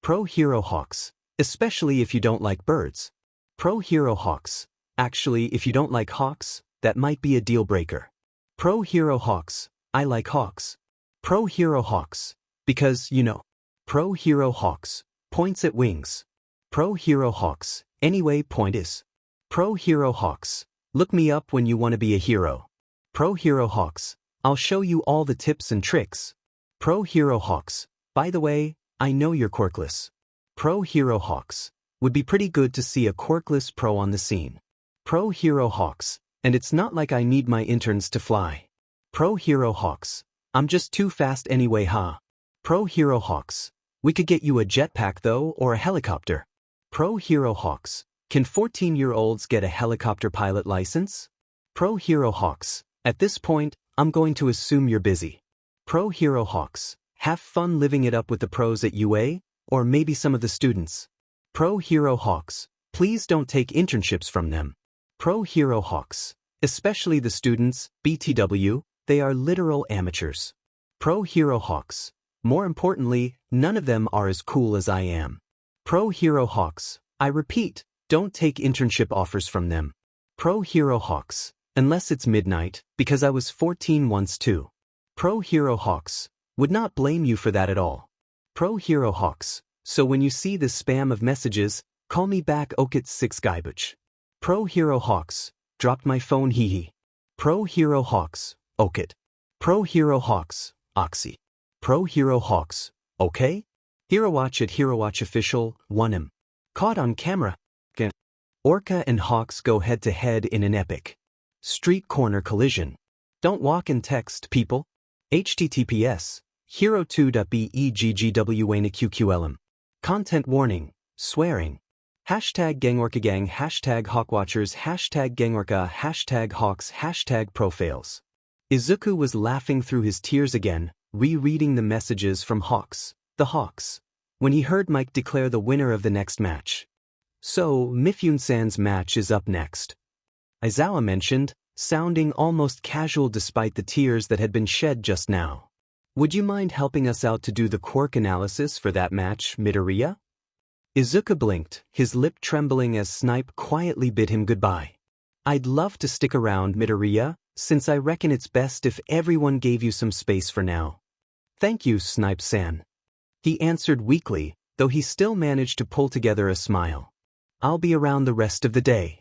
Pro Hero Hawks, especially if you don't like birds. Pro Hero Hawks, actually if you don't like hawks, that might be a deal breaker. Pro Hero Hawks, I like hawks. Pro Hero Hawks, because, you know. Pro Hero Hawks, points at wings. Pro Hero Hawks, anyway point is. Pro Hero Hawks, look me up when you want to be a hero. Pro Hero Hawks, I'll show you all the tips and tricks. Pro Hero Hawks, by the way, I know you're quirkless. Pro Hero Hawks, would be pretty good to see a quirkless pro on the scene. Pro Hero Hawks, and it's not like I need my interns to fly. Pro Hero Hawks, I'm just too fast anyway, huh? Pro Hero Hawks, we could get you a jetpack though, or a helicopter. Pro Hero Hawks, can 14-year-olds get a helicopter pilot license? Pro Hero Hawks, at this point, I'm going to assume you're busy. Pro Hero Hawks, have fun living it up with the pros at UA, or maybe some of the students. Pro Hero Hawks, please don't take internships from them. Pro Hero Hawks, especially the students, BTW, they are literal amateurs. Pro Hero Hawks, more importantly, none of them are as cool as I am. Pro Hero Hawks, I repeat, don't take internship offers from them. Pro Hero Hawks, unless it's midnight, because I was 14 once too. Pro Hero Hawks, would not blame you for that at all. Pro Hero Hawks, so when you see this spam of messages, call me back okit 6 garbage. Pro Hero Hawks, dropped my phone hee. Pro Hero Hawks, okit. Pro Hero Hawks, oxy. Pro Hero Hawks, okay? Hero Watch at Hero Watch Official, 1M. Caught on camera. Orca and Hawks go head-to-head in an epic street corner collision. Don't walk and text, people. https hero2.beggwanaqqlm. Content warning, swearing. Hashtag GangOrcaGang, hashtag HawkWatchers, hashtag GangOrca, hashtag Hawks, hashtag Profails. Izuku was laughing through his tears again, rereading the messages from Hawks, the Hawks, when he heard Mike declare the winner of the next match. So, Mifune-san's match is up next. Aizawa mentioned, sounding almost casual despite the tears that had been shed just now. Would you mind helping us out to do the quirk analysis for that match, Midoriya? Izuku blinked, his lip trembling as Snipe quietly bid him goodbye. I'd love to stick around, Midoriya, since I reckon it's best if everyone gave you some space for now. Thank you, Snipe-san. He answered weakly, though he still managed to pull together a smile. I'll be around the rest of the day.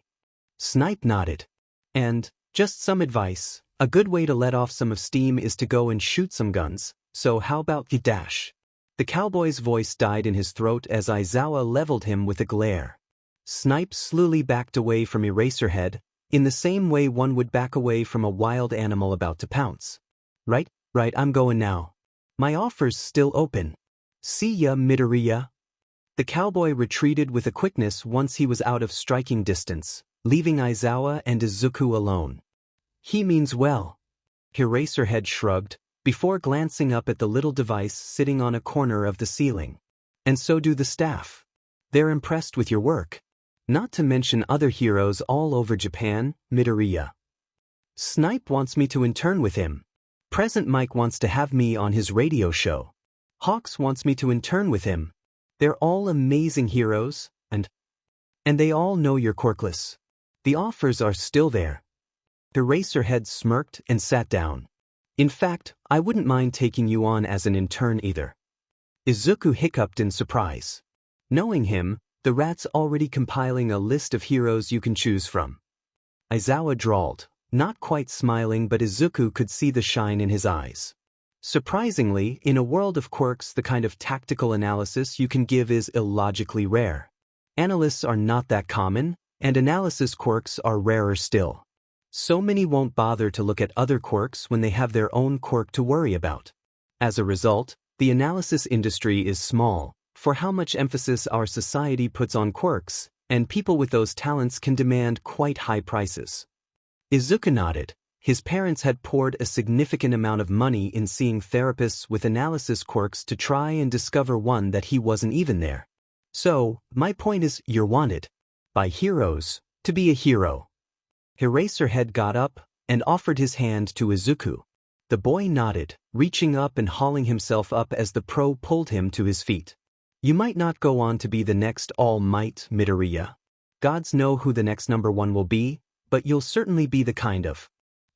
Snipe nodded. And, just some advice, a good way to let off some of steam is to go and shoot some guns, so how about the dash? The cowboy's voice died in his throat as Aizawa leveled him with a glare. Snipe slowly backed away from Eraserhead, in the same way one would back away from a wild animal about to pounce. Right, I'm going now. My offer's still open. See ya, Midoriya. The cowboy retreated with a quickness once he was out of striking distance, leaving Aizawa and Izuku alone. He means well. Eraserhead shrugged, before glancing up at the little device sitting on a corner of the ceiling. And so do the staff. They're impressed with your work. Not to mention other heroes all over Japan, Midoriya. Snipe wants me to intern with him. Present Mike wants to have me on his radio show. Hawks wants me to intern with him. They're all amazing heroes, and they all know you're quirkless. The offers are still there. Eraserhead smirked and sat down. In fact, I wouldn't mind taking you on as an intern either. Izuku hiccuped in surprise. Knowing him, the rat's already compiling a list of heroes you can choose from. Aizawa drawled, not quite smiling, but Izuku could see the shine in his eyes. Surprisingly, in a world of quirks, the kind of tactical analysis you can give is illogically rare. Analysts are not that common, and analysis quirks are rarer still. So many won't bother to look at other quirks when they have their own quirk to worry about. As a result, the analysis industry is small, for how much emphasis our society puts on quirks, and people with those talents can demand quite high prices. Izuku nodded. His parents had poured a significant amount of money in seeing therapists with analysis quirks to try and discover one that he wasn't even there. So, my point is, you're wanted by heroes to be a hero. Eraserhead got up and offered his hand to Izuku. The boy nodded, reaching up and hauling himself up as the pro pulled him to his feet. You might not go on to be the next All Might, Midoriya. Gods know who the next #1 will be, but you'll certainly be the kind of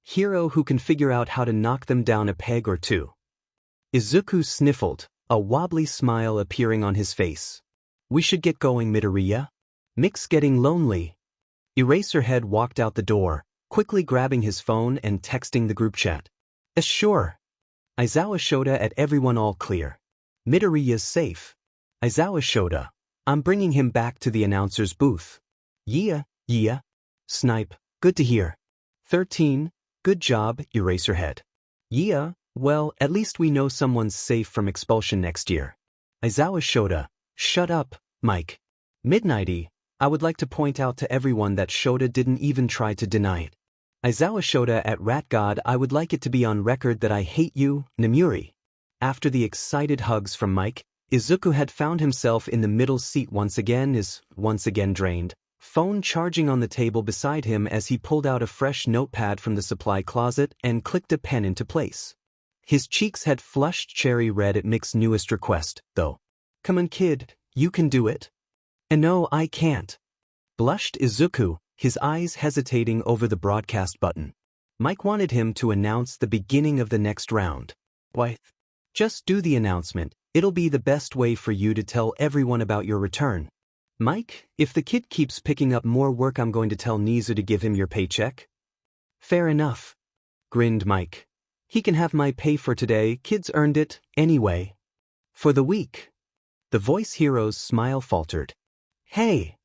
hero who can figure out how to knock them down a peg or two. Izuku sniffled, a wobbly smile appearing on his face. We should get going, Midoriya. Mick's getting lonely. Eraserhead walked out the door, quickly grabbing his phone and texting the group chat. Sure. Aizawa Shota at everyone all clear. Midoriya's safe. Aizawa Shota. I'm bringing him back to the announcer's booth. Yeah. Snipe, good to hear. 13. Good job, Eraserhead. Yeah, well, at least we know someone's safe from expulsion next year. Aizawa Shota. Shut up, Mike. Midnighty, I would like to point out to everyone that Shota didn't even try to deny it. Aizawa Shota at Rat God, I would like it to be on record that I hate you, Namuri. After the excited hugs from Mike, Izuku had found himself in the middle seat once again, drained, phone charging on the table beside him as he pulled out a fresh notepad from the supply closet and clicked a pen into place. His cheeks had flushed cherry red at Mick's newest request, though. Come on, kid, you can do it. And no, I can't. Blushed Izuku, his eyes hesitating over the broadcast button. Mike wanted him to announce the beginning of the next round. Why? Just do the announcement. It'll be the best way for you to tell everyone about your return. Mike, if the kid keeps picking up more work, I'm going to tell Nizu to give him your paycheck. Fair enough. Grinned Mike. He can have my pay for today, kids earned it, anyway. For the week. The voice hero's smile faltered. Hey!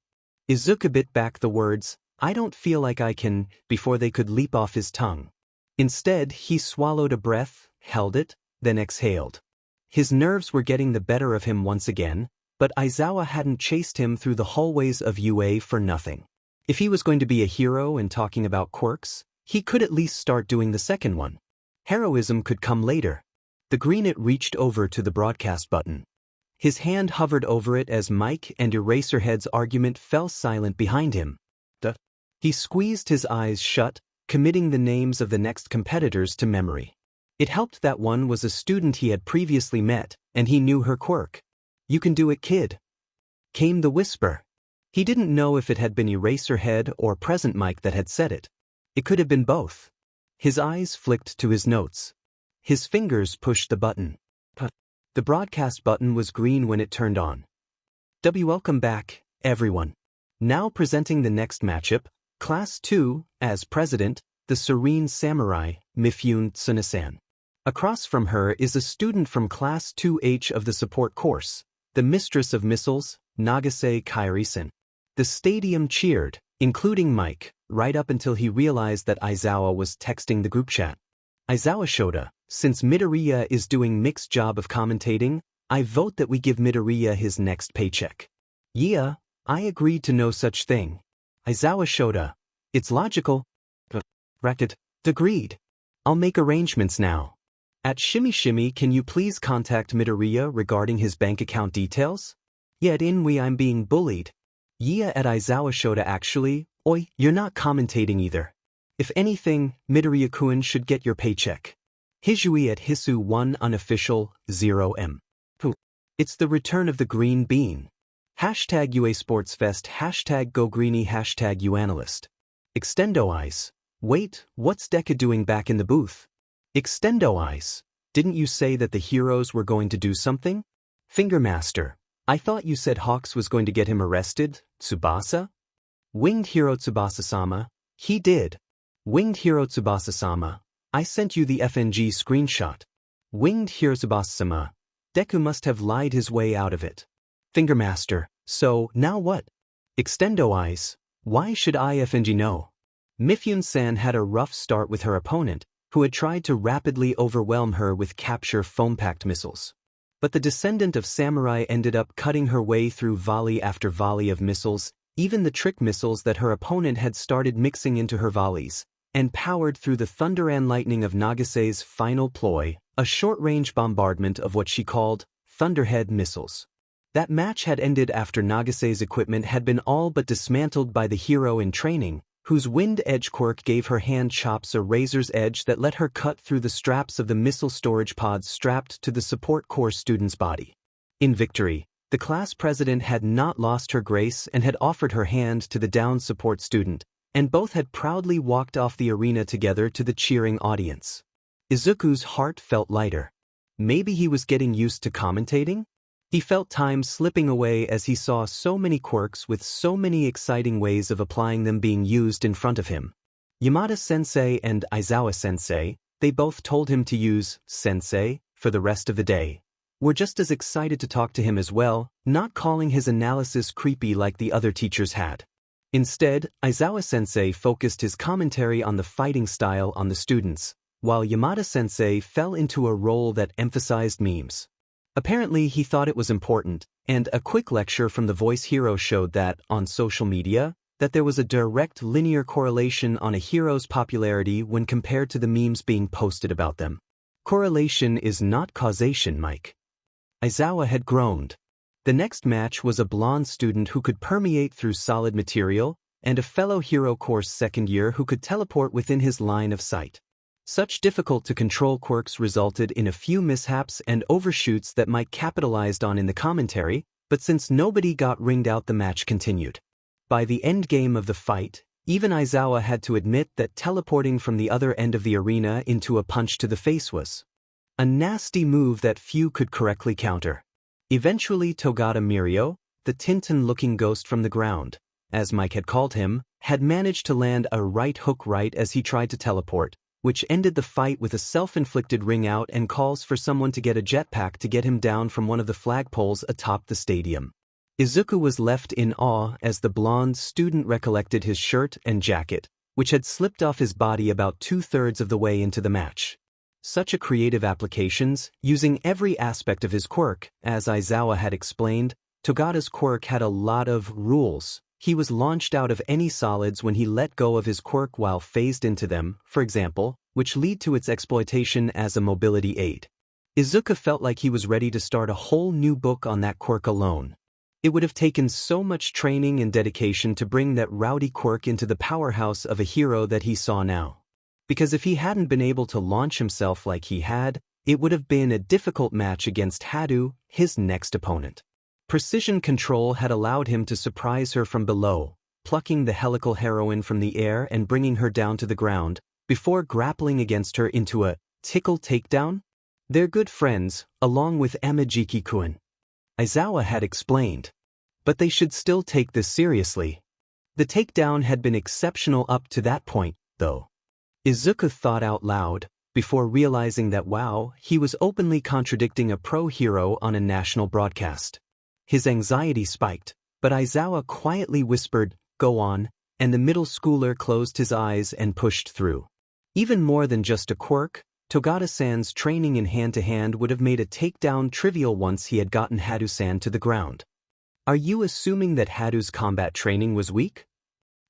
Izuku bit back the words, I don't feel like I can, before they could leap off his tongue. Instead, he swallowed a breath, held it, then exhaled. His nerves were getting the better of him once again, but Aizawa hadn't chased him through the hallways of UA for nothing. If he was going to be a hero and talking about quirks, he could at least start doing the second one. Heroism could come later. The greenet reached over to the broadcast button. His hand hovered over it as Mike and Eraserhead's argument fell silent behind him. He squeezed his eyes shut, committing the names of the next competitors to memory. It helped that one was a student he had previously met, and he knew her quirk. You can do it, kid. Came the whisper. He didn't know if it had been Eraserhead or present Mike that had said it. It could have been both. His eyes flicked to his notes. His fingers pushed the button. The broadcast button was green when it turned on. Welcome back, everyone. Now presenting the next matchup, Class 2, as president, the Serene Samurai, Mifune Tsunasan. Across from her is a student from Class 2H of the support course, the Mistress of Missiles, Nagase Kairi-san. The stadium cheered, including Mike, right up until he realized that Aizawa was texting the group chat. Aizawa Shota, since Midoriya is doing Mick's job of commentating, I vote that we give Midoriya his next paycheck. Yeah, I agreed to no such thing. Aizawa Shota, it's logical. Racket, agreed. I'll make arrangements now. At Shimmy Shimmy, can you please contact Midoriya regarding his bank account details? Yeah, at Inui I'm being bullied. Yeah, at Aizawa Shota actually, oi, you're not commentating either. If anything, Midoriya-kun should get your paycheck. Hijui at Hisu 1 unofficial 0M. It's the return of the green bean. Hashtag UA Sportsfest, hashtag GoGreenie, hashtag UAnalyst. Extendo Eyes. Wait, what's Deku doing back in the booth? Extendo Eyes. Didn't you say that the heroes were going to do something? Fingermaster. I thought you said Hawks was going to get him arrested, Tsubasa? Winged Hero Tsubasa-sama. He did. Winged Hero Tsubasa-sama. I sent you the FNG screenshot. Winged Hero Tsubasa-sama. Deku must have lied his way out of it. Fingermaster. So, now what? Extendo Eyes. Why should IFNG know? Mifune-san had a rough start with her opponent, who had tried to rapidly overwhelm her with capture foam-packed missiles. But the descendant of samurai ended up cutting her way through volley after volley of missiles, even the trick missiles that her opponent had started mixing into her volleys, and powered through the thunder and lightning of Nagase's final ploy, a short-range bombardment of what she called Thunderhead missiles. That match had ended after Nagase's equipment had been all but dismantled by the hero in training, whose wind edge quirk gave her hand chops a razor's edge that let her cut through the straps of the missile storage pods strapped to the support corps student's body. In victory, the class president had not lost her grace and had offered her hand to the downed support student, and both had proudly walked off the arena together to the cheering audience. Izuku's heart felt lighter. Maybe he was getting used to commentating? He felt time slipping away as he saw so many quirks with so many exciting ways of applying them being used in front of him. Yamada-sensei and Aizawa-sensei, they both told him to use sensei for the rest of the day, were just as excited to talk to him as well, not calling his analysis creepy like the other teachers had. Instead, Aizawa-sensei focused his commentary on the fighting style on the students, while Yamada-sensei fell into a role that emphasized memes. Apparently he thought it was important, and a quick lecture from the voice hero showed that, on social media, that there was a direct linear correlation on a hero's popularity when compared to the memes being posted about them. Correlation is not causation, Mike. Aizawa had groaned. The next match was a blonde student who could permeate through solid material, and a fellow hero course second year who could teleport within his line of sight. Such difficult-to-control quirks resulted in a few mishaps and overshoots that Mike capitalized on in the commentary, but since nobody got ringed out, the match continued. By the end game of the fight, even Aizawa had to admit that teleporting from the other end of the arena into a punch to the face was a nasty move that few could correctly counter. Eventually Togata Mirio, the Tintin-looking ghost from the ground, as Mike had called him, had managed to land a right hook right as he tried to teleport, which ended the fight with a self-inflicted ring out and calls for someone to get a jetpack to get him down from one of the flagpoles atop the stadium. Izuku was left in awe as the blonde student recollected his shirt and jacket, which had slipped off his body about 2/3 of the way into the match. Such a creative applications, using every aspect of his quirk, as Aizawa had explained, Togata's quirk had a lot of rules. He was launched out of any solids when he let go of his quirk while phased into them, for example, which lead to its exploitation as a mobility aid. Izuku felt like he was ready to start a whole new book on that quirk alone. It would have taken so much training and dedication to bring that rowdy quirk into the powerhouse of a hero that he saw now. Because if he hadn't been able to launch himself like he had, it would have been a difficult match against Hadu, his next opponent. Precision control had allowed him to surprise her from below, plucking the helical heroine from the air and bringing her down to the ground, before grappling against her into a tickle takedown. They're good friends, along with Amajiki-kun. Aizawa had explained. But they should still take this seriously. The takedown had been exceptional up to that point, though. Izuku thought out loud, before realizing that wow, he was openly contradicting a pro-hero on a national broadcast. His anxiety spiked, but Aizawa quietly whispered, "Go on," and the middle schooler closed his eyes and pushed through. Even more than just a quirk, Togata-san's training in hand-to-hand would have made a takedown trivial once he had gotten Hadu-san to the ground. Are you assuming that Hadu's combat training was weak?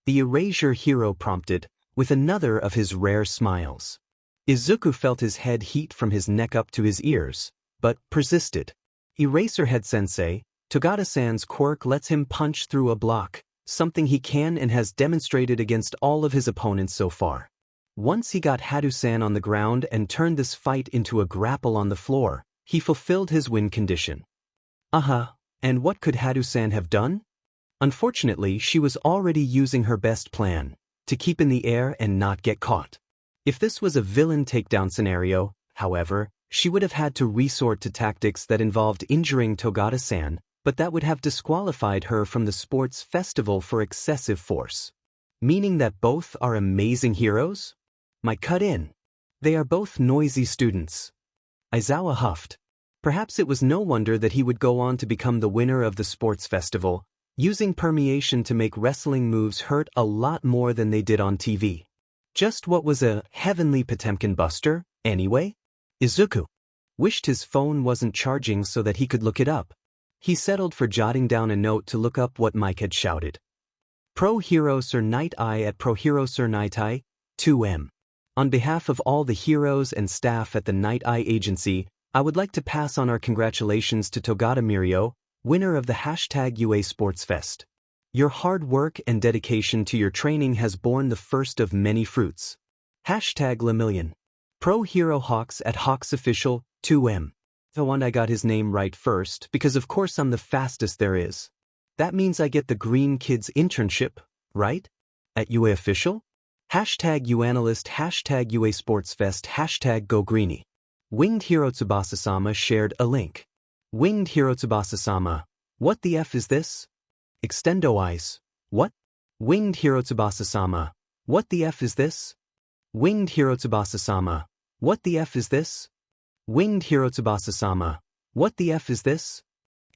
The erasure hero prompted, with another of his rare smiles. Izuku felt his head heat from his neck up to his ears, but persisted. Eraserhead-sensei, Togata-san's quirk lets him punch through a block, something he can and has demonstrated against all of his opponents so far. Once he got Haru-san on the ground and turned this fight into a grapple on the floor, he fulfilled his win condition. And what could Haru-san have done? Unfortunately, she was already using her best plan, to keep in the air and not get caught. If this was a villain takedown scenario, however, she would have had to resort to tactics that involved injuring Togata-san, but that would have disqualified her from the sports festival for excessive force. Meaning that both are amazing heroes? Might cut in. They are both noisy students. Aizawa huffed. Perhaps it was no wonder that he would go on to become the winner of the sports festival, using permeation to make wrestling moves hurt a lot more than they did on TV. Just what was a heavenly Potemkin buster, anyway? Izuku wished his phone wasn't charging so that he could look it up. He settled for jotting down a note to look up what Mike had shouted. Pro Hero Sir Night Eye at Pro Hero Sir Night Eye, 2M. On behalf of all the heroes and staff at the Night Eye Agency, I would like to pass on our congratulations to Togata Mirio, winner of the #UA Sportsfest. Your hard work and dedication to your training has borne the first of many fruits. #LaMillion. Pro Hero Hawks at Hawks Official, 2M. The one I got his name right first, because of course I'm the fastest there is. That means I get the Green Kids Internship, right? At UA Official? #UAnalyst, #UA Sportsfest, #GoGreenie. Winged Hero Tsubasa-sama shared a link. Winged Hero Tsubasa-sama. What the F is this? Extendo eyes. What? Winged Hero Tsubasa-sama. What the F is this? Winged Hero Tsubasa-sama. What the F is this? Winged Hero Tsubasa-sama. What the F is this?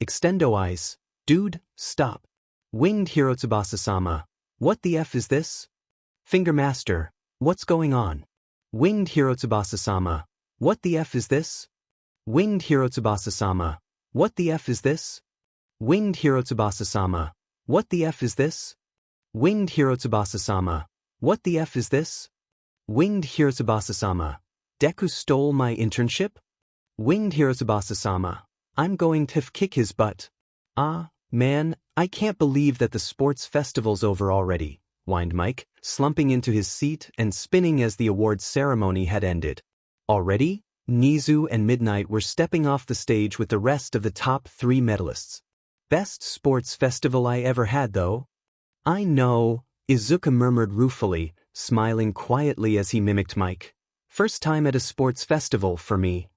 Extendo eyes. Dude, stop. Winged Hero Tsubasa-sama. What the F is this? Finger Master. What's going on? Winged Hero Tsubasa-sama. What the F is this? Winged Hero Tsubasa-sama. What the F is this? Winged Hero Tsubasa-sama. What the F is this? Winged Hero Tsubasa-sama. What the F is this? Winged Hero Tsubasa-sama. Deku stole my internship? Winged Hero Tsubasa-sama. I'm going to kick his butt. Ah, man, I can't believe that the sports festival's over already, whined Mike, slumping into his seat and spinning as the awards ceremony had ended. Already, Nizu and Midnight were stepping off the stage with the rest of the top 3 medalists. Best sports festival I ever had, though. I know, Izuku murmured ruefully, smiling quietly as he mimicked Mike. First time at a sports festival for me.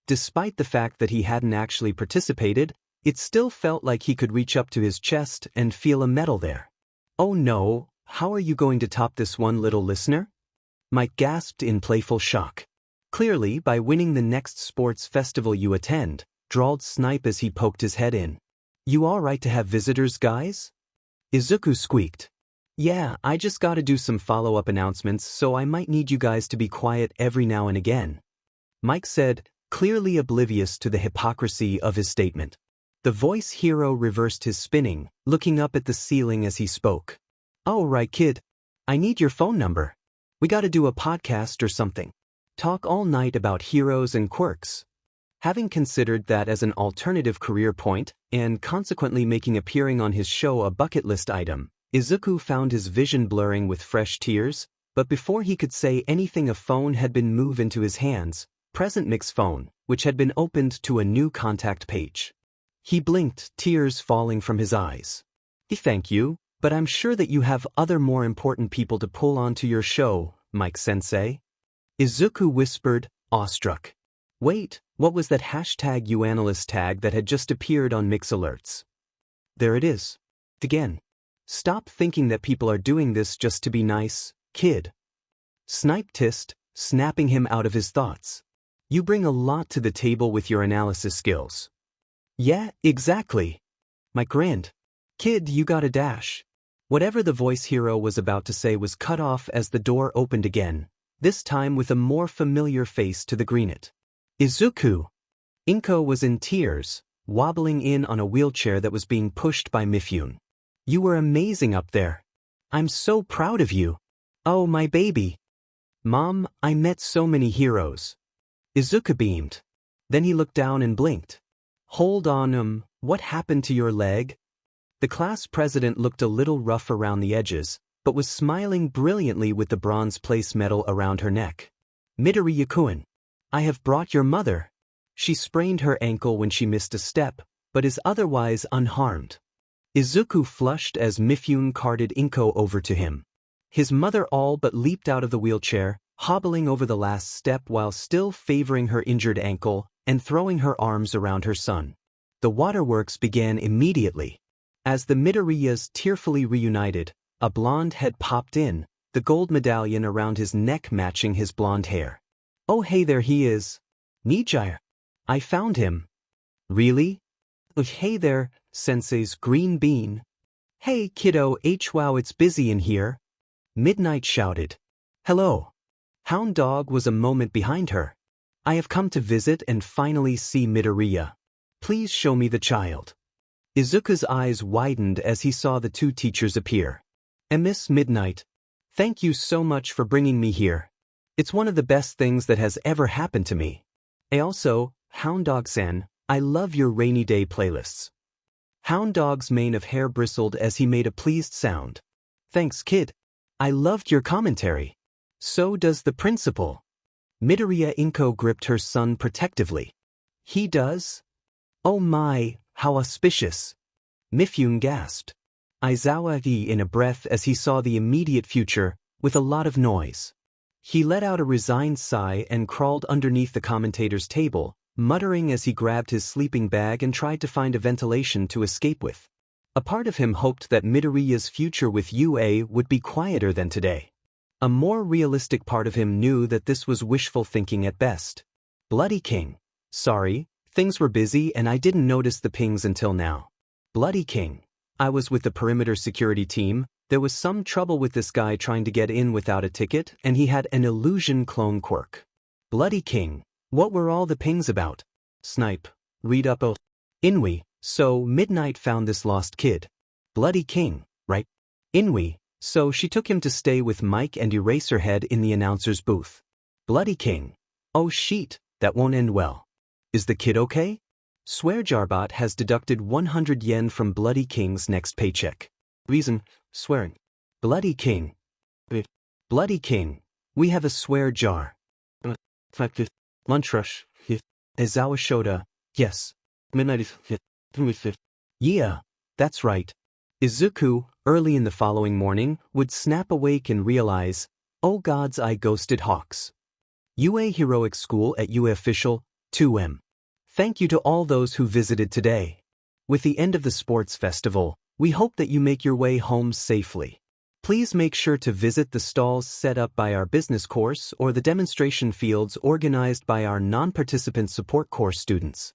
Despite the fact that he hadn't actually participated, it still felt like he could reach up to his chest and feel a medal there. Oh no, how are you going to top this one, little listener? Mike gasped in playful shock. Clearly, by winning the next sports festival you attend, drawled Snipe as he poked his head in. You alright to have visitors, guys? Izuku squeaked. Yeah, I just gotta do some follow-up announcements, so I might need you guys to be quiet every now and again. Mike said, clearly oblivious to the hypocrisy of his statement. The voice hero reversed his spinning, looking up at the ceiling as he spoke. Oh right, kid. I need your phone number. We gotta do a podcast or something. Talk all night about heroes and quirks. Having considered that as an alternative career point, and consequently making appearing on his show a bucket list item, Izuku found his vision blurring with fresh tears, but before he could say anything a phone had been moved into his hands, Present Mix phone, which had been opened to a new contact page. He blinked, tears falling from his eyes. Thank you, but I'm sure that you have other more important people to pull onto your show, Mike-sensei. Izuku whispered, awestruck. Wait, what was that #UAnalyst tag that had just appeared on Mix Alerts? There it is. Again. Stop thinking that people are doing this just to be nice, kid. Snipe tissed, snapping him out of his thoughts. You bring a lot to the table with your analysis skills. Yeah, exactly. Mike grinned. Kid, you got a dash. Whatever the voice hero was about to say was cut off as the door opened again, this time with a more familiar face to the greenet. Izuku! Inko was in tears, wobbling in on a wheelchair that was being pushed by Mifune. You were amazing up there. I'm so proud of you. Oh, my baby. Mom, I met so many heroes. Izuku beamed. Then he looked down and blinked. Hold on, what happened to your leg? The class president looked a little rough around the edges, but was smiling brilliantly with the bronze place medal around her neck. Midoriya-kun, I have brought your mother. She sprained her ankle when she missed a step, but is otherwise unharmed. Izuku flushed as Mifune carted Inko over to him. His mother all but leaped out of the wheelchair, hobbling over the last step while still favoring her injured ankle and throwing her arms around her son. The waterworks began immediately. As the Midoriyas tearfully reunited, a blonde head popped in, the gold medallion around his neck matching his blonde hair. Oh hey, there he is. Nijire. I found him. Really? Oh hey there, Sensei's green bean. Hey kiddo, wow, it's busy in here. Midnight shouted. Hello. Hound Dog was a moment behind her. I have come to visit and finally see Midoriya. Please show me the child. Izuku's eyes widened as he saw the two teachers appear. Miss Midnight, thank you so much for bringing me here. It's one of the best things that has ever happened to me. Also, Hound Dog-san, I love your rainy day playlists. Hound Dog's mane of hair bristled as he made a pleased sound. Thanks, kid. I loved your commentary. So does the principal. Midoriya Inko gripped her son protectively. He does? Oh my, how auspicious. Mifune gasped. Aizawa in a breath as he saw the immediate future, with a lot of noise. He let out a resigned sigh and crawled underneath the commentator's table, muttering as he grabbed his sleeping bag and tried to find a ventilation to escape with. A part of him hoped that Midoriya's future with UA would be quieter than today. A more realistic part of him knew that this was wishful thinking at best. Bloody King. Sorry, things were busy and I didn't notice the pings until now. Bloody King. I was with the perimeter security team. There was some trouble with this guy trying to get in without a ticket, and he had an illusion clone quirk. Bloody King. What were all the pings about? Snipe. Read up. Oh. Inui. So Midnight found this lost kid. Bloody King, right? Inui. So she took him to stay with Mike and Eraserhead in the announcer's booth. Bloody King. Oh sheet, that won't end well. Is the kid okay? Swearjarbot has deducted 100 yen from Bloody King's next paycheck. Reason, swearing. Bloody King. Bloody King. We have a swear jar. Lunch rush. Aizawa Shoda. Yes. Midnight. Yeah, that's right. Izuku, early in the following morning, would snap awake and realize, oh gods, I ghosted Hawks. UA Heroic School at UA Official, 2M. Thank you to all those who visited today. With the end of the sports festival, we hope that you make your way home safely. Please make sure to visit the stalls set up by our business course or the demonstration fields organized by our non-participant support course students.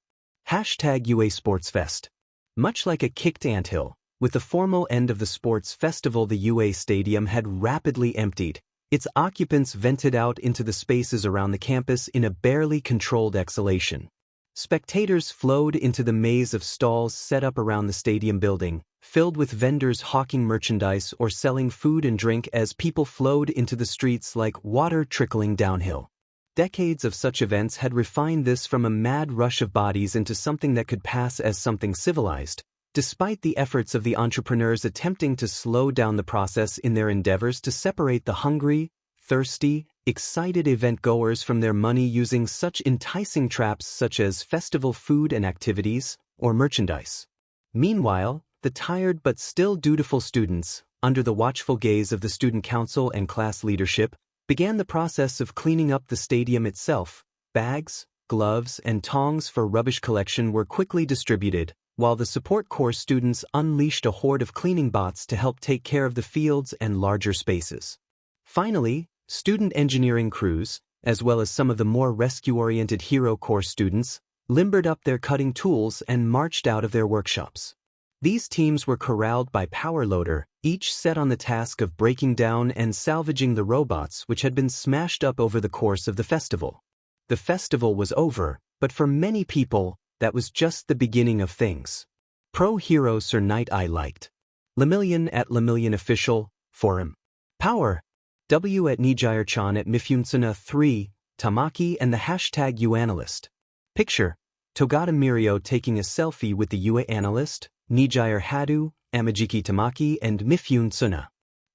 #UA SportsFest. Much like a kicked anthill, with the formal end of the sports festival, the UA Stadium had rapidly emptied, its occupants vented out into the spaces around the campus in a barely controlled exhalation. Spectators flowed into the maze of stalls set up around the stadium building, filled with vendors hawking merchandise or selling food and drink as people flowed into the streets like water trickling downhill. Decades of such events had refined this from a mad rush of bodies into something that could pass as something civilized, despite the efforts of the entrepreneurs attempting to slow down the process in their endeavors to separate the hungry, thirsty, excited event-goers from their money using such enticing traps such as festival food and activities, or merchandise. Meanwhile, the tired but still dutiful students, under the watchful gaze of the student council and class leadership, began the process of cleaning up the stadium itself. Bags, gloves, and tongs for rubbish collection were quickly distributed, while the support course students unleashed a horde of cleaning bots to help take care of the fields and larger spaces. Finally, student engineering crews, as well as some of the more rescue-oriented hero course students, limbered up their cutting tools and marched out of their workshops. These teams were corralled by Power Loader, each set on the task of breaking down and salvaging the robots which had been smashed up over the course of the festival. The festival was over, but for many people, that was just the beginning of things. Pro Hero Sir Knight I liked. Lemillion at Lemillion Official, Forum. Power. W at Nijire-chan at Mifunsuna 3, Tamaki and the #UAnalyst. Picture. Togata Mirio taking a selfie with the UA analyst, Nijire Hadu, Amajiki Tamaki and Mifune Suna.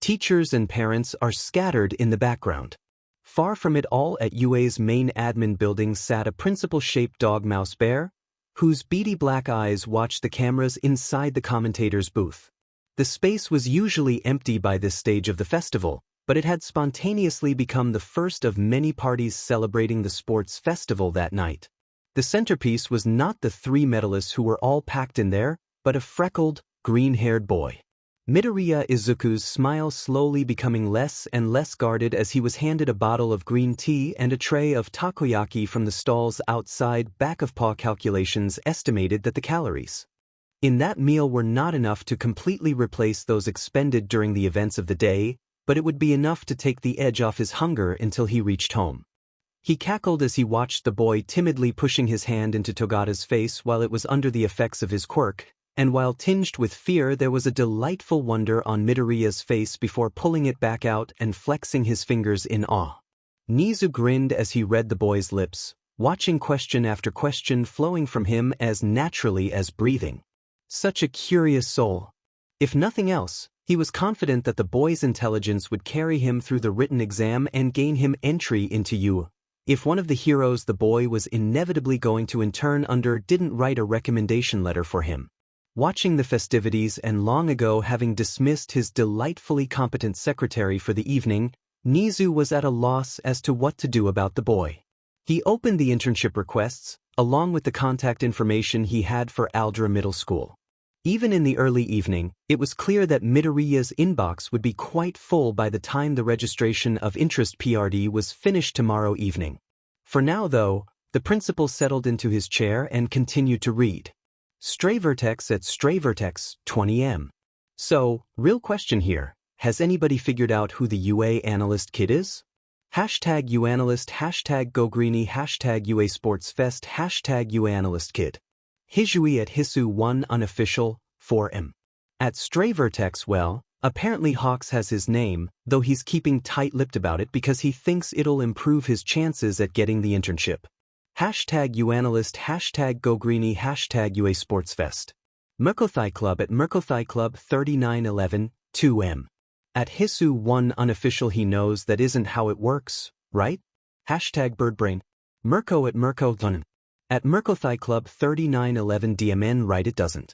Teachers and parents are scattered in the background. Far from it all, at UA's main admin building sat a principal-shaped dog mouse bear, whose beady black eyes watched the cameras inside the commentator's booth. The space was usually empty by this stage of the festival, but it had spontaneously become the first of many parties celebrating the sports festival that night. The centerpiece was not the 3 medalists who were all packed in there, but a freckled, green-haired boy. Midoriya Izuku's smile slowly becoming less and less guarded as he was handed a bottle of green tea and a tray of takoyaki from the stalls outside. Back-of-paw calculations estimated that the calories in that meal were not enough to completely replace those expended during the events of the day, but it would be enough to take the edge off his hunger until he reached home. He cackled as he watched the boy timidly pushing his hand into Togata's face while it was under the effects of his quirk, and while tinged with fear there was a delightful wonder on Midoriya's face before pulling it back out and flexing his fingers in awe. Nizu grinned as he read the boy's lips, watching question after question flowing from him as naturally as breathing. Such a curious soul. If nothing else, he was confident that the boy's intelligence would carry him through the written exam and gain him entry into UA. If one of the heroes the boy was inevitably going to intern under didn't write a recommendation letter for him. Watching the festivities and long ago having dismissed his delightfully competent secretary for the evening, Nizu was at a loss as to what to do about the boy. He opened the internship requests, along with the contact information he had for Aldra Middle School. Even in the early evening, it was clear that Midoriya's inbox would be quite full by the time the registration of interest PRD was finished tomorrow evening. For now, though, the principal settled into his chair and continued to read. Stray Vertex at Stray Vertex, 20M. So, real question here, has anybody figured out who the UA analyst kid is? Hashtag UAnalyst, hashtag GoGreeny, hashtag UA Sports Fest, hashtag UA Analyst Kid. Hijui at Hisu 1 unofficial, 4M. At Stray Vertex, well, apparently Hawks has his name, though he's keeping tight-lipped about it because he thinks it'll improve his chances at getting the internship. Hashtag UAnalyst, hashtag GoGreeny, hashtag UA Sports Fest. Merkothai Club at Merkothai Club 3911, 2M. At Hisu 1 unofficial, he knows that isn't how it works, right? Hashtag Birdbrain. Merko at Merko at Merkothai Club 3911 DMN, right, it doesn't.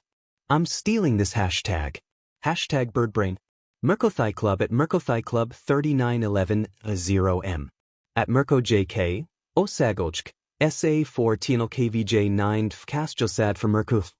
I'm stealing this hashtag. Hashtag Birdbrain. Merkothai Club at Merkothai Club 3911 0M. At Merko JK, Osagolchk, SA4 Tinal KVJ 9 Fkastjosad for Merkuth.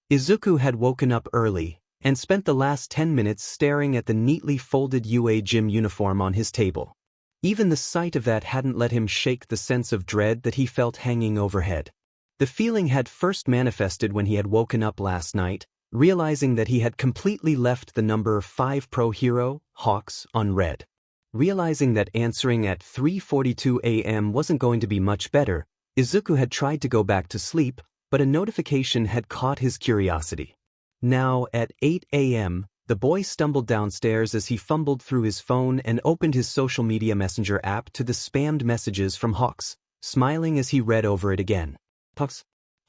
Izuku had woken up early and spent the last 10 minutes staring at the neatly folded UA gym uniform on his table. Even the sight of that hadn't let him shake the sense of dread that he felt hanging overhead. The feeling had first manifested when he had woken up last night, realizing that he had completely left the number 5 pro hero, Hawks, on red. Realizing that answering at 3:42 a.m. wasn't going to be much better, Izuku had tried to go back to sleep, but a notification had caught his curiosity. Now, at 8 a.m., the boy stumbled downstairs as he fumbled through his phone and opened his social media messenger app to the spammed messages from Hawks, smiling as he read over it again.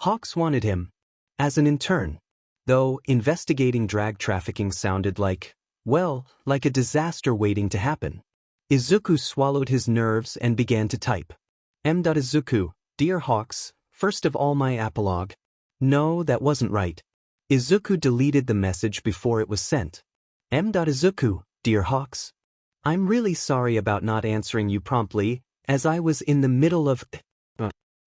Hawks wanted him as an intern. Though investigating drag trafficking sounded like, well, like a disaster waiting to happen. Izuku swallowed his nerves and began to type. M.Izuku, Dear Hawks, first of all my apologue. No, that wasn't right. Izuku deleted the message before it was sent. M.Izuku, Dear Hawks. I'm really sorry about not answering you promptly, as I was in the middle of...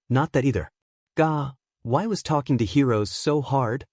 Not that either. Gah, why was talking to heroes so hard?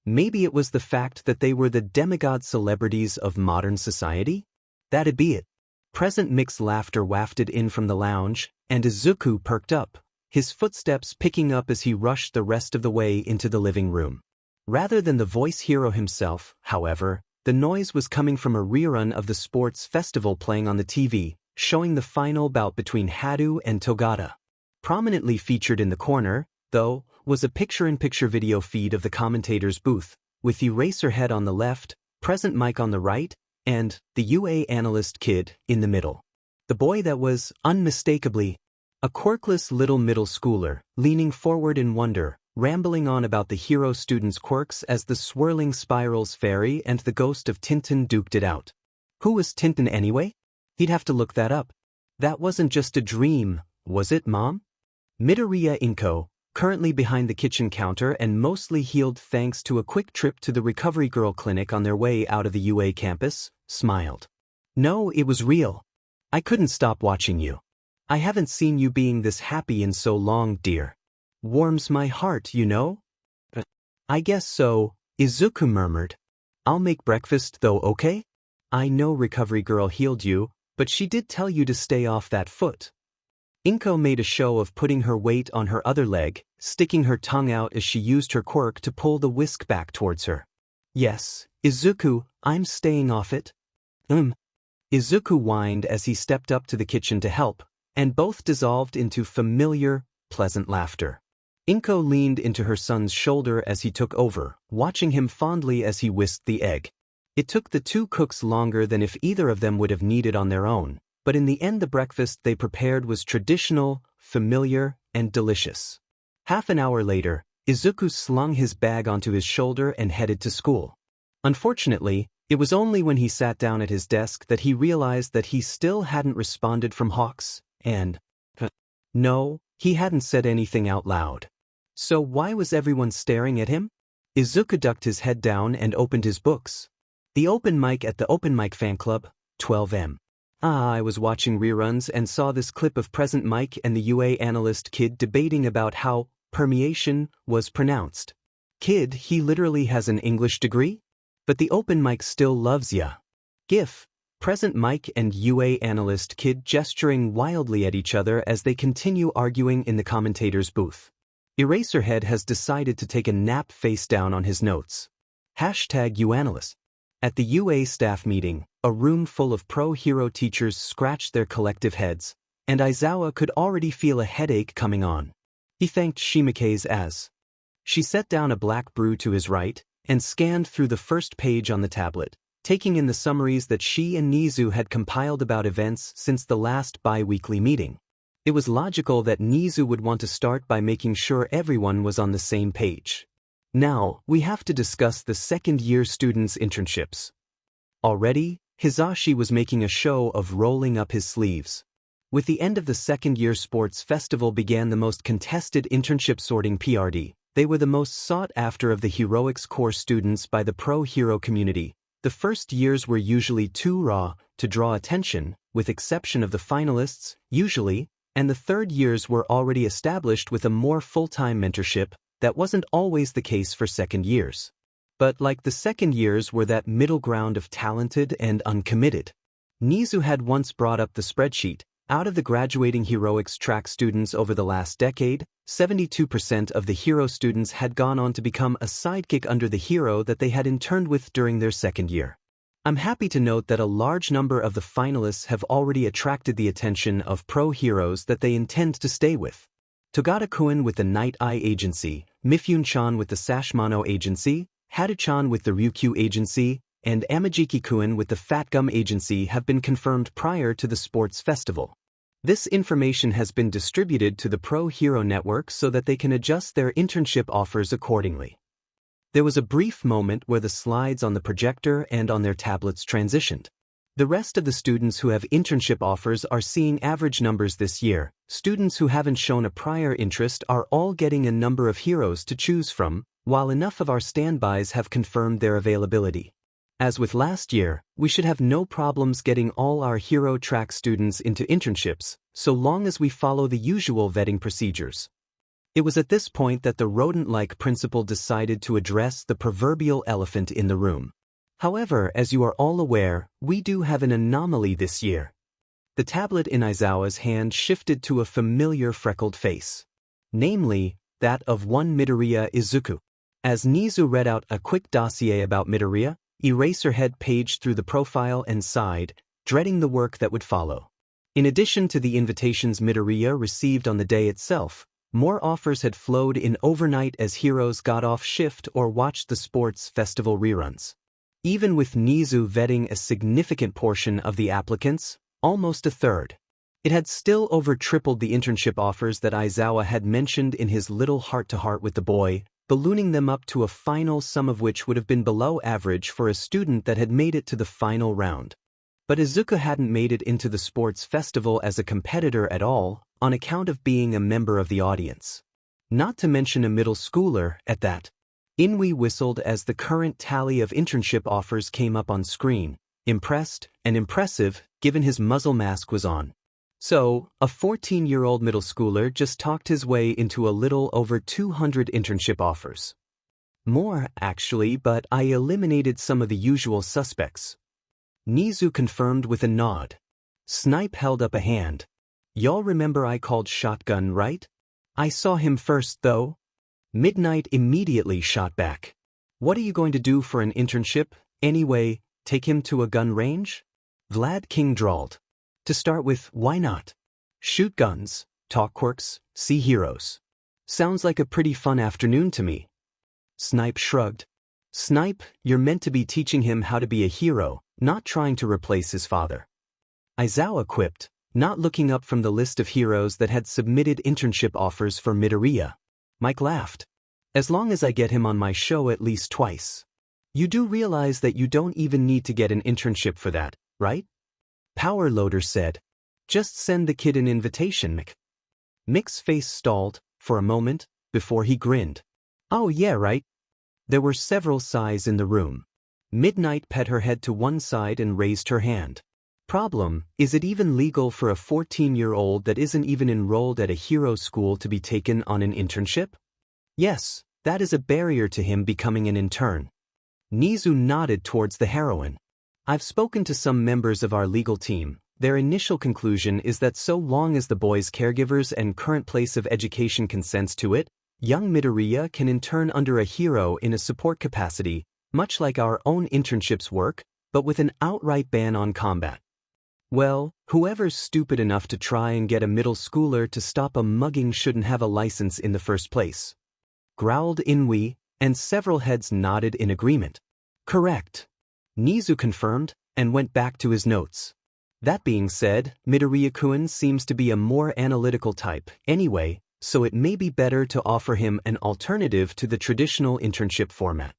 Maybe it was the fact that they were the demigod celebrities of modern society? That'd be it. Present mixed laughter wafted in from the lounge, and Izuku perked up, his footsteps picking up as he rushed the rest of the way into the living room. Rather than the voice hero himself, however, the noise was coming from a rerun of the sports festival playing on the TV, showing the final bout between Hadu and Togata. Prominently featured in the corner, though, was a picture-in-picture video feed of the commentator's booth, with Eraserhead on the left, Present Mike on the right, and the UA analyst kid in the middle. The boy that was, unmistakably, a quirkless little middle schooler, leaning forward in wonder, rambling on about the hero student's quirks as the swirling spirals fairy and the ghost of Tintin duked it out. Who was Tintin anyway? He'd have to look that up. That wasn't just a dream, was it, Mom? Midoriya Inko, currently behind the kitchen counter and mostly healed thanks to a quick trip to the Recovery Girl clinic on their way out of the UA campus, smiled. No, it was real. I couldn't stop watching you. I haven't seen you being this happy in so long, dear. Warms my heart, you know? I guess so, Izuku murmured. I'll make breakfast though, okay? I know Recovery Girl healed you, but she did tell you to stay off that foot. Inko made a show of putting her weight on her other leg, sticking her tongue out as she used her quirk to pull the whisk back towards her. Yes, Izuku, I'm staying off it. Izuku whined as he stepped up to the kitchen to help, and both dissolved into familiar, pleasant laughter. Inko leaned into her son's shoulder as he took over, watching him fondly as he whisked the egg. It took the two cooks longer than if either of them would have needed on their own, but in the end the breakfast they prepared was traditional, familiar, and delicious. Half an hour later, Izuku slung his bag onto his shoulder and headed to school. Unfortunately, it was only when he sat down at his desk that he realized that he still hadn't responded from Hawks, and no, he hadn't said anything out loud. So why was everyone staring at him? Izuku ducked his head down and opened his books. The open mic at the Open Mic Fan Club, 12M. I was watching reruns and saw this clip of Present Mike and the UA analyst Kid debating about how permeation was pronounced. Kid, he literally has an English degree? But the open mic still loves ya. GIF, Present Mike and UA analyst Kid gesturing wildly at each other as they continue arguing in the commentator's booth. Eraserhead has decided to take a nap face down on his notes. #UAnalyst. At the UA staff meeting, a room full of pro-hero teachers scratched their collective heads, and Aizawa could already feel a headache coming on. He thanked Shimike's as. She set down a black brew to his right, and scanned through the first page on the tablet, taking in the summaries that she and Nizu had compiled about events since the last bi-weekly meeting. It was logical that Nizu would want to start by making sure everyone was on the same page. Now, we have to discuss the second-year students' internships. Already, Hizashi was making a show of rolling up his sleeves. With the end of the second-year sports festival began the most contested internship sorting PRD. They were the most sought after of the heroics core students by the pro-hero community. The first years were usually too raw to draw attention, with exception of the finalists, usually, and the third years were already established with a more full-time mentorship. That wasn't always the case for second years. But like the second years were that middle ground of talented and uncommitted. Nizu had once brought up the spreadsheet. Out of the graduating heroics track students over the last decade, 72% of the hero students had gone on to become a sidekick under the hero that they had interned with during their second year. I'm happy to note that a large number of the finalists have already attracted the attention of pro-heroes that they intend to stay with. Togata-kun with the Night Eye Agency, Mifune-chan with the Sashimono Agency, Haru-chan with the Ryukyu Agency, and Amajiki-kun with the Fat Gum Agency have been confirmed prior to the sports festival. This information has been distributed to the Pro Hero Network so that they can adjust their internship offers accordingly. There was a brief moment where the slides on the projector and on their tablets transitioned. The rest of the students who have internship offers are seeing average numbers this year. Students who haven't shown a prior interest are all getting a number of heroes to choose from, while enough of our standbys have confirmed their availability. As with last year, we should have no problems getting all our hero track students into internships, so long as we follow the usual vetting procedures. It was at this point that the rodent-like principal decided to address the proverbial elephant in the room. However, as you are all aware, we do have an anomaly this year. The tablet in Aizawa's hand shifted to a familiar freckled face. Namely, that of one Midoriya Izuku. As Nizu read out a quick dossier about Midoriya, Eraserhead paged through the profile and sighed, dreading the work that would follow. In addition to the invitations Midoriya received on the day itself, more offers had flowed in overnight as heroes got off shift or watched the sports festival reruns. Even with Nizu vetting a significant portion of the applicants, almost a third, it had still over tripled the internship offers that Aizawa had mentioned in his little heart-to-heart with the boy, ballooning them up to a final sum of which would have been below average for a student that had made it to the final round. But Izuku hadn't made it into the sports festival as a competitor at all, on account of being a member of the audience. Not to mention a middle schooler, at that. Inui whistled as the current tally of internship offers came up on screen, impressed and impressive, given his muzzle mask was on. So, a 14-year-old middle schooler just talked his way into a little over 200 internship offers. More, actually, but I eliminated some of the usual suspects. Nizu confirmed with a nod. Snipe held up a hand. Y'all remember I called shotgun, right? I saw him first, though. Midnight immediately shot back. What are you going to do for an internship, anyway, take him to a gun range? Vlad King drawled. To start with, why not? Shoot guns, talk quirks, see heroes. Sounds like a pretty fun afternoon to me. Snipe shrugged. Snipe, you're meant to be teaching him how to be a hero, not trying to replace his father. Aizawa quipped, not looking up from the list of heroes that had submitted internship offers for Midoriya. Mike laughed. As long as I get him on my show at least twice. You do realize that you don't even need to get an internship for that, right? Power Loader said. Just send the kid an invitation, Mick. Mick's face stalled, for a moment, before he grinned. Oh yeah, right. There were several sighs in the room. Midnight pet her head to one side and raised her hand. Problem, is it even legal for a 14-year-old that isn't even enrolled at a hero school to be taken on an internship? Yes, that is a barrier to him becoming an intern. Nizu nodded towards the heroine. I've spoken to some members of our legal team. Their initial conclusion is that so long as the boy's caregivers and current place of education consents to it, young Midoriya can intern under a hero in a support capacity, much like our own internships work, but with an outright ban on combat. Well, whoever's stupid enough to try and get a middle schooler to stop a mugging shouldn't have a license in the first place. Growled Inui, and several heads nodded in agreement. Correct. Nizu confirmed, and went back to his notes. That being said, Midoriya-kun seems to be a more analytical type, anyway, so it may be better to offer him an alternative to the traditional internship format.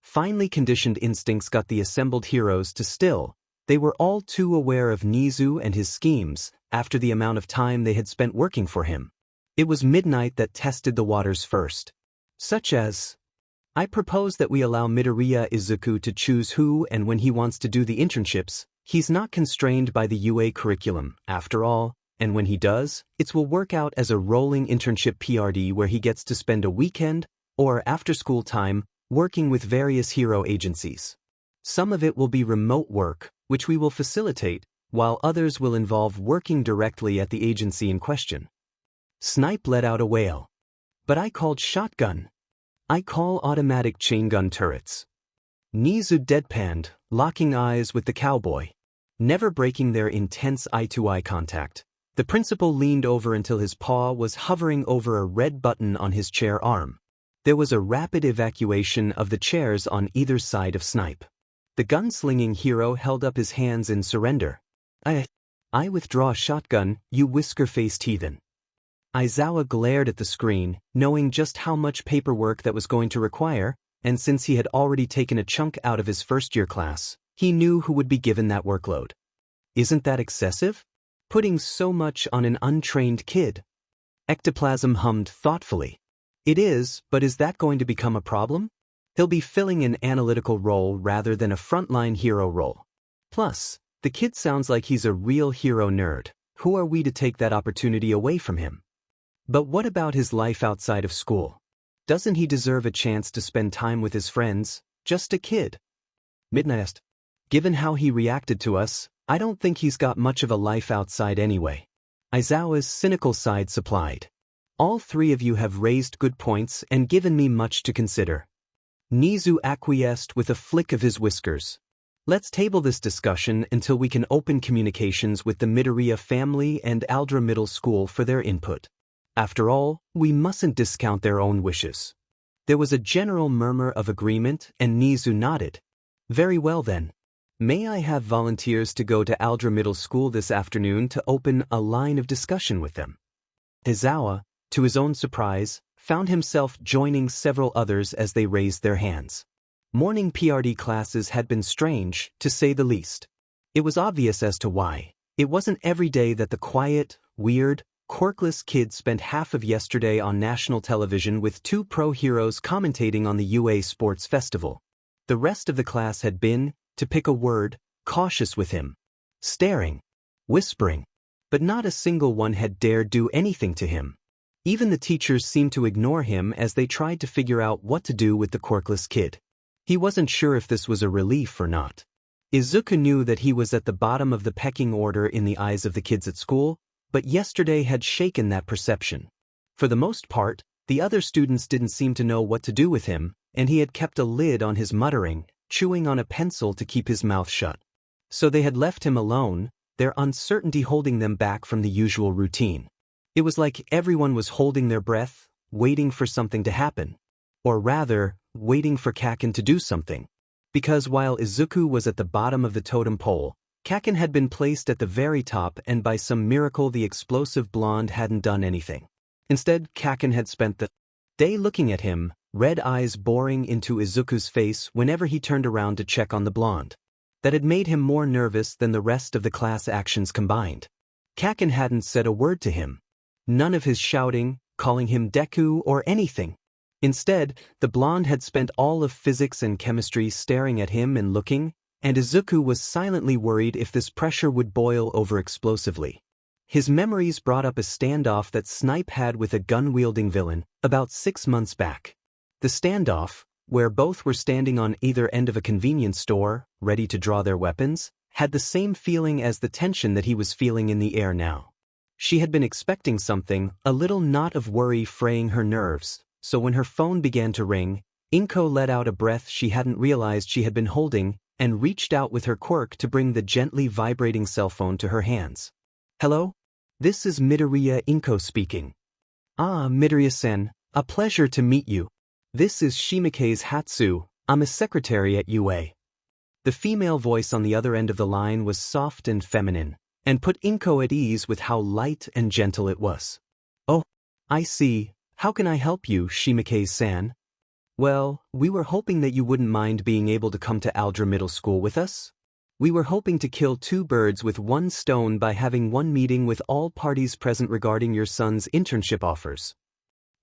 Finely conditioned instincts got the assembled heroes to still. They were all too aware of Nizu and his schemes, after the amount of time they had spent working for him. It was Midnight that tested the waters first. Such as, I propose that we allow Midoriya Izuku to choose who and when he wants to do the internships. He's not constrained by the UA curriculum, after all, and when he does, it will work out as a rolling internship PRD where he gets to spend a weekend, or after-school time, working with various hero agencies. Some of it will be remote work, which we will facilitate, while others will involve working directly at the agency in question. Snipe let out a wail. But I called shotgun. I call automatic chain gun turrets. Nizu deadpanned, locking eyes with the cowboy. Never breaking their intense eye-to-eye contact. The principal leaned over until his paw was hovering over a red button on his chair arm. There was a rapid evacuation of the chairs on either side of Snipe. The gunslinging hero held up his hands in surrender. I withdraw a shotgun, you whisker-faced heathen. Aizawa glared at the screen, knowing just how much paperwork that was going to require, and since he had already taken a chunk out of his first-year class, he knew who would be given that workload. Isn't that excessive? Putting so much on an untrained kid? Ectoplasm hummed thoughtfully. It is, but is that going to become a problem? He'll be filling an analytical role rather than a frontline hero role. Plus, the kid sounds like he's a real hero nerd. Who are we to take that opportunity away from him? But what about his life outside of school? Doesn't he deserve a chance to spend time with his friends, just a kid? Midnight. Given how he reacted to us, I don't think he's got much of a life outside anyway. Aizawa's cynical side supplied. All three of you have raised good points and given me much to consider. Nizu acquiesced with a flick of his whiskers. Let's table this discussion until we can open communications with the Midoriya family and Aldra Middle School for their input. After all, we mustn't discount their own wishes. There was a general murmur of agreement and Nizu nodded. Very well then. May I have volunteers to go to Aldra Middle School this afternoon to open a line of discussion with them? Aizawa, to his own surprise, found himself joining several others as they raised their hands. Morning PRD classes had been strange, to say the least. It was obvious as to why. It wasn't every day that the quiet, weird, quirkless kid spent half of yesterday on national television with two pro heroes commentating on the UA Sports Festival. The rest of the class had been, to pick a word, cautious with him. Staring. Whispering. But not a single one had dared do anything to him. Even the teachers seemed to ignore him as they tried to figure out what to do with the quirkless kid. He wasn't sure if this was a relief or not. Izuku knew that he was at the bottom of the pecking order in the eyes of the kids at school, but yesterday had shaken that perception. For the most part, the other students didn't seem to know what to do with him, and he had kept a lid on his muttering, chewing on a pencil to keep his mouth shut. So they had left him alone, their uncertainty holding them back from the usual routine. It was like everyone was holding their breath, waiting for something to happen. Or rather, waiting for Kaken to do something. Because while Izuku was at the bottom of the totem pole, Kaken had been placed at the very top, and by some miracle the explosive blonde hadn't done anything. Instead, Kaken had spent the day looking at him, red eyes boring into Izuku's face whenever he turned around to check on the blonde. That had made him more nervous than the rest of the class actions combined. Kaken hadn't said a word to him. None of his shouting, calling him Deku or anything. Instead, the blonde had spent all of physics and chemistry staring at him and looking, and Izuku was silently worried if this pressure would boil over explosively. His memories brought up a standoff that Snipe had with a gun-wielding villain about 6 months back. The standoff, where both were standing on either end of a convenience store, ready to draw their weapons, had the same feeling as the tension that he was feeling in the air now. She had been expecting something, a little knot of worry fraying her nerves. So when her phone began to ring, Inko let out a breath she hadn't realized she had been holding and reached out with her quirk to bring the gently vibrating cell phone to her hands. "Hello? This is Midoriya Inko speaking." "Ah, Midoriya-sen, a pleasure to meet you. This is Shimike's Hatsu, I'm a secretary at UA." The female voice on the other end of the line was soft and feminine, and put Inko at ease with how light and gentle it was. "Oh, I see. How can I help you, Shimike-san?" "Well, we were hoping that you wouldn't mind being able to come to Aldra Middle School with us. We were hoping to kill two birds with one stone by having one meeting with all parties present regarding your son's internship offers."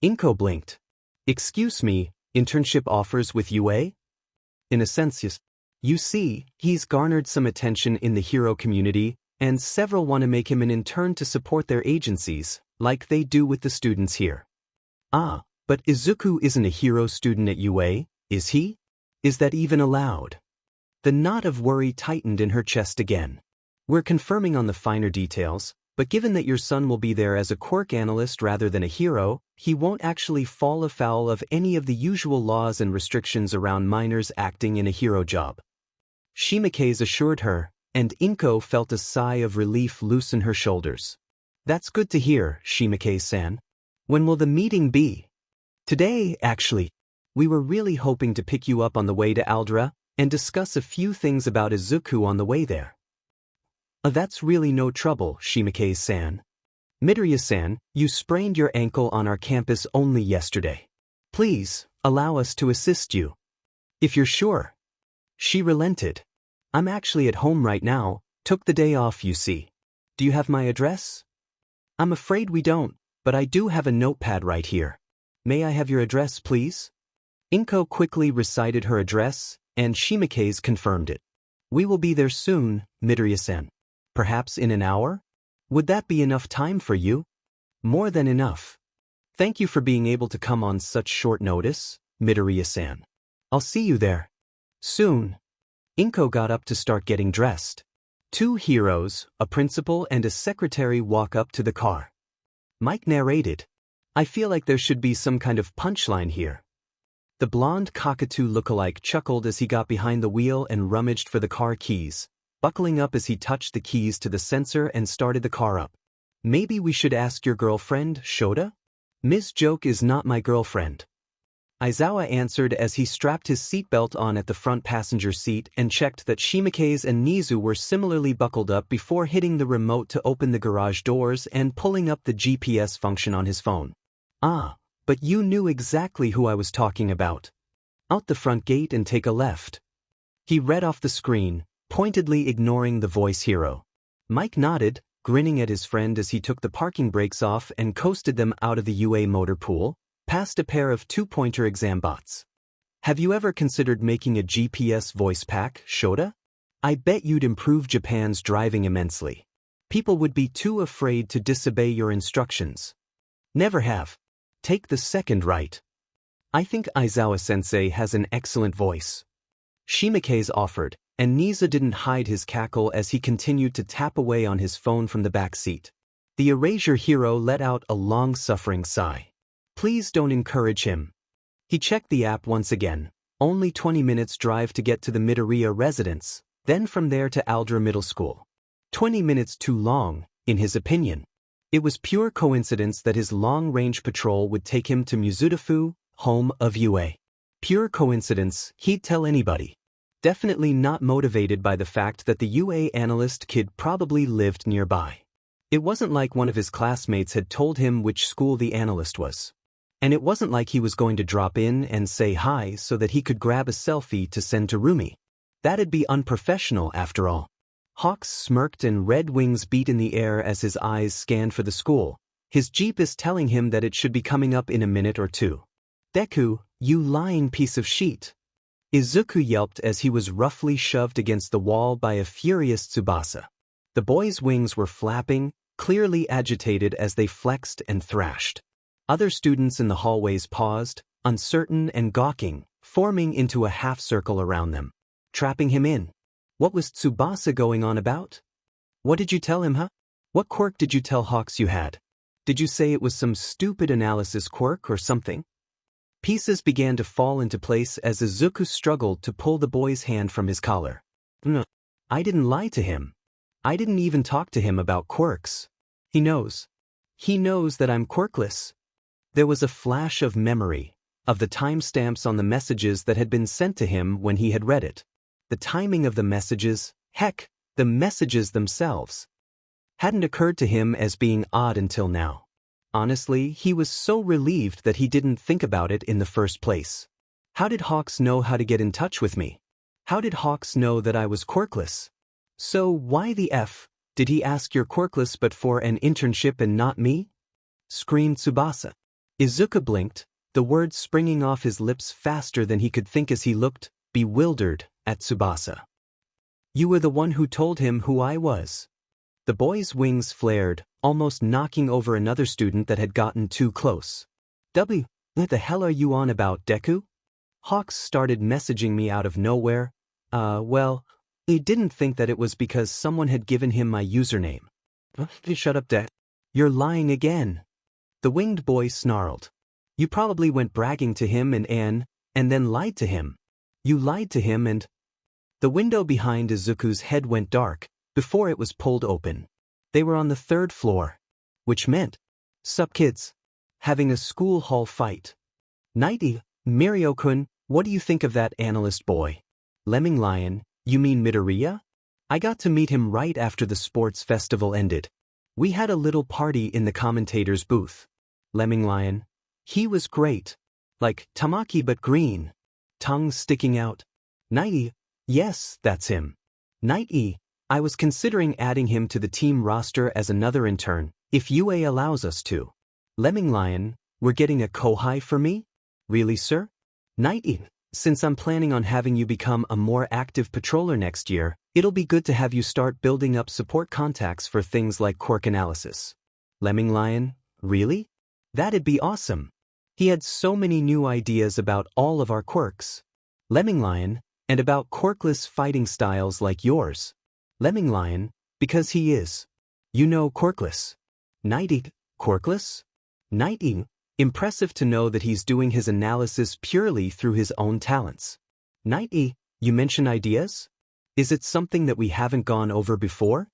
Inko blinked. "Excuse me, internship offers with UA?" "In a sense, yes. You see, he's garnered some attention in the hero community, and several want to make him an intern to support their agencies, like they do with the students here." "Ah, but Izuku isn't a hero student at UA, is he? Is that even allowed?" The knot of worry tightened in her chest again. "We're confirming on the finer details, but given that your son will be there as a quirk analyst rather than a hero, he won't actually fall afoul of any of the usual laws and restrictions around minors acting in a hero job." Shimike's assured her, and Inko felt a sigh of relief loosen her shoulders. "That's good to hear, Shimike-san. When will the meeting be?" "Today, actually. We were really hoping to pick you up on the way to Aldra and discuss a few things about Izuku on the way there." That's really no trouble, Shimike-san. Midoriya-san, you sprained your ankle on our campus only yesterday. Please, allow us to assist you." "If you're sure." She relented. "I'm actually at home right now, took the day off, you see. Do you have my address?" "I'm afraid we don't. But I do have a notepad right here. May I have your address, please?" Inko quickly recited her address, and Shimike's confirmed it. "We will be there soon, Midoriya-san. Perhaps in an hour? Would that be enough time for you?" "More than enough. Thank you for being able to come on such short notice, Midoriya-san. I'll see you there. Soon." Inko got up to start getting dressed. Two heroes, a principal and a secretary, walk up to the car. Mike narrated. "I feel like there should be some kind of punchline here." The blonde cockatoo lookalike chuckled as he got behind the wheel and rummaged for the car keys, buckling up as he touched the keys to the sensor and started the car up. "Maybe we should ask your girlfriend, Shota?" "Ms. Joke is not my girlfriend." Aizawa answered as he strapped his seatbelt on at the front passenger seat and checked that Shimike's and Nizu were similarly buckled up before hitting the remote to open the garage doors and pulling up the GPS function on his phone. "Ah, but you knew exactly who I was talking about. Out the front gate and take a left." He read off the screen, pointedly ignoring the voice hero. Mike nodded, grinning at his friend as he took the parking brakes off and coasted them out of the UA motor pool, past a pair of two-pointer exam bots. Have you ever considered making a GPS voice pack, Shota? I bet you'd improve Japan's driving immensely. People would be too afraid to disobey your instructions. Never have. Take the second right. I think Aizawa-sensei has an excellent voice. Shimike's offered, and Niza didn't hide his cackle as he continued to tap away on his phone from the back seat. The erasure hero let out a long-suffering sigh. Please don't encourage him. He checked the app once again. Only 20 minutes drive to get to the Midoriya residence, then from there to Aldra Middle School. 20 minutes too long, in his opinion. It was pure coincidence that his long-range patrol would take him to Mizudafu, home of UA. Pure coincidence, he'd tell anybody. Definitely not motivated by the fact that the UA analyst kid probably lived nearby. It wasn't like one of his classmates had told him which school the analyst was. And it wasn't like he was going to drop in and say hi so that he could grab a selfie to send to Rumi. That'd be unprofessional after all. Hawks smirked and red wings beat in the air as his eyes scanned for the school. His jeep is telling him that it should be coming up in a minute or two. Deku, you lying piece of shit. Izuku yelped as he was roughly shoved against the wall by a furious Tsubasa. The boy's wings were flapping, clearly agitated as they flexed and thrashed. Other students in the hallways paused, uncertain and gawking, forming into a half-circle around them. Trapping him in. What was Tsubasa going on about? What did you tell him, huh? What quirk did you tell Hawks you had? Did you say it was some stupid analysis quirk or something? Pieces began to fall into place as Izuku struggled to pull the boy's hand from his collar. No, I didn't lie to him. I didn't even talk to him about quirks. He knows. He knows that I'm quirkless. There was a flash of memory, of the timestamps on the messages that had been sent to him when he had read it. The timing of the messages, heck, the messages themselves, hadn't occurred to him as being odd until now. Honestly, he was so relieved that he didn't think about it in the first place. How did Hawks know how to get in touch with me? How did Hawks know that I was quirkless? So why the F did he ask you're quirkless but for an internship and not me? Screamed Tsubasa. Izuku blinked, the words springing off his lips faster than he could think as he looked, bewildered, at Tsubasa. You were the one who told him who I was. The boy's wings flared, almost knocking over another student that had gotten too close. What the hell are you on about, Deku? Hawks started messaging me out of nowhere. Well, he didn't think that it was because someone had given him my username. Shut up, Deku. You're lying again. The winged boy snarled. You probably went bragging to him and then lied to him. You lied to him and... The window behind Izuku's head went dark, before it was pulled open. They were on the 3rd floor. Which meant, sup kids, having a school hall fight. Nighty, Mirio-kun, what do you think of that analyst boy? Lemming Lion, you mean Midoriya? I got to meet him right after the sports festival ended. We had a little party in the commentator's booth. Lemming Lion, he was great. Like Tamaki but green. Tongue sticking out. Nighty, yes, that's him. Nighty, I was considering adding him to the team roster as another intern, if UA allows us to. Lemming Lion, we're getting a kohai for me? Really, sir? Nighty, since I'm planning on having you become a more active patroller next year, it'll be good to have you start building up support contacts for things like quirk analysis. Lemming Lion, really? That'd be awesome. He had so many new ideas about all of our quirks. Lemming Lion, and about quirkless fighting styles like yours. Lemming Lion, because he is. You know, quirkless. Nighty, quirkless? Nighty, impressive to know that he's doing his analysis purely through his own talents. Nighty, you mention ideas? Is it something that we haven't gone over before?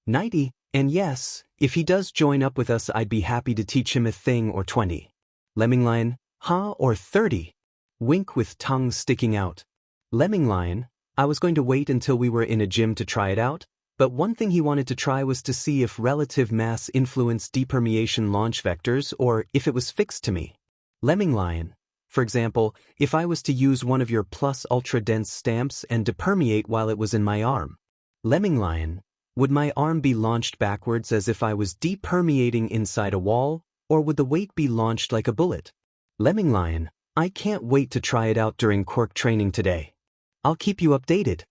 Nighty, and yes, if he does join up with us, I'd be happy to teach him a thing or 20. Lemming Lion, huh, or 30? Wink with tongue sticking out. Lemming Lion, I was going to wait until we were in a gym to try it out, but one thing he wanted to try was to see if relative mass influenced depermeation launch vectors or if it was fixed to me. Lemming Lion, for example, if I was to use one of your plus ultra dense stamps and depermeate while it was in my arm, Lemming Lion, would my arm be launched backwards as if I was depermeating inside a wall, or would the weight be launched like a bullet? Lemming Lion, I can't wait to try it out during Quirk training today. I'll keep you updated.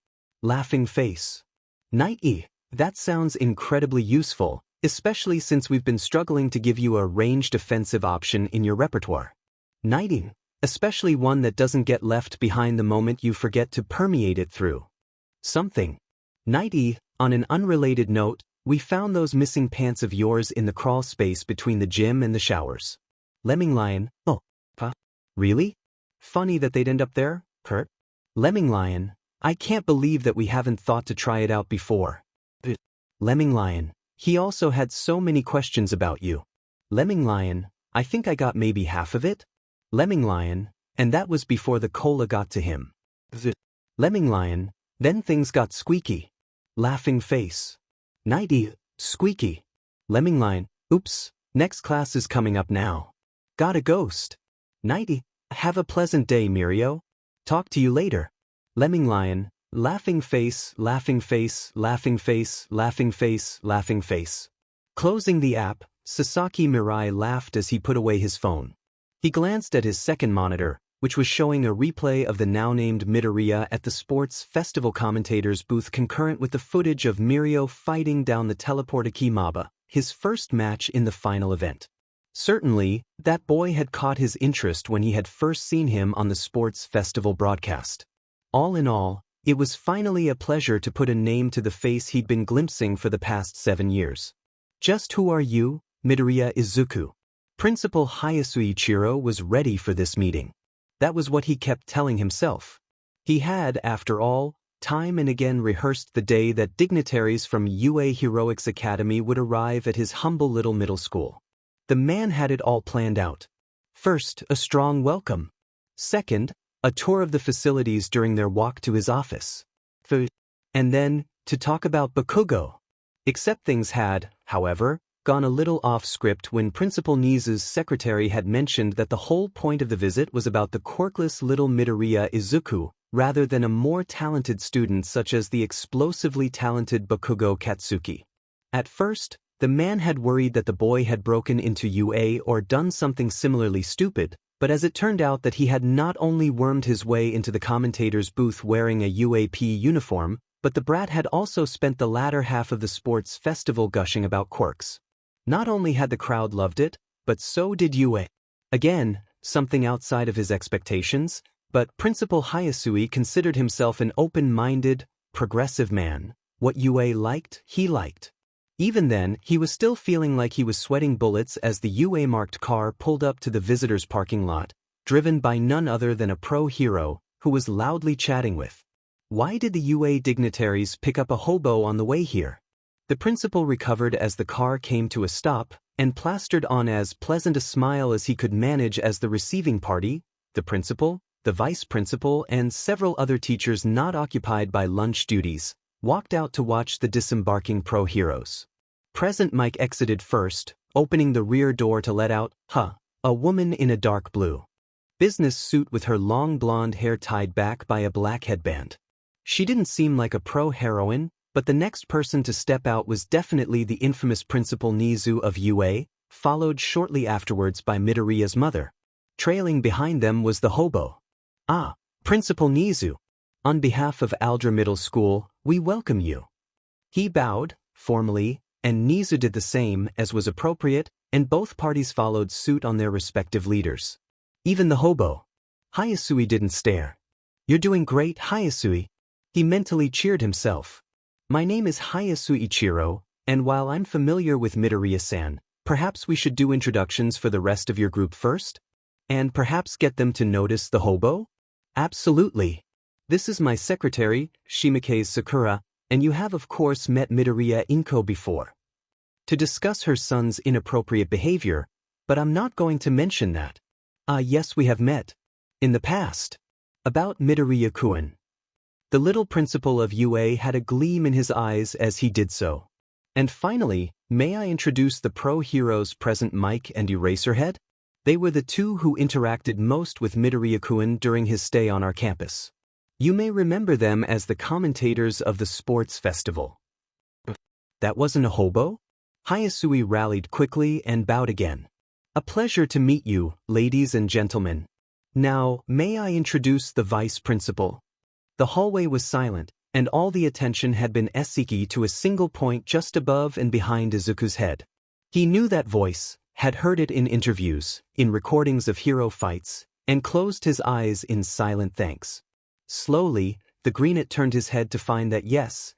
Laughing face. Nighty, that sounds incredibly useful, especially since we've been struggling to give you a ranged offensive option in your repertoire. Nighting, especially one that doesn't get left behind the moment you forget to permeate it through. Something. Nighty, on an unrelated note, we found those missing pants of yours in the crawl space between the gym and the showers. Lemming Lion, oh, huh? Really? Funny that they'd end up there, Kurt? Lemming Lion, I can't believe that we haven't thought to try it out before. Lemming Lion, he also had so many questions about you. Lemming Lion, I think I got maybe half of it? Lemming Lion, and that was before the cola got to him. Lemming Lion, then things got squeaky. Laughing face. Nighty, squeaky. Lemming Lion, oops, next class is coming up now. Got a ghost. Nighty, have a pleasant day, Mirio. Talk to you later. Lemming Lion, laughing face, laughing face, laughing face, laughing face, laughing face. Closing the app, Sasaki Mirai laughed as he put away his phone. He glanced at his second monitor, which was showing a replay of the now-named Midoriya at the sports festival commentator's booth concurrent with the footage of Mirio fighting down the Teleportaki Maba, his first match in the final event. Certainly, that boy had caught his interest when he had first seen him on the sports festival broadcast. All in all, it was finally a pleasure to put a name to the face he'd been glimpsing for the past 7 years. Just who are you, Midoriya Izuku? Principal Hayasu Ichiro was ready for this meeting. That was what he kept telling himself. He had, after all, time and again rehearsed the day that dignitaries from UA Heroics Academy would arrive at his humble little middle school. The man had it all planned out. First, a strong welcome. Second, a tour of the facilities during their walk to his office. And then, to talk about Bakugo. Except things had, however, gone a little off-script when Principal Nizu's secretary had mentioned that the whole point of the visit was about the quirkless little Midoriya Izuku, rather than a more talented student such as the explosively talented Bakugo Katsuki. At first, the man had worried that the boy had broken into UA or done something similarly stupid, but as it turned out that he had not only wormed his way into the commentator's booth wearing a UAP uniform, but the brat had also spent the latter half of the sports festival gushing about quirks. Not only had the crowd loved it, but so did UA. Again, something outside of his expectations, but Principal Hayasui considered himself an open-minded, progressive man. What UA liked, he liked. Even then, he was still feeling like he was sweating bullets as the UA-marked car pulled up to the visitors' parking lot, driven by none other than a pro hero, who was loudly chatting with. Why did the UA dignitaries pick up a hobo on the way here? The principal recovered as the car came to a stop, and plastered on as pleasant a smile as he could manage as the receiving party, the principal, the vice principal, and several other teachers not occupied by lunch duties, walked out to watch the disembarking pro heroes. Present Mike exited first, opening the rear door to let out, a woman in a dark blue business suit with her long blonde hair tied back by a black headband. She didn't seem like a pro heroine, but the next person to step out was definitely the infamous Principal Nizu of UA, followed shortly afterwards by Midoriya's mother. Trailing behind them was the hobo. Ah, Principal Nizu. On behalf of Aldra Middle School, we welcome you. He bowed, formally, and Nizu did the same, as was appropriate, and both parties followed suit on their respective leaders. Even the hobo. Hayasui didn't stare. You're doing great, Hayasui. He mentally cheered himself. My name is Hayasu Ichiro, and while I'm familiar with Midoriya-san, perhaps we should do introductions for the rest of your group first? And perhaps get them to notice the hobo? Absolutely. This is my secretary, Shimikei Sakura, and you have of course met Midoriya Inko before. To discuss her son's inappropriate behavior, but I'm not going to mention that. Yes, we have met. In the past. About Midoriya-kun. The little principal of UA had a gleam in his eyes as he did so. And finally, may I introduce the pro heroes present, Mike and Eraserhead? They were the two who interacted most with Midoriya-kun during his stay on our campus. You may remember them as the commentators of the sports festival. That wasn't a hobo? Hayasui rallied quickly and bowed again. A pleasure to meet you, ladies and gentlemen. Now, may I introduce the vice principal? The hallway was silent, and all the attention had been esiki to a single point just above and behind Izuku's head. He knew that voice, had heard it in interviews, in recordings of hero fights, and closed his eyes in silent thanks. Slowly, the greenet turned his head to find that yes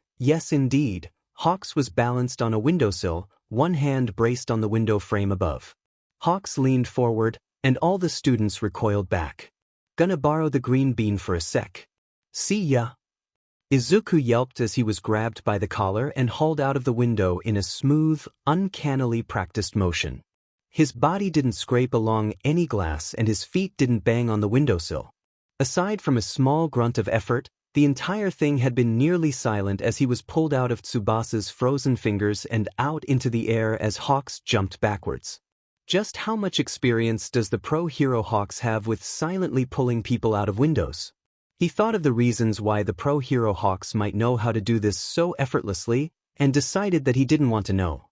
indeed, Hawks was balanced on a windowsill, one hand braced on the window frame above. Hawks leaned forward, and all the students recoiled back. Gonna borrow the green bean for a sec. See ya. Izuku yelped as he was grabbed by the collar and hauled out of the window in a smooth, uncannily practiced motion. His body didn't scrape along any glass and his feet didn't bang on the windowsill. Aside from a small grunt of effort, the entire thing had been nearly silent as he was pulled out of Tsubasa's frozen fingers and out into the air as Hawks jumped backwards. Just how much experience does the pro hero Hawks have with silently pulling people out of windows? He thought of the reasons why the pro hero Hawks might know how to do this so effortlessly, and decided that he didn't want to know.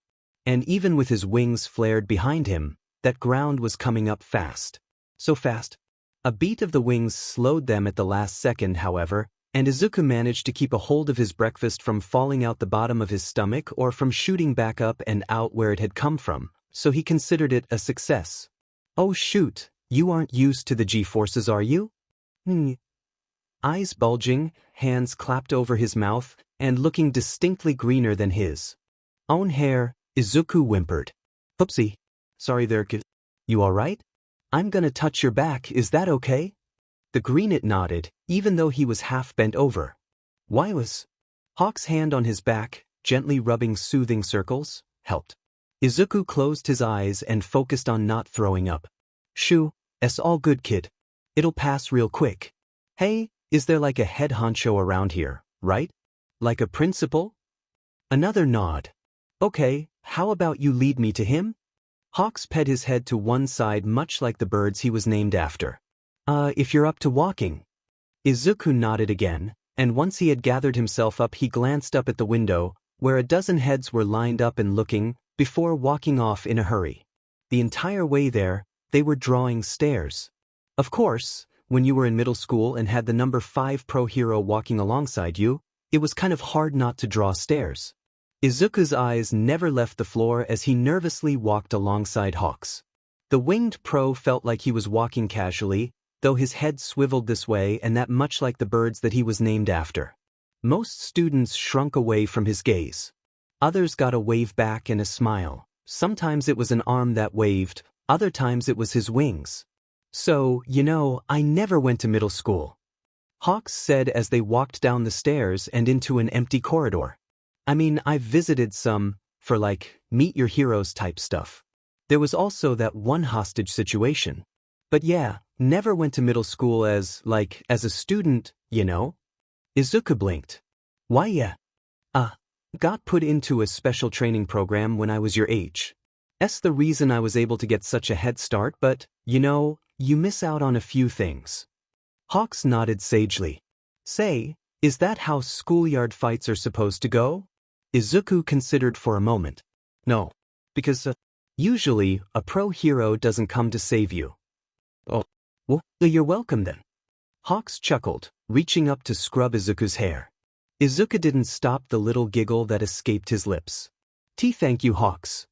And even with his wings flared behind him, that ground was coming up fast. So fast. A beat of the wings slowed them at the last second, however, and Izuku managed to keep a hold of his breakfast from falling out the bottom of his stomach or from shooting back up and out where it had come from, so he considered it a success. Oh shoot, you aren't used to the G-forces, are you? Eyes bulging, hands clapped over his mouth, and looking distinctly greener than his own hair, Izuku whimpered. Oopsie. Sorry there, kid. You alright? I'm gonna touch your back, is that okay? The greenet nodded, even though he was half bent over. Why was Hawk's hand on his back, gently rubbing soothing circles, helped. Izuku closed his eyes and focused on not throwing up. Shoo, it's all good, kid. It'll pass real quick. Hey, is there like a head honcho around here, right? Like a principal? Another nod. Okay, how about you lead me to him? Hawks ped his head to one side much like the birds he was named after. If you're up to walking. Izuku nodded again, and once he had gathered himself up he glanced up at the window, where a dozen heads were lined up and looking, before walking off in a hurry. The entire way there, they were drawing stares. Of course, when you were in middle school and had the number 5 pro hero walking alongside you, it was kind of hard not to draw stares. Izuku's eyes never left the floor as he nervously walked alongside Hawks. The winged pro felt like he was walking casually, though his head swiveled this way and that much like the birds that he was named after. Most students shrunk away from his gaze. Others got a wave back and a smile. Sometimes it was an arm that waved, other times it was his wings. So, I never went to middle school. Hawks said as they walked down the stairs and into an empty corridor. I mean, I've visited some, for like, meet your heroes type stuff. There was also that one hostage situation. But yeah, never went to middle school as a student, Izuku blinked. Why yeah? Got put into a special training program when I was your age. That's the reason I was able to get such a head start, but, you miss out on a few things. Hawks nodded sagely. Say, is that how schoolyard fights are supposed to go? Izuku considered for a moment. No. Because, usually, a pro hero doesn't come to save you. Oh. Well, you're welcome then. Hawks chuckled, reaching up to scrub Izuku's hair. Izuku didn't stop the little giggle that escaped his lips. Thank you, Hawks.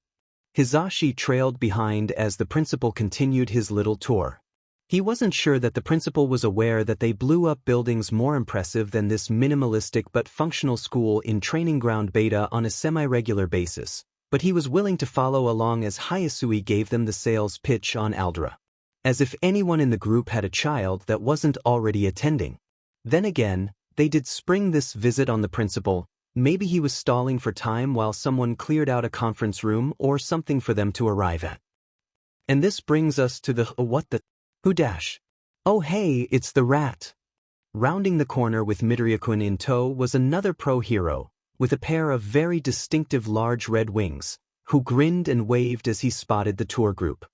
Hizashi trailed behind as the principal continued his little tour. He wasn't sure that the principal was aware that they blew up buildings more impressive than this minimalistic but functional school in Training Ground Beta on a semi-regular basis, but he was willing to follow along as Hayasui gave them the sales pitch on Aldra. As if anyone in the group had a child that wasn't already attending. Then again, they did spring this visit on the principal. Maybe he was stalling for time while someone cleared out a conference room or something for them to arrive at. And this brings us to the who dash. Oh hey, it's the rat. Rounding the corner with Midoriya-kun in tow was another pro hero, with a pair of very distinctive large red wings, who grinned and waved as he spotted the tour group.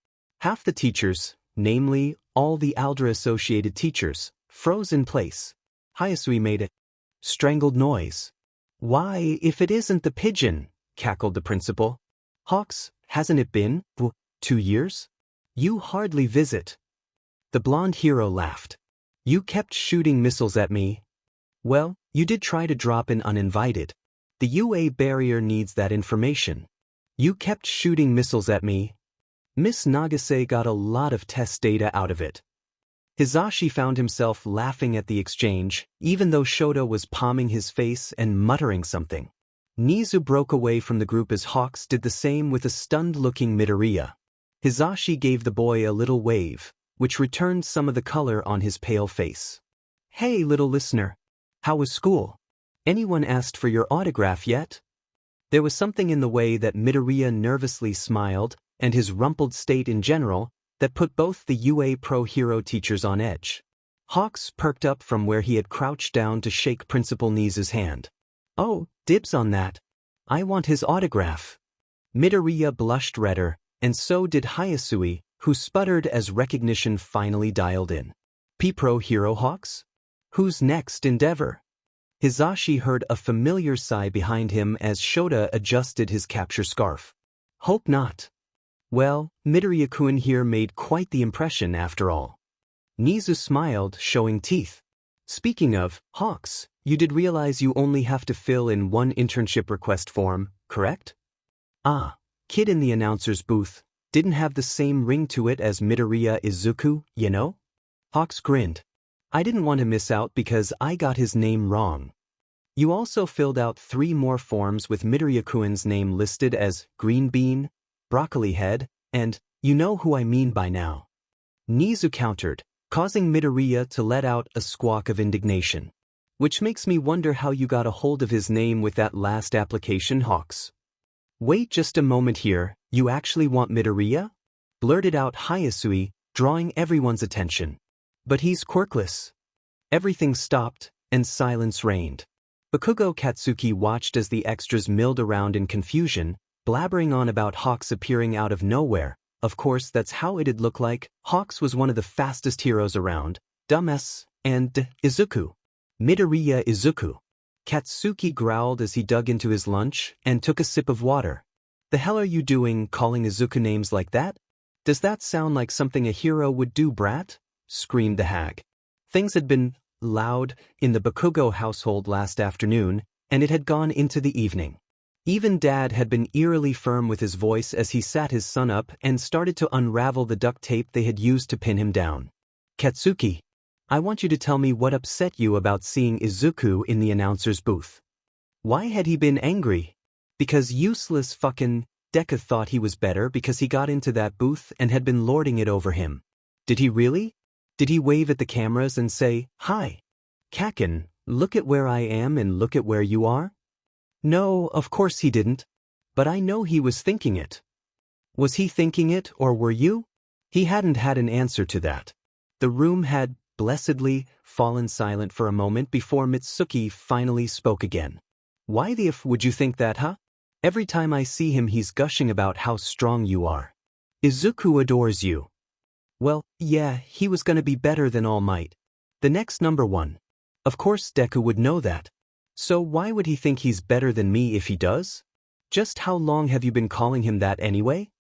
Half the teachers, namely, all the Aldra-associated teachers, froze in place. Hyasui made a strangled noise. Why, if it isn't the pigeon, cackled the principal. Hawks, hasn't it been 2 years? You hardly visit. The blonde hero laughed. You kept shooting missiles at me. Well, you did try to drop in uninvited. The UA barrier needs that information. You kept shooting missiles at me. Miss Nagase got a lot of test data out of it. Hisashi found himself laughing at the exchange, even though Shota was palming his face and muttering something. Nizu broke away from the group as Hawks did the same with a stunned-looking Midoriya. Hisashi gave the boy a little wave, which returned some of the color on his pale face. Hey, little listener. How was school? Anyone asked for your autograph yet? There was something in the way that Midoriya nervously smiled, and his rumpled state in general, that put both the UA Pro Hero teachers on edge. Hawks perked up from where he had crouched down to shake Principal Nizu's hand. Oh, dibs on that. I want his autograph. Midoriya blushed redder, and so did Hyasui, who sputtered as recognition finally dialed in. P-Pro Hero Hawks? Who's next, Endeavor? Hisashi heard a familiar sigh behind him as Shota adjusted his capture scarf. Hope not. Well, Midoriya-kun here made quite the impression after all. Nizu smiled, showing teeth. Speaking of, Hawks, you did realize you only have to fill in one internship request form, correct? Ah, kid in the announcer's booth, didn't have the same ring to it as Midoriya Izuku, you know? Hawks grinned. I didn't want to miss out because I got his name wrong. You also filled out 3 more forms with Midoriya-kun's name listed as Green Bean, Broccoli Head, and you know who I mean by now. Nizu countered, causing Midoriya to let out a squawk of indignation. Which makes me wonder how you got a hold of his name with that last application, Hawks. Wait just a moment here, you actually want Midoriya? Blurted out Hyasui, drawing everyone's attention. But he's quirkless. Everything stopped, and silence reigned. Bakugo Katsuki watched as the extras milled around in confusion, blabbering on about Hawks appearing out of nowhere. Of course, that's how it'd look like. Hawks was one of the fastest heroes around, dumbass, and Izuku. Midoriya Izuku. Katsuki growled as he dug into his lunch and took a sip of water. The hell are you doing calling Izuku names like that? Does that sound like something a hero would do, brat? Screamed the hag. Things had been loud in the Bakugo household last afternoon, and it had gone into the evening. Even Dad had been eerily firm with his voice as he sat his son up and started to unravel the duct tape they had used to pin him down. Katsuki, I want you to tell me what upset you about seeing Izuku in the announcer's booth. Why had he been angry? Because useless fucking Deku thought he was better because he got into that booth and had been lording it over him. Did he really? Did he wave at the cameras and say, "Hi, Kaken, look at where I am and look at where you are"? No, of course he didn't. But I know he was thinking it. Was he thinking it, or were you? He hadn't had an answer to that. The room had, blessedly, fallen silent for a moment before Mitsuki finally spoke again. Why the f would you think that, huh? Every time I see him he's gushing about how strong you are. Izuku adores you. Well, yeah, he was gonna be better than All Might. The next number 1. Of course Deku would know that. So why would he think he's better than me if he does? Just how long have you been calling him that anyway?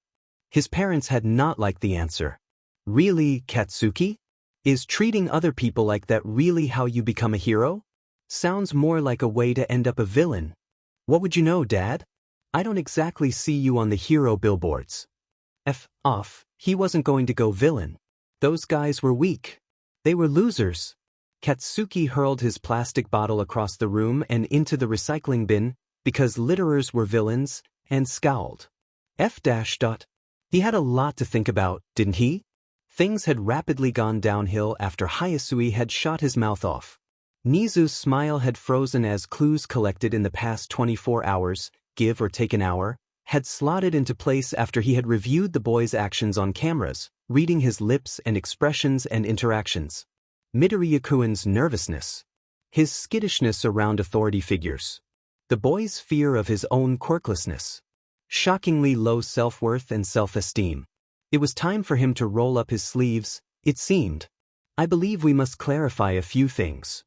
His parents had not liked the answer. Really, Katsuki? Is treating other people like that really how you become a hero? Sounds more like a way to end up a villain. What would you know, Dad? I don't exactly see you on the hero billboards. F off, he wasn't going to go villain. Those guys were weak. They were losers. Katsuki hurled his plastic bottle across the room and into the recycling bin, because litterers were villains, and scowled. F-. He had a lot to think about, didn't he? Things had rapidly gone downhill after Hyasui had shot his mouth off. Nizu's smile had frozen as clues collected in the past 24 hours, give or take an hour, had slotted into place after he had reviewed the boy's actions on cameras, reading his lips and expressions and interactions. Midoriya-kun's nervousness. His skittishness around authority figures. The boy's fear of his own quirklessness. Shockingly low self-worth and self-esteem. It was time for him to roll up his sleeves, it seemed. I believe we must clarify a few things.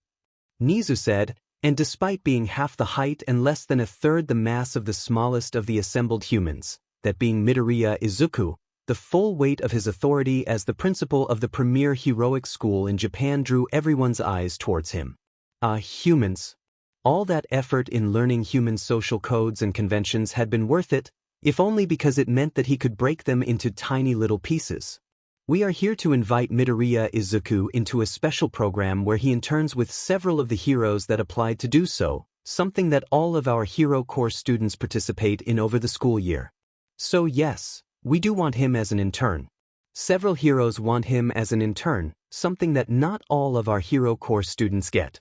Nizu said, and despite being half the height and less than a third the mass of the smallest of the assembled humans, that being Midoriya Izuku, the full weight of his authority as the principal of the premier heroic school in Japan drew everyone's eyes towards him. Humans. All that effort in learning human social codes and conventions had been worth it, if only because it meant that he could break them into tiny little pieces. We are here to invite Midoriya Izuku into a special program where he interns with several of the heroes that applied to do so, something that all of our hero course students participate in over the school year. So yes, we do want him as an intern. Several heroes want him as an intern, something that not all of our hero course students get.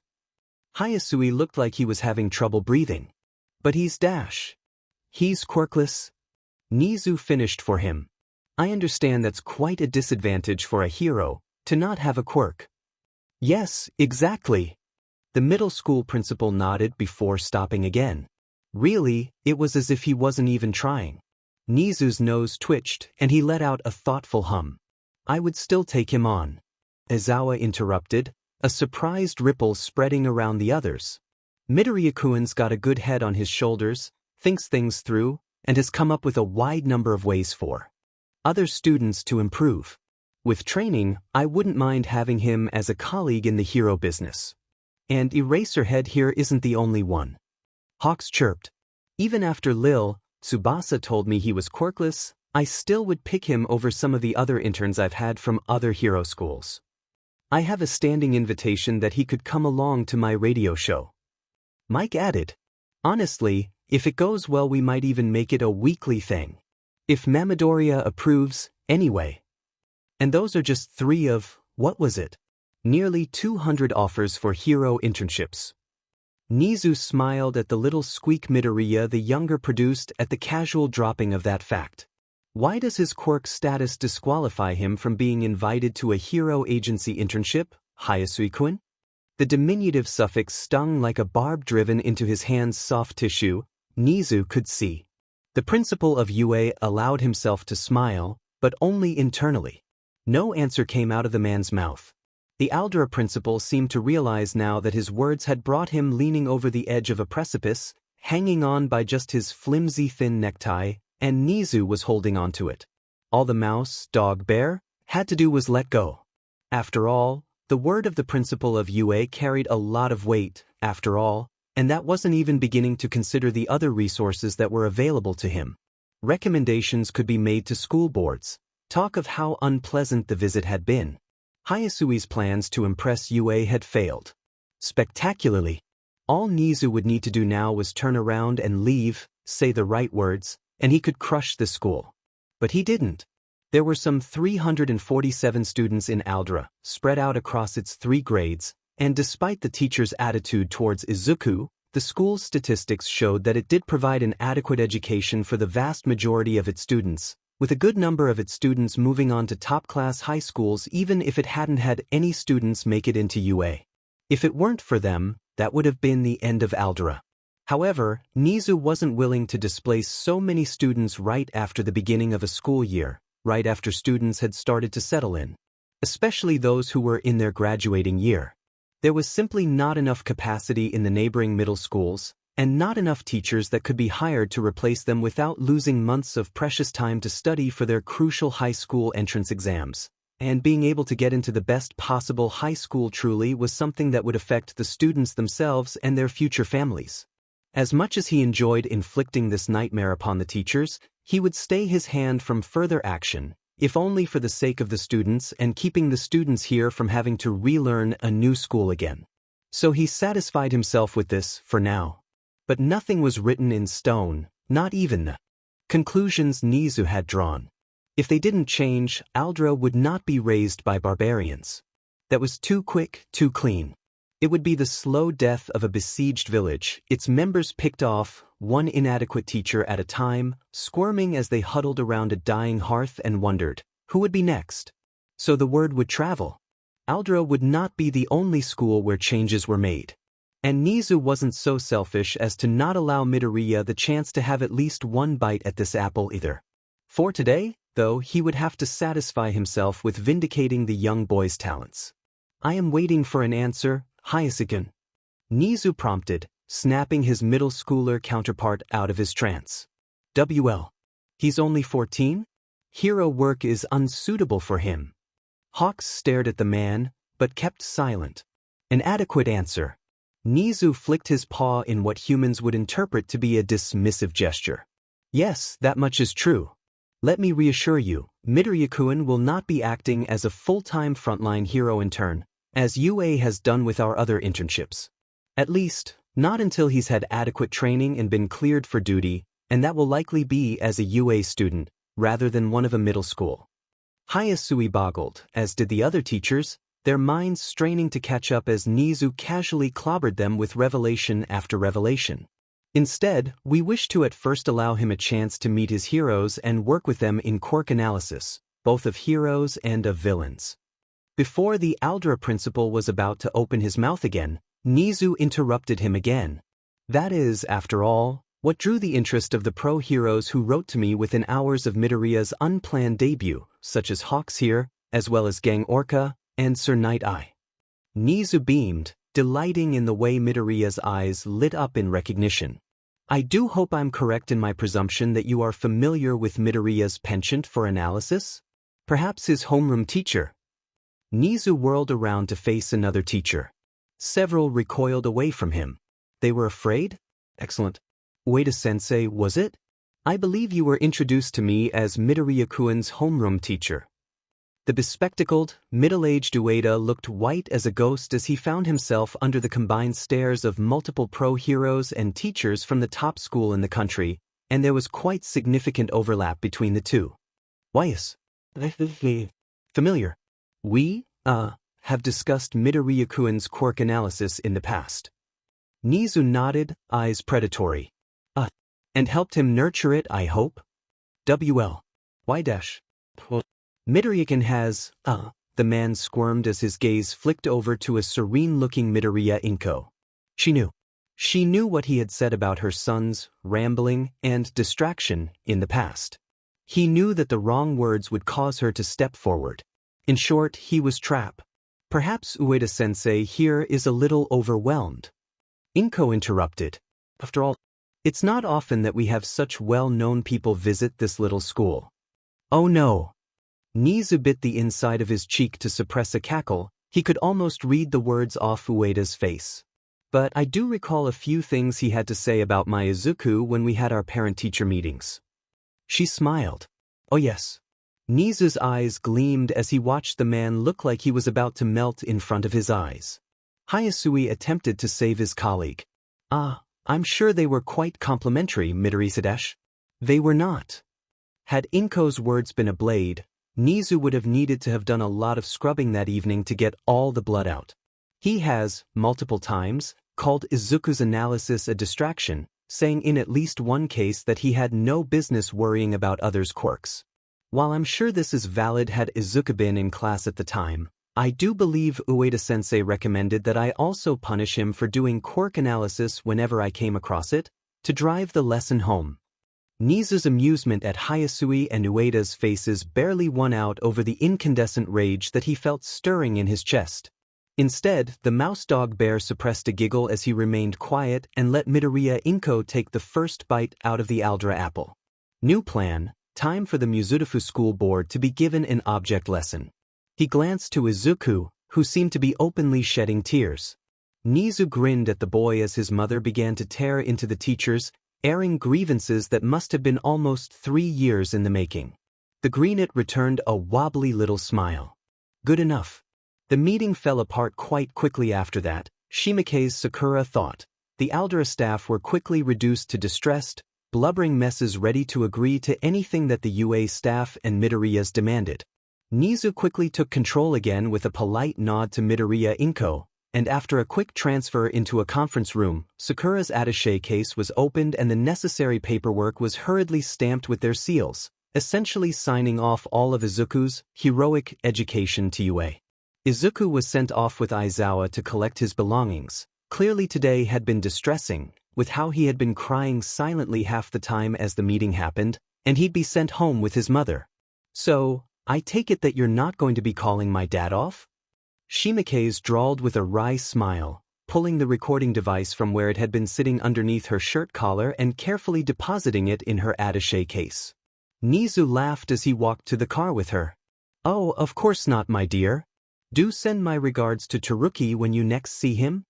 Hayasui looked like he was having trouble breathing. But he's He's quirkless. Nizu finished for him. I understand that's quite a disadvantage for a hero, to not have a quirk. Yes, exactly. The middle school principal nodded before stopping again. Really, it was as if he wasn't even trying. Nizu's nose twitched and he let out a thoughtful hum. I would still take him on. Izawa interrupted, a surprised ripple spreading around the others. Midoriya-kun's got a good head on his shoulders, thinks things through, and has come up with a wide number of ways for other students to improve. With training, I wouldn't mind having him as a colleague in the hero business. And Eraserhead here isn't the only one. Hawks chirped. Even after Tsubasa told me he was quirkless, I still would pick him over some of the other interns I've had from other hero schools. I have a standing invitation that he could come along to my radio show. Mike added, honestly, if it goes well we might even make it a weekly thing. If Midoriya approves, anyway. And those are just 3 of, what was it? Nearly 200 offers for hero internships. Nizu smiled at the little squeak Midoriya the younger produced at the casual dropping of that fact. Why does his quirk status disqualify him from being invited to a hero agency internship, Hayasui-kun? The diminutive suffix stung like a barb driven into his hand's soft tissue. Nizu could see. The principal of UA allowed himself to smile, but only internally. No answer came out of the man's mouth. The Aldera principal seemed to realize now that his words had brought him leaning over the edge of a precipice, hanging on by just his flimsy thin necktie, and Nizu was holding on to it. All the mouse, dog, bear had to do was let go. After all, the word of the principal of UA carried a lot of weight, after all, and that wasn't even beginning to consider the other resources that were available to him. Recommendations could be made to school boards. Talk of how unpleasant the visit had been. Hayasui's plans to impress UA had failed. Spectacularly. All Nizu would need to do now was turn around and leave, say the right words, and he could crush the school. But he didn't. There were some 347 students in Aldera, spread out across its 3 grades, and despite the teacher's attitude towards Izuku, the school's statistics showed that it did provide an adequate education for the vast majority of its students, with a good number of its students moving on to top-class high schools even if it hadn't had any students make it into UA. If it weren't for them, that would have been the end of Aldera. However, Nizu wasn't willing to displace so many students right after the beginning of a school year, right after students had started to settle in. Especially those who were in their graduating year. There was simply not enough capacity in the neighboring middle schools, and not enough teachers that could be hired to replace them without losing months of precious time to study for their crucial high school entrance exams. And being able to get into the best possible high school truly was something that would affect the students themselves and their future families. As much as he enjoyed inflicting this nightmare upon the teachers, he would stay his hand from further action, if only for the sake of the students and keeping the students here from having to relearn a new school again. So he satisfied himself with this, for now. But nothing was written in stone, not even the conclusions Nizu had drawn. If they didn't change, Aldera would not be raised by barbarians. That was too quick, too clean. It would be the slow death of a besieged village, its members picked off, one inadequate teacher at a time, squirming as they huddled around a dying hearth and wondered, who would be next? So the word would travel. Aldera would not be the only school where changes were made. And Nizu wasn't so selfish as to not allow Midoriya the chance to have at least one bite at this apple either. For today, though, he would have to satisfy himself with vindicating the young boy's talents. I am waiting for an answer, Hayasui-kun. Nizu prompted, snapping his middle schooler counterpart out of his trance. WL. He's only 14? Hero work is unsuitable for him. Hawks stared at the man, but kept silent. An adequate answer. Nizu flicked his paw in what humans would interpret to be a dismissive gesture. Yes, that much is true. Let me reassure you, Midoriya-kun will not be acting as a full-time frontline hero intern, as UA has done with our other internships. At least, not until he's had adequate training and been cleared for duty, and that will likely be as a UA student, rather than one of a middle school. Hayasui boggled, as did the other teachers, their minds straining to catch up as Nizu casually clobbered them with revelation after revelation. Instead, we wish to at first allow him a chance to meet his heroes and work with them in quirk analysis, both of heroes and of villains. Before the Aldra principal was about to open his mouth again, Nizu interrupted him again. That is, after all, what drew the interest of the pro heroes who wrote to me within hours of Midoriya's unplanned debut, such as Hawks here, as well as Gang Orca, and Sir Night Eye. Nizu beamed, delighting in the way Midoriya's eyes lit up in recognition. I do hope I'm correct in my presumption that you are familiar with Midoriya's penchant for analysis? Perhaps his homeroom teacher? Nizu whirled around to face another teacher. Several recoiled away from him. They were afraid? Excellent. Ueda-sensei, was it? I believe you were introduced to me as Midoriya-kun's homeroom teacher. The bespectacled, middle-aged Ueda looked white as a ghost as he found himself under the combined stares of multiple pro heroes and teachers from the top school in the country, and there was quite significant overlap between the two. Why's? Familiar. We, have discussed Midoriya-kun's quirk analysis in the past. Nizu nodded, eyes predatory. And helped him nurture it, I hope? WL. Why dash? Midoriya-kun has, the man squirmed as his gaze flicked over to a serene-looking Midoriya Inko. She knew. She knew what he had said about her son's rambling and distraction in the past. He knew that the wrong words would cause her to step forward. In short, he was trapped. Perhaps Ueda-sensei here is a little overwhelmed. Inko interrupted. After all, it's not often that we have such well-known people visit this little school. Oh no. Nizu bit the inside of his cheek to suppress a cackle. He could almost read the words off Ueda's face. But I do recall a few things he had to say about my Izuku when we had our parent-teacher meetings. She smiled. Oh yes. Nizu's eyes gleamed as he watched the man look like he was about to melt in front of his eyes. Hayasui attempted to save his colleague. I'm sure they were quite complimentary, Midori-sadash. They were not. Had Inko's words been a blade, Nizu would have needed to have done a lot of scrubbing that evening to get all the blood out. He has, multiple times, called Izuku's analysis a distraction, saying in at least one case that he had no business worrying about others' quirks. While I'm sure this is valid had Izuku been in class at the time, I do believe Ueda-sensei recommended that I also punish him for doing quirk analysis whenever I came across it, to drive the lesson home. Nizu's amusement at Hayasui and Ueda's faces barely won out over the incandescent rage that he felt stirring in his chest. Instead, the mouse-dog bear suppressed a giggle as he remained quiet and let Midoriya Inko take the first bite out of the Aldra apple. New plan, time for the Mizudafu school board to be given an object lesson. He glanced to Izuku, who seemed to be openly shedding tears. Nizu grinned at the boy as his mother began to tear into the teachers, airing grievances that must have been almost 3 years in the making. The greenet returned a wobbly little smile. Good enough. The meeting fell apart quite quickly after that, Shimike's Sakura thought. The Aldra staff were quickly reduced to distressed, blubbering messes ready to agree to anything that the UA staff and Midoriya's demanded. Nizu quickly took control again with a polite nod to Midoriya Inko, and after a quick transfer into a conference room, Sakura's attaché case was opened and the necessary paperwork was hurriedly stamped with their seals, essentially signing off all of Izuku's heroic education to UA. Izuku was sent off with Aizawa to collect his belongings. Clearly today had been distressing, with how he had been crying silently half the time as the meeting happened, and he'd be sent home with his mother. So, I take it that you're not going to be calling my dad off? Shimike's drawled with a wry smile, pulling the recording device from where it had been sitting underneath her shirt collar and carefully depositing it in her attaché case. Nizu laughed as he walked to the car with her. "Oh, of course not, my dear. Do send my regards to Teruki when you next see him."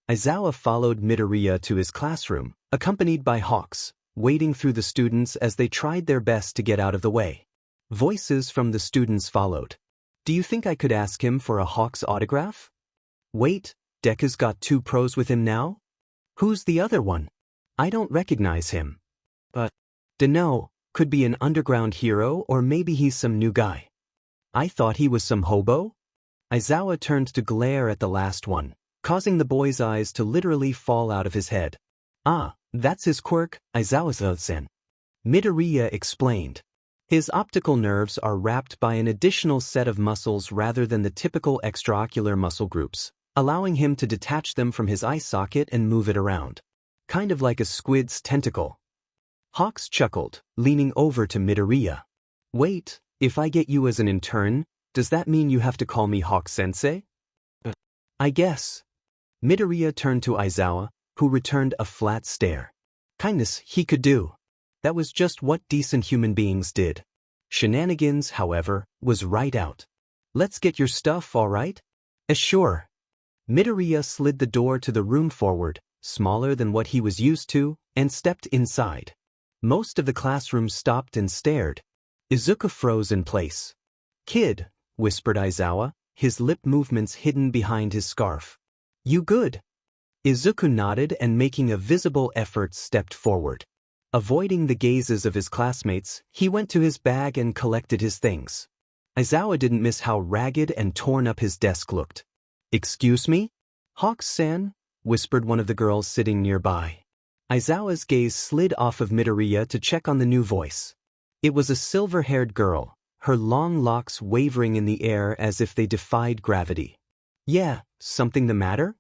Aizawa followed Midoriya to his classroom, accompanied by Hawks, wading through the students as they tried their best to get out of the way. Voices from the students followed. "Do you think I could ask him for a Hawks autograph?" "Wait, Deku's got 2 pros with him now? Who's the other one? I don't recognize him." Dunno, could be an underground hero or maybe he's some new guy." "I thought he was some hobo?" Aizawa turned to glare at the last one, causing the boy's eyes to literally fall out of his head. "Ah, that's his quirk, Aizawa-san," Midoriya explained. "His optical nerves are wrapped by an additional set of muscles rather than the typical extraocular muscle groups, allowing him to detach them from his eye socket and move it around. Kind of like a squid's tentacle." Hawks chuckled, leaning over to Midoriya. "Wait, if I get you as an intern, does that mean you have to call me Hawk-sensei?" "I guess." Midoriya turned to Aizawa, who returned a flat stare. Kindness he could do. That was just what decent human beings did. Shenanigans, however, was right out. "Let's get your stuff, all right?" "Sure." Midoriya slid the door to the room forward, smaller than what he was used to, and stepped inside. Most of the classroom stopped and stared. Izuku froze in place. "Kid," whispered Aizawa, his lip movements hidden behind his scarf. "You good?" Izuku nodded and making a visible effort stepped forward. Avoiding the gazes of his classmates, he went to his bag and collected his things. Aizawa didn't miss how ragged and torn up his desk looked. "Excuse me? Hawks-san?" whispered one of the girls sitting nearby. Aizawa's gaze slid off of Midoriya to check on the new voice. It was a silver-haired girl, her long locks wavering in the air as if they defied gravity. "Yeah, something the matter?"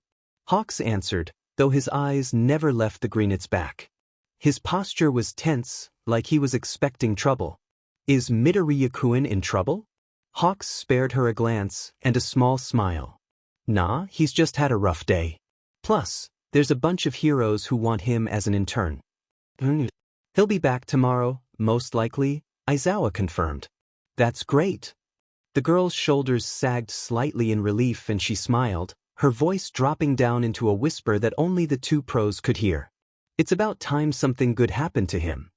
Hawks answered, though his eyes never left the greenet's back. His posture was tense, like he was expecting trouble. "Is Midoriya-kun in trouble?" Hawks spared her a glance and a small smile. "Nah, he's just had a rough day. Plus, there's a bunch of heroes who want him as an intern." "He'll be back tomorrow, most likely," Aizawa confirmed. "That's great." The girl's shoulders sagged slightly in relief and she smiled, her voice dropping down into a whisper that only the 2 pros could hear. "It's about time something good happened to him."